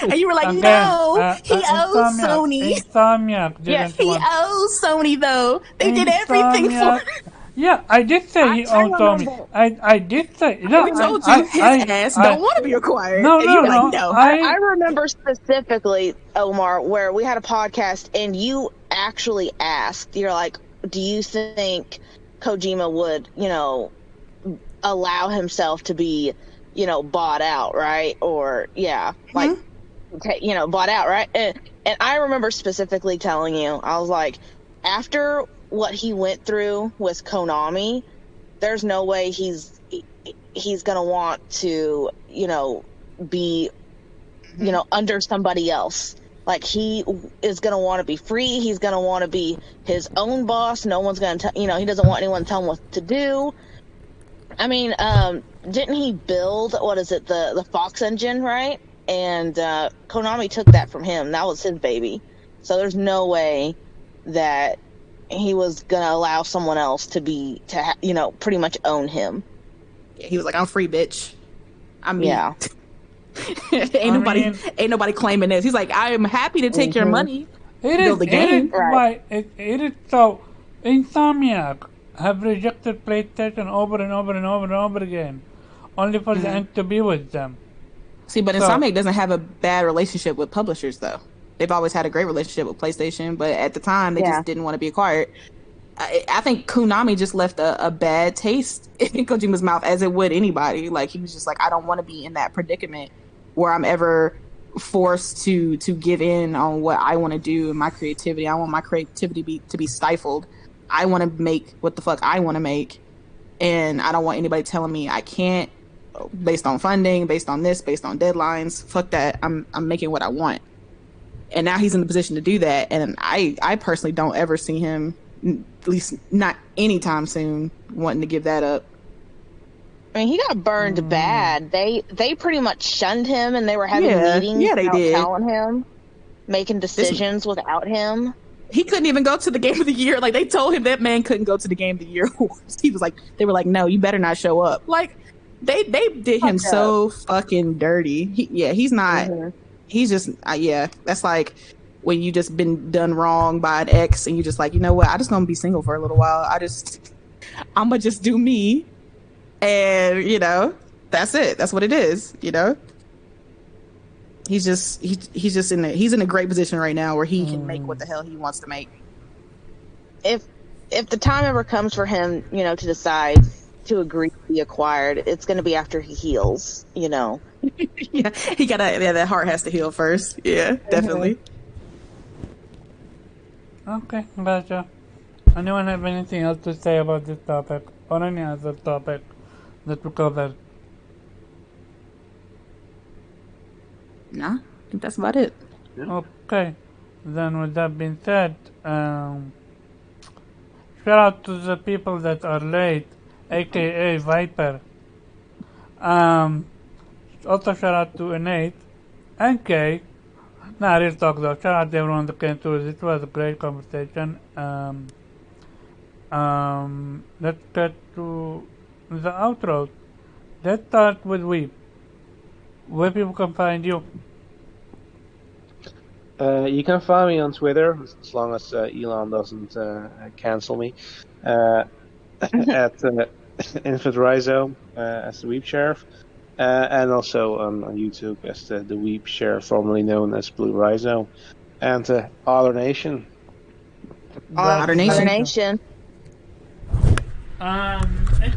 S2: and you were like,
S1: Again,
S2: no, he owes
S1: Insomniac,
S2: Sony.
S1: Insomniac
S6: Yes.
S1: didn't
S2: He
S1: want.
S2: owes Sony though. They did everything for
S1: Insomniac. Yeah, I did say he
S6: I
S1: owns Tommy.
S6: remember.
S1: I did say no.
S2: We told you his ass don't want to be acquired,
S1: No,
S2: and you
S1: no,
S2: were like,
S1: no.
S2: no.
S6: I remember specifically, Omar, where we had a podcast and you actually asked, you're like, do you think Kojima would, allow himself to be, bought out, right? Or, yeah, like, bought out, right? And I remember specifically telling you, I was like, after what he went through with Konami, there's no way he's gonna want to, be, under somebody else. Like he is gonna want to be free. He's gonna want to be his own boss. No one's gonna tell. He doesn't want anyone to tell him what to do. I mean, didn't he build what is it, the Fox engine, right? And Konami took that from him. That was his baby. So there's no way that he was gonna allow someone else to pretty much own him.
S2: He was like, I'm free, bitch. I'm me.
S6: Yeah.
S2: ain't nobody claiming this. He's like, I am happy to take your money.
S1: It
S2: Build
S1: is.
S2: the game.
S1: It is why it is so. Insomniac have rejected PlayStation over and over and over and over again, only for the end to be with them.
S2: See, but
S1: So-
S2: Insomniac doesn't have a bad relationship with publishers, though. They've always had a great relationship with PlayStation, but at the time, they just didn't want to be acquired. I think Konami just left a bad taste in Kojima's mouth, as it would anybody. Like, he was just like, I don't want to be in that predicament where I'm ever forced to give in on what I want to do and my creativity. I want my creativity to be stifled. I want to make what the fuck I want to make, and I don't want anybody telling me I can't, based on funding, based on this, based on deadlines. Fuck that. I'm making what I want. And now he's in the position to do that, and I personally don't ever see him, at least not anytime soon, wanting to give that up.
S6: I mean, he got burned bad. They pretty much shunned him, and they were having meetings
S2: they
S6: without
S2: did.
S6: telling him, making decisions without him.
S2: He couldn't even go to the game of the year. Like, they told him that man couldn't go to the game of the year awards. He was like, they were like, no, you better not show up. Like, they did him so fucking dirty. He's not. He's just that's like when you just been done wrong by an ex and you're just like, you know what, I just gonna be single for a little while. I'm gonna just do me, and that's it. That's what it is. He's just in a great position right now where he can make what the hell he wants to make.
S6: If the time ever comes for him, to decide to agree to be acquired, it's going to be after he heals, you know.
S2: Yeah, he gotta. Yeah, that heart has to heal first. Yeah, definitely.
S1: Okay, gotcha. Anyone have anything else to say about this topic or any other topic that we covered?
S2: Nah, I think that's about it.
S1: Okay, then with that being said, shout out to the people that are late, aka Viper. Um, Also shout out to Innate and Kay. Nah, real talk though. Shout out to everyone that came through. This was a great conversation. Let's get to the outro. Let's start with Weep. Where people can find you.
S3: You can find me on Twitter as long as Elon doesn't cancel me at Infant Rhizo as the Weep Sheriff, and also on YouTube as the Weep Sheriff, formerly known as Blue Rhizo, and Otter Nation.
S2: Otter Nation.
S6: Other Nation.
S1: It's...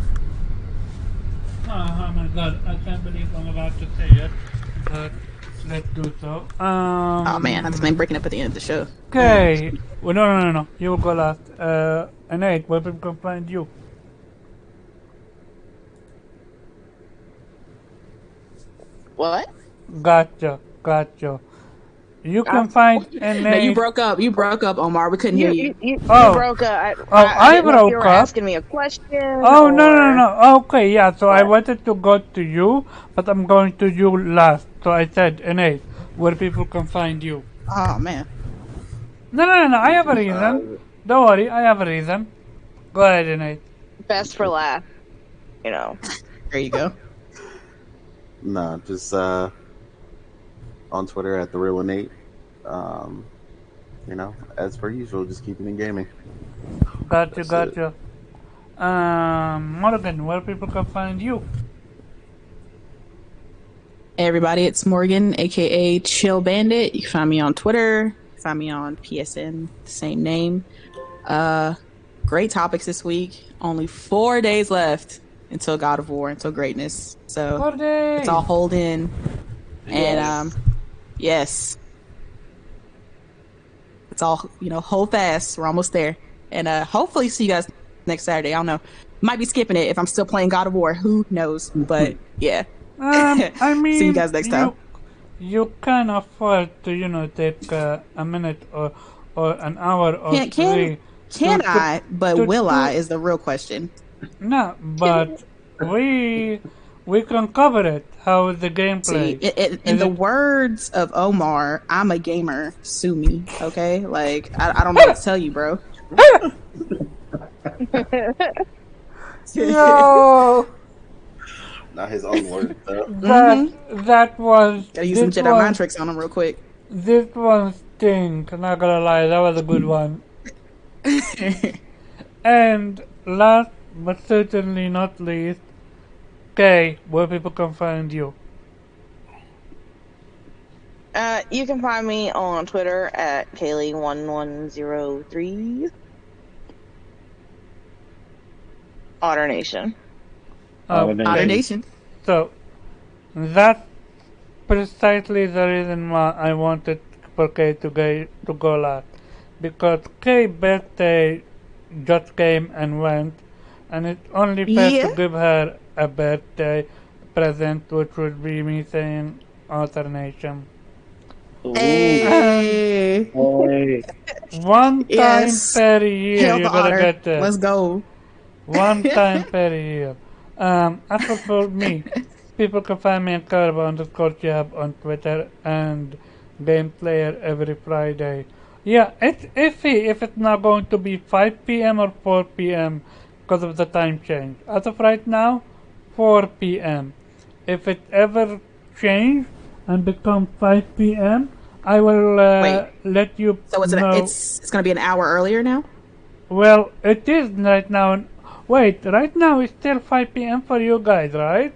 S1: Oh my god, I can't believe I'm about to say it. But let's do so.
S2: Oh man, that's been breaking up at the end of the show.
S1: Okay. Well, no. You will go last. Innate, where people can find you.
S6: What?
S1: Gotcha. You can find Innate.
S2: No, you broke up. You broke up, Omar. We couldn't hear you.
S6: You
S1: Oh.
S6: broke up.
S1: I
S6: didn't know if you
S1: broke
S6: were
S1: up.
S6: asking me a question.
S1: Oh,
S6: or...
S1: no. Okay, yeah, so I
S6: What?
S1: wanted to go to you, but I'm going to you last. So I said, Innate, where people can find you.
S2: Oh man.
S1: No, I have a reason. Don't worry, I have a reason. Go ahead, Innate.
S6: Best for last. You know.
S2: There you go.
S4: No, just on Twitter at the Real Innate. As per usual, just keeping it gaming.
S1: Gotcha. Morgan, where people can find you.
S2: Hey everybody, it's Morgan, aka Chill Bandit. You can find me on Twitter. Find me on PSN, same name. Great topics this week. Only 4 days left until God of War, until greatness. So
S1: 4 days.
S2: it's all hold in. And yes. It's all, hold fast. We're almost there. And hopefully see you guys next Saturday. I don't know. Might be skipping it if I'm still playing God of War. Who knows? But yeah.
S1: I mean,
S2: see you guys next time.
S1: You can afford to, take a minute or an hour or three.
S2: Can I? But will I is the real question.
S1: No, but we can cover it. How is the gameplay?
S2: See, in the words of Omar, I'm a gamer. Sue me, okay? Like I don't know what to tell you, bro.
S1: No.
S4: Not his own word, though.
S1: That was.
S2: Gotta use some Jedi mind tricks on him real quick.
S1: This one stink. Not gonna lie, that was a good one. And last but certainly not least, Kay, where people can find you.
S6: You can find me on Twitter at Kaylee1103. Otter Nation.
S2: Otter Nation.
S1: So, that's precisely the reason why I wanted for Kay to go last. Because Kay's birthday just came and went, and it's only fair to give her a birthday present, which would be me saying Otter Nation.
S2: Hey.
S3: Hey.
S1: Time per year,
S2: Hail
S1: you
S2: the
S1: gotta
S2: otter.
S1: get there.
S2: Let's go.
S1: 1 time per year. As for me, people can find me at Carbo_Jab on Twitter and Gameplayer every Friday. Yeah, it's iffy if it's not going to be 5 p.m. or 4 p.m. because of the time change. As of right now, 4 p.m. If it ever change and become 5 p.m., I will let you
S2: So
S1: know.
S2: it's gonna be an hour earlier now?
S1: Well, it is right now. Wait, right now it's still 5 p.m. for you guys, right?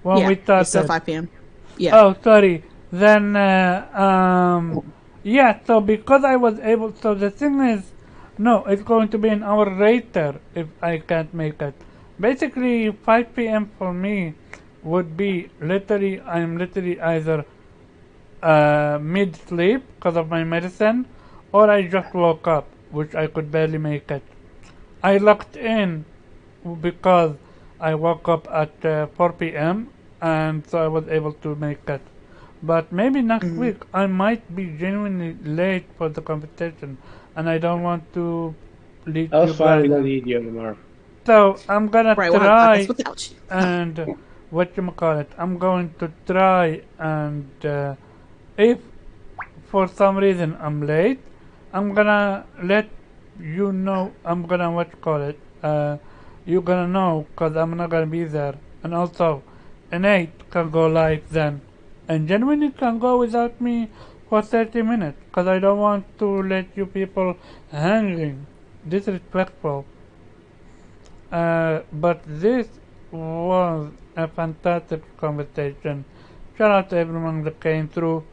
S1: When we started.
S2: It's still 5 p.m. Yeah.
S1: Oh, sorry. Then, yeah, so because I was able, so the thing is, no, it's going to be an hour later if I can't make it. basically 5 p.m. for me would be literally I'm literally either mid sleep because of my medicine, or I just woke up, which I could barely make it. I locked in because I woke up at 4 p.m. and so I was able to make it. But maybe next week I might be genuinely late for the competition, and I don't want to lead
S3: I'll
S1: you
S3: finally
S1: guys.
S3: lead you tomorrow.
S1: So I'm gonna
S2: Right, we'll have
S1: try
S2: this without you.
S1: and whatchamacallit, I'm going to try and if for some reason I'm late, I'm gonna let you know. I'm gonna whatchamacallit. You're gonna know because I'm not gonna be there. And also, Innate can go live then, and Genuinely can go without me for 30 minutes because I don't want to let you people hanging. Disrespectful. But this was a fantastic conversation. Shout out to everyone that came through.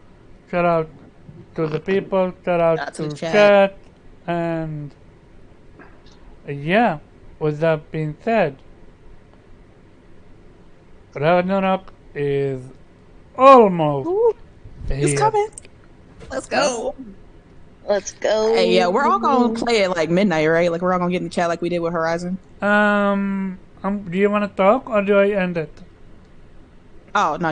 S1: Shout out to the people. Shout out
S2: Shout out to
S1: to
S2: the chat.
S1: chat. And yeah, with that being said, Ragnarok is almost
S2: Ooh, it's
S1: here.
S2: coming. Let's go.
S6: Let's go.
S2: Hey, yeah, we're all gonna play at like midnight, right? Like we're all gonna get in the chat like we did with Horizon.
S1: Do you want to talk or do I end it?
S2: Oh no,